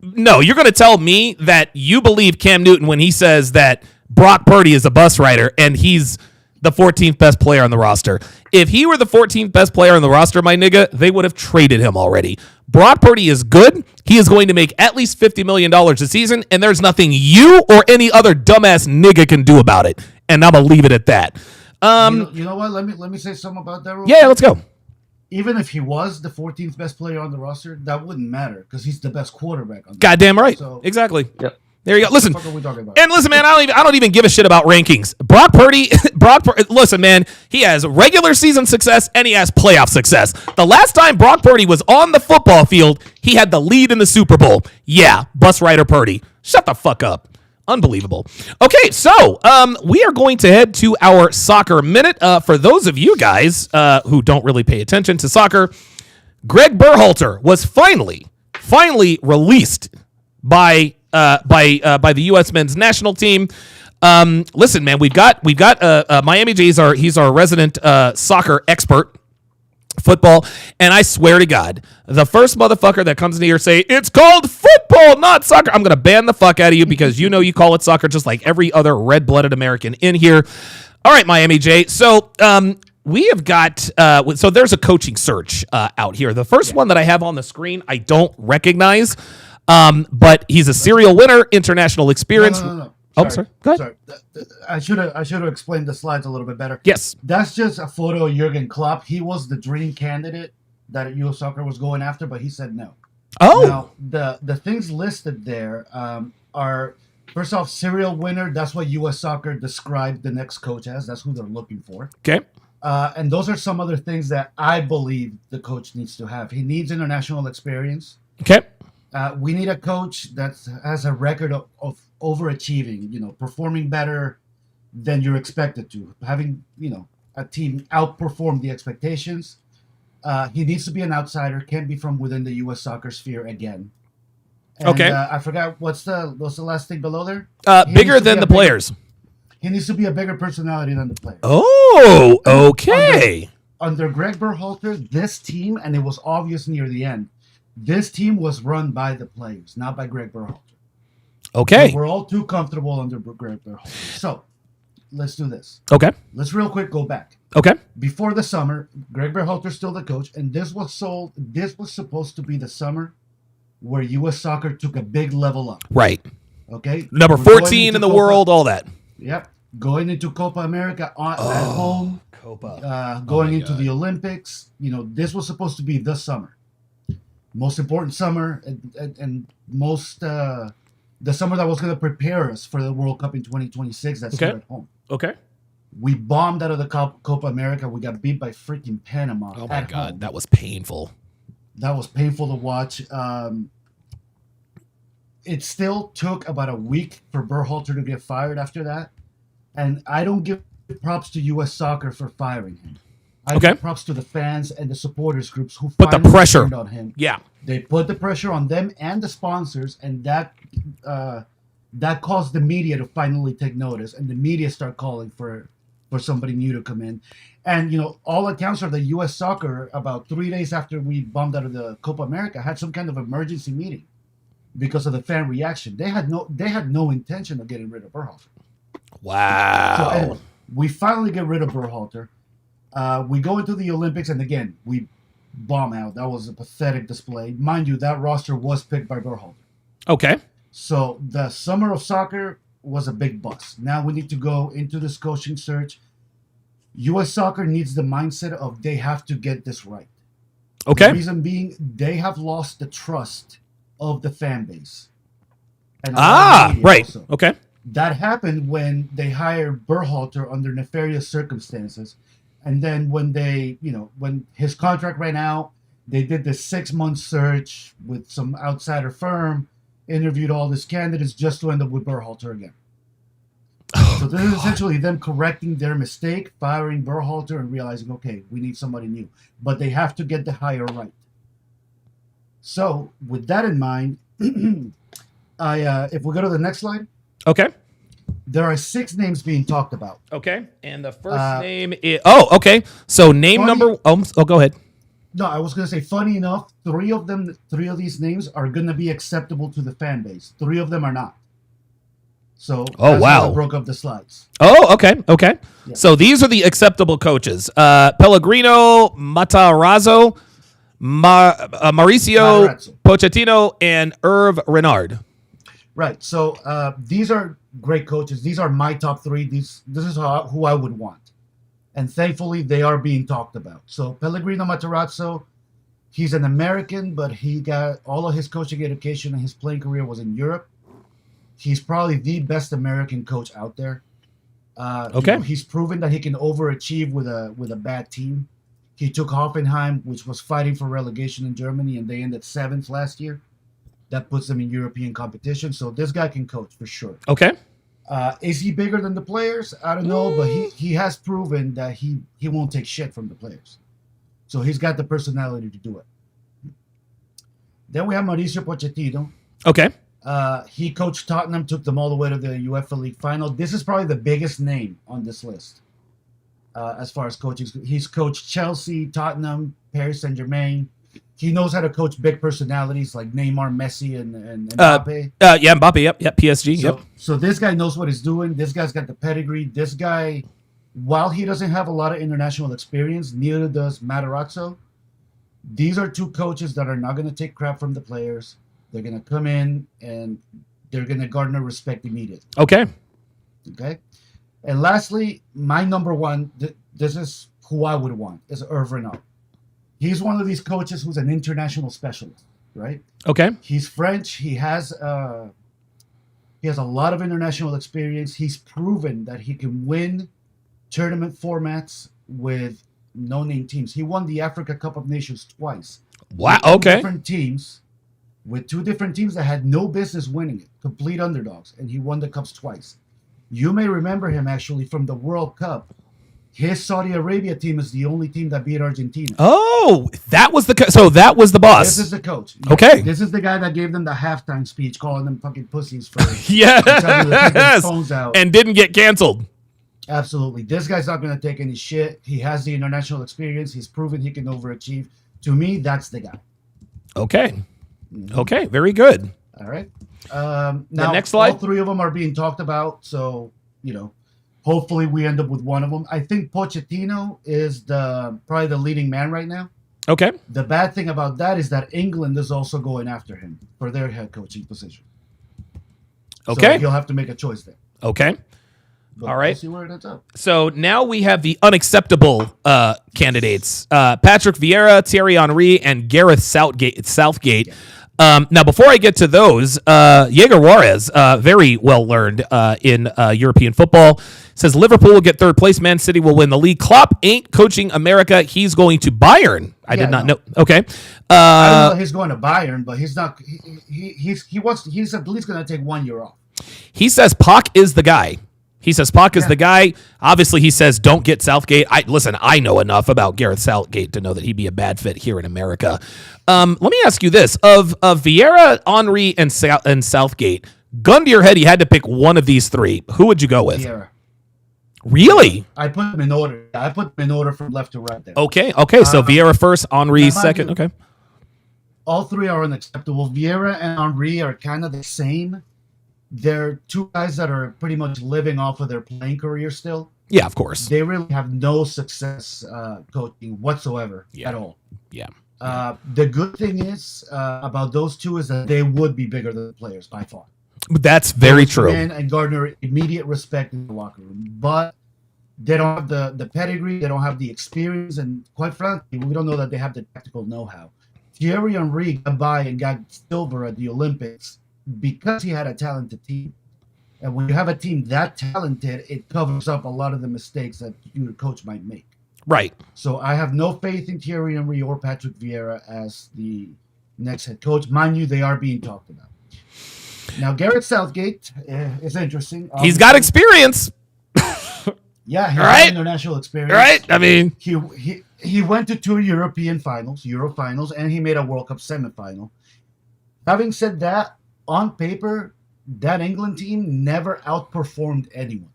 No, you're going to tell me that you believe Cam Newton when he says that Brock Purdy is a bus rider and he's the 14th best player on the roster. If he were the 14th best player on the roster, my nigga, they would have traded him already. Brock Purdy is good. He is going to make at least $50 million a season, and there's nothing you or any other dumbass nigga can do about it. And I'm going to leave it at that. You know what? Let me say something about that. Yeah, let's go. Even if he was the 14th best player on the roster, that wouldn't matter because he's the best quarterback on the Goddamn right. So, exactly. Yep. There you go. Listen, what are we talking about? And listen, man, I don't even give a shit about rankings. Brock Purdy, listen, man, he has regular season success and he has playoff success. The last time Brock Purdy was on the football field, he had the lead in the Super Bowl. Yeah, Bus Rider Purdy. Shut the fuck up. Unbelievable. Okay, so we are going to head to our soccer minute. For those of you guys who don't really pay attention to soccer, Greg Berhalter was finally released by the U.S. men's national team. Listen, man, we've got Miami J. He's our resident soccer expert, football, and I swear to God, the first motherfucker that comes in here say it's called football, not soccer, I'm gonna ban the fuck out of you because you know you call it soccer just like every other red-blooded American in here. All right, Miami J. So we have got so there's a coaching search out here. The first one that I have on the screen I don't recognize. But he's a serial winner, international experience. No. Oh, sorry. Go ahead. Sorry. I should have explained the slides a little bit better. Yes. That's just a photo of Jurgen Klopp. He was the dream candidate that U.S. Soccer was going after, but he said no. Now, the things listed there are, first off, serial winner. That's what U.S. Soccer described the next coach as. That's who they're looking for. Okay. And those are some other things that I believe the coach needs to have. He needs international experience. Okay. We need a coach that has a record of overachieving, performing better than you're expected to, having, a team outperform the expectations. He needs to be an outsider, can't be from within the U.S. soccer sphere again. And, okay. I forgot, what's the last thing below there? Bigger than the players. He needs to be a bigger personality than the players. Oh, okay. Under Greg Berhalter, this team, and it was obvious near the end, this team was run by the players, not by Greg Berhalter. Okay. So we're all too comfortable under Greg Berhalter. So let's do this. Okay. Let's real quick go back. Okay. Before the summer, Greg Berhalter's still the coach, and this was supposed to be the summer where U.S. Soccer took a big level up. Right. Okay. Number 14 in the world, all that. Yep. Going into Copa America at home. Copa. Going into the Olympics. This was supposed to be the summer. Most important summer and most the summer that was going to prepare us for the World Cup in 2026. That's here at home. Okay. We bombed out of the Copa America. We got beat by freaking Panama. Oh my God, that was painful. That was painful to watch. It still took about a week for Berhalter to get fired after that. And I don't give props to U.S. Soccer for firing him. I give props to the fans and the supporters groups who put the pressure on him. Yeah. They put the pressure on them and the sponsors, and that caused the media to finally take notice, and the media start calling for somebody new to come in. And, all accounts are that U.S. Soccer, about 3 days after we bombed out of the Copa America, had some kind of emergency meeting because of the fan reaction. They had no intention of getting rid of Berhalter. Wow. So anyway, we finally get rid of Berhalter. We go into the Olympics, and again, we bomb out. That was a pathetic display. Mind you, that roster was picked by Berhalter. Okay. So the summer of soccer was a big bust. Now we need to go into this coaching search. U.S. Soccer needs the mindset of they have to get this right. Okay. The reason being, they have lost the trust of the fan base. And right. Also. Okay. That happened when they hired Berhalter under nefarious circumstances. And then when when his contract ran out, they did this 6-month search with some outsider firm, interviewed all these candidates just to end up with Berhalter again. So this is essentially them correcting their mistake, firing Berhalter, and realizing, okay, we need somebody new. But they have to get the hire right. So with that in mind, if we go to the next slide. Okay. There are 6 names being talked about. Okay. And the first name is... Oh, okay. So name number... Oh, go ahead. No, I was going to say, funny enough, 3 of these names are going to be acceptable to the fan base. 3 of them are not. So that's how I broke up the slides. Oh, okay. Okay. Yeah. So these are the acceptable coaches. Pellegrino, Matarazzo, Mauricio Pochettino, and Hervé Renard. Right. So these are great coaches. These are my top 3. This is who I would want. And thankfully, they are being talked about. So Pellegrino Matarazzo, he's an American, but he got all of his coaching education and his playing career was in Europe. He's probably the best American coach out there. He's proven that he can overachieve with a bad team. He took Hoffenheim, which was fighting for relegation in Germany, and they ended 7th last year. That puts them in European competition. So this guy can coach for sure. Okay. Is he bigger than the players? I don't know, but he has proven that he won't take shit from the players. So he's got the personality to do it. Then we have Mauricio Pochettino. Okay. He coached Tottenham, took them all the way to the UEFA League final. This is probably the biggest name on this list as far as coaching. He's coached Chelsea, Tottenham, Paris Saint-Germain. He knows how to coach big personalities like Neymar, Messi, and Mbappe. Mbappe, yep, PSG, So this guy knows what he's doing. This guy's got the pedigree. This guy, while he doesn't have a lot of international experience, neither does Matarazzo. These are 2 coaches that are not going to take crap from the players. They're going to come in and they're going to garner respect immediately. Okay. And lastly, my number 1, this is who I would want, is Hervé Renard. He's one of these coaches who's an international specialist. right? Okay. He's French. He has a lot of international experience. He's proven that he can win tournament formats with no-name teams. He won the Africa Cup of Nations twice. Wow. With two Okay. different teams, with two different teams that had no business winning it, complete underdogs, and he won the cups twice. You may remember him actually from the World Cup. His Saudi Arabia team is the only team that beat Argentina. Oh, that was that was the boss. This is the coach. Okay. This is the guy that gave them the halftime speech, calling them fucking pussies for yes, telling them to take their phones out. and didn't get canceled. Absolutely. This guy's not going to take any shit. He has the international experience. He's proven he can overachieve. To me, that's the guy. Okay. Okay. Very good. All right. Now, next slide. all three of them are being talked about. So, hopefully we end up with one of them. I think Pochettino is probably the leading man right now. Okay. The bad thing about that is that England is also going after him for their head coaching position. Okay. So he'll have to make a choice there. Okay. But all right. We'll see where it ends up. So now we have the unacceptable candidates: Patrick Vieira, Thierry Henry, and Gareth Southgate. Yeah. Now, before I get to those, Jaeger Juarez, very well learned in European football, says Liverpool will get third place. Man City will win the league. Klopp ain't coaching America. He's going to Bayern. I did not know. Okay. I don't know that he's going to Bayern, but he's not. He's at least going to take 1 year off. He says Poch is the guy. He says Poch is the guy. Obviously, he says don't get Southgate. I know enough about Gareth Southgate to know that he'd be a bad fit here in America. Let me ask you this: of Vieira, Henry, and Southgate, gun to your head, you had to pick one of these three. Who would you go with? Vieira. Really? I put them in order. I put them in order from left to right there. Okay. So Vieira first, Henry second. Okay. All three are unacceptable. Vieira and Henry are kind of the same. They're two guys that are pretty much living off of their playing career still. Yeah, of course. They really have no success coaching whatsoever at all. Yeah. The good thing is about those two is that they would be bigger than the players by far. That's very true. And garner immediate respect in the locker room. But they don't have the pedigree. They don't have the experience. And quite frankly, we don't know that they have the tactical know-how. Thierry Henry got by and got silver at the Olympics because he had a talented team. And when you have a team that talented, it covers up a lot of the mistakes that your coach might make. Right. So I have no faith in Thierry Henry or Patrick Vieira as the next head coach. Mind you, they are being talked about. Now, Gareth Southgate is interesting. He's got experience. Yeah, he has international experience. Right? I mean, he went to 2 European finals, Euro finals, and he made a World Cup semifinal. Having said that, on paper, that England team never outperformed anyone.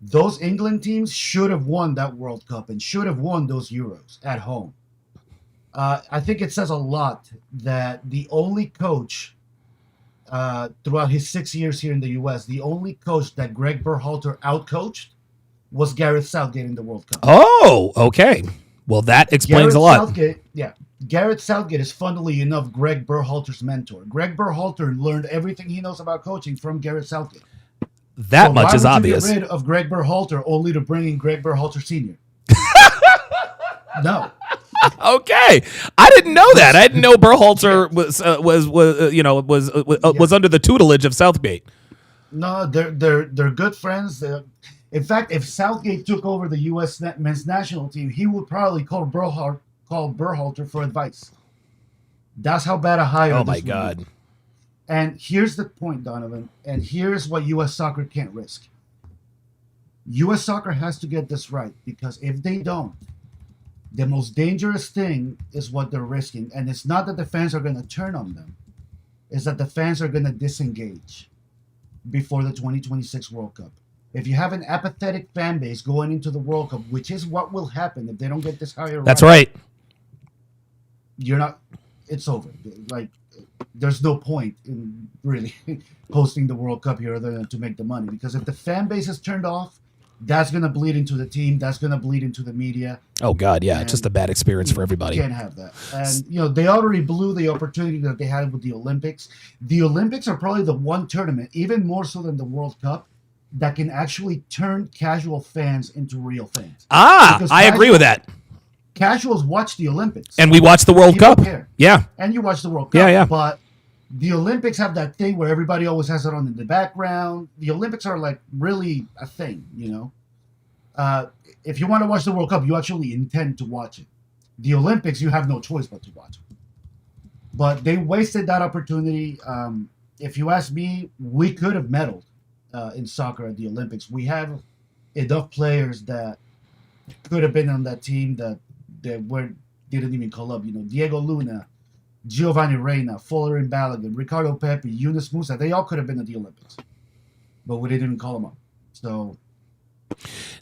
Those England teams should have won that World Cup and should have won those Euros at home. I think it says a lot that the only coach throughout his 6 years here in the U.S., the only coach that Greg Berhalter outcoached was Gareth Southgate in the World Cup. Oh, okay. Well, that explains a lot. Gareth Southgate is, funnily enough, Greg Berhalter's mentor. Greg Berhalter learned everything he knows about coaching from Gareth Southgate. That much is obvious. Why would you get rid of Greg Berhalter only to bring in Greg Berhalter Sr.? No. Okay, I didn't know that. I didn't know Berhalter was under the tutelage of Southgate. No, they're good friends. In fact, if Southgate took over the U.S. men's national team, he would probably call Berhalter for advice. That's how bad a hire. Oh my God! And here's the point, Donovan. And here's what U.S. soccer can't risk. U.S. soccer has to get this right, because if they don't, the most dangerous thing is what they're risking. And it's not that the fans are going to turn on them. It's that the fans are going to disengage before the 2026 World Cup. If you have an apathetic fan base going into the World Cup, which is what will happen if they don't get this hire That's right. It's over. Like, there's no point in really hosting the World Cup here other than to make the money. Because if the fan base is turned off, that's going to bleed into the team. That's going to bleed into the media. Oh, God, yeah. It's just a bad experience for everybody. You can't have that. And, they already blew the opportunity that they had with the Olympics. The Olympics are probably the one tournament, even more so than the World Cup, that can actually turn casual fans into real fans. I agree with that. casuals watch the Olympics. And we watch the World Cup. Yeah. And you watch the World Cup. Yeah. But the Olympics have that thing where everybody always has it on in the background. The Olympics are like really a thing, you know. If you want to watch the World Cup, you actually intend to watch it. The Olympics, you have no choice but to watch it. But they wasted that opportunity. If you ask me, we could have medaled in soccer at the Olympics. We have enough players that could have been on that team that didn't even call up. You know, Diego Luna, Giovanni Reina, Fuller and Balogun, Ricardo Pepe, Yunus Musa, they all could have been at the Olympics. But we didn't even call them up. So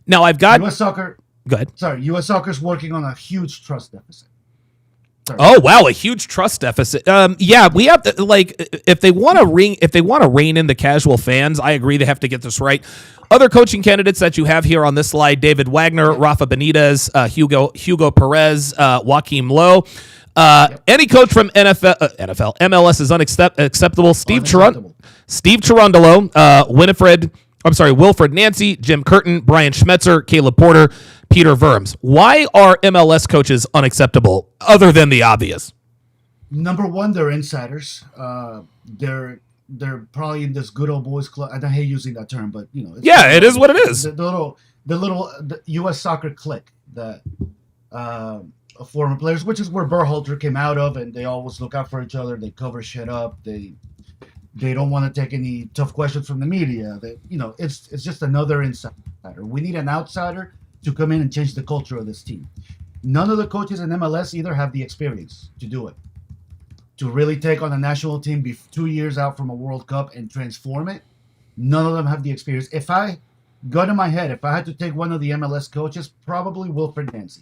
now I've got U.S. Soccer. Go ahead. Sorry, U.S. Soccer's working on a huge trust deficit. Sorry. Oh wow, a huge trust deficit. Yeah, we have to if they want to rein in the casual fans. I agree they have to get this right. Other coaching candidates that you have here on this slide: David Wagner, Rafa Benitez, Hugo Perez, Joaquim Lowe. Any coach from MLS is unacceptable. Steve Cherundolo, Wilfred Nancy, Jim Curtin, Brian Schmetzer, Caleb Porter, Peter Verms. Why are MLS coaches unacceptable, other than the obvious? Number one, they're insiders. They're probably in this good old boys club. I hate using that term, but you know, it is what it is. The U.S. soccer clique that former players, which is where Berhalter came out of, and they always look out for each other. They cover shit up. They don't want to take any tough questions from the media. It's just another insider. We need an outsider to come in and change the culture of this team. None of the coaches in MLS either have the experience to do it. To really take on a national team, be 2 years out from a World Cup and transform it, none of them have the experience. If I gun in my head, if I had to take one of the MLS coaches, probably Wilfred Nancy.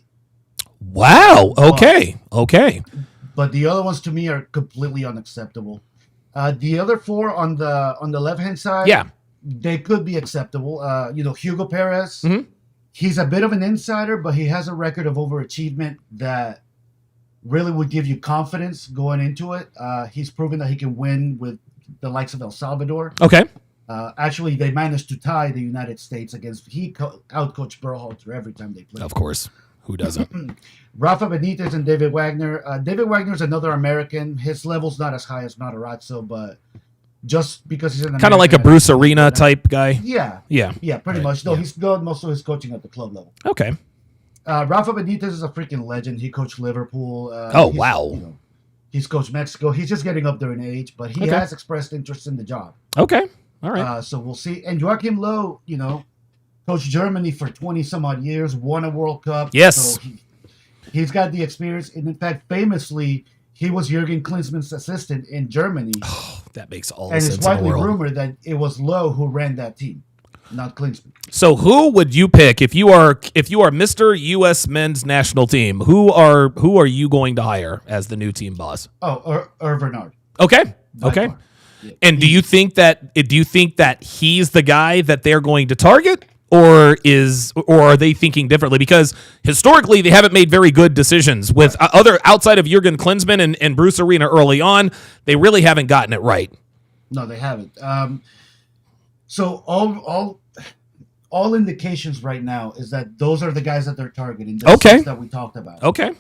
Wow. Okay. But the other ones to me are completely unacceptable. The other four on the left hand side, they could be acceptable. Hugo Perez, he's a bit of an insider, but he has a record of overachievement that really would give you confidence going into it. He's proven that he can win with the likes of El Salvador. Okay. Actually, they managed to tie the United States against. He outcoached Berhalter every time they played. Of course. Who doesn't? Rafa Benitez and David Wagner. David Wagner's another American. His level's not as high as Matarazzo, but just because he's an American. Kind of like a Bruce Arena type guy. Yeah, pretty much. Though he's done most of his coaching at the club level. Okay. Rafa Benitez is a freaking legend. He coached Liverpool. Wow. He's coached Mexico. He's just getting up there in age, but he has expressed interest in the job. Okay. All right. So we'll see. And Joachim Low, coached Germany for 20 some odd years, won a World Cup. Yes. So he's got the experience. And in fact, famously, he was Jurgen Klinsmann's assistant in Germany. Oh, that makes all the sense in the world. And it's widely rumored that it was Lowe who ran that team, not Klinsmann. So who would you pick if you are Mr. U.S. men's national team? Who are you going to hire as the new team boss? Oh, Bernard. Okay. Okay. Yeah. And do you think that he's the guy that they're going to target? Or are they thinking differently? Because historically, they haven't made very good decisions with outside of Jurgen Klinsmann and Bruce Arena early on. They really haven't gotten it right. No, they haven't. So all indications right now is that those are the guys that they're targeting. That we talked about. Okay.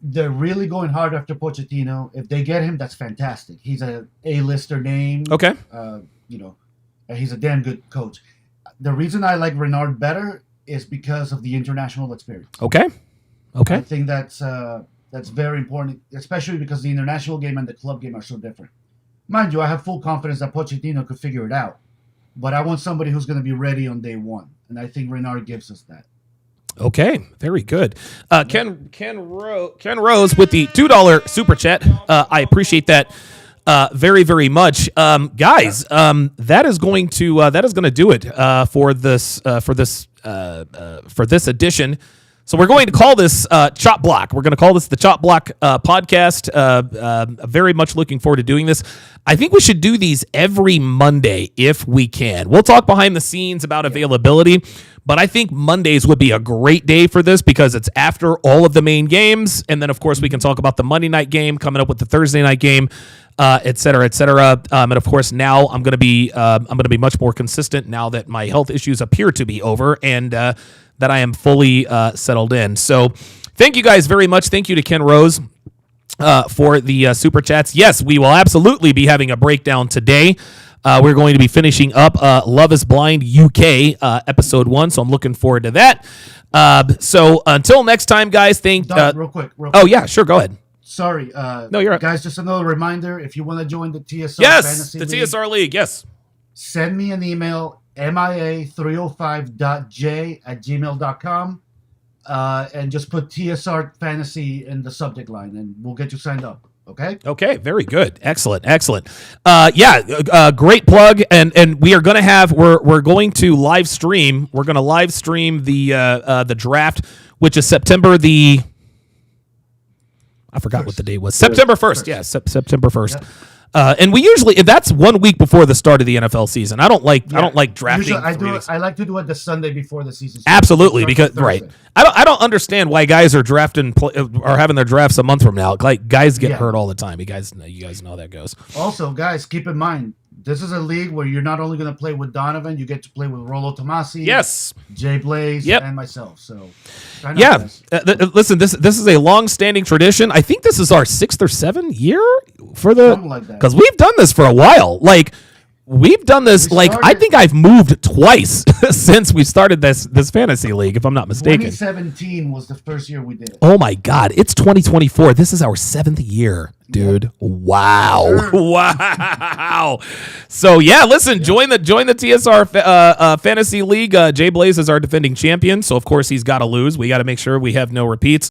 They're really going hard after Pochettino. If they get him, that's fantastic. He's a A-lister name. Okay. He's a damn good coach. The reason I like Renard better is because of the international experience. Okay. I think that's very important, especially because the international game and the club game are so different. Mind you, I have full confidence that Pochettino could figure it out, but I want somebody who's going to be ready on day one, and I think Renard gives us that. Okay, very good. Ken Rose with the $2 super chat. I appreciate that. Very, very much, guys. That is going to do it for this edition. So we're going to call this Chop Block. We're going to call this the Chop Block podcast. Very much looking forward to doing this. I think we should do these every Monday if we can. We'll talk behind the scenes about availability, but I think Mondays would be a great day for this because it's after all of the main games, and then of course we can talk about the Monday night game coming up with the Thursday night game. Et cetera, et cetera. And of course, now I'm going to be much more consistent now that my health issues appear to be over and that I am fully settled in. So thank you guys very much. Thank you to Ken Rose for the super chats. Yes, we will absolutely be having a breakdown today. We're going to be finishing up Love is Blind UK episode 1, so I'm looking forward to that. So until next time, guys, real quick. Oh, yeah, sure, go ahead. Sorry. No, you're right. Guys, just another reminder, if you want to join the TSR Fantasy League, TSR League, yes. Send me an email, mia305.j@gmail.com, and just put TSR Fantasy in the subject line, and we'll get you signed up. Okay, very good. Excellent. Great plug. And we are going to have, we're going to live stream. We're going to live stream the draft, which is September I forgot what the date was. September 1st. Yeah, September 1st. Yep. And we usually, that's 1 week before the start of the NFL season. I don't like drafting. I like to do it the Sunday before the season starts. Absolutely, because right. I don't understand why guys are drafting or having their drafts a month from now. Like guys get hurt all the time. You guys know how that goes. Also, guys, keep in mind, this is a league where you're not only going to play with Donovan, you get to play with Rolo Tomasi, yes, Jay Blaze, and myself. So, listen, this is a long-standing tradition. I think this is our 6th or 7th year for something like that, because we've done this for a while. Like we've done this. I think I've moved twice since we started this fantasy league, if I'm not mistaken. 2017 was the first year we did it. Oh my God, it's 2024. This is our 7th year. Dude, wow, sure. Wow. So listen, join the TSR Fantasy League. Jay Blaze is our defending champion, so of course he's got to lose. We got to make sure we have no repeats.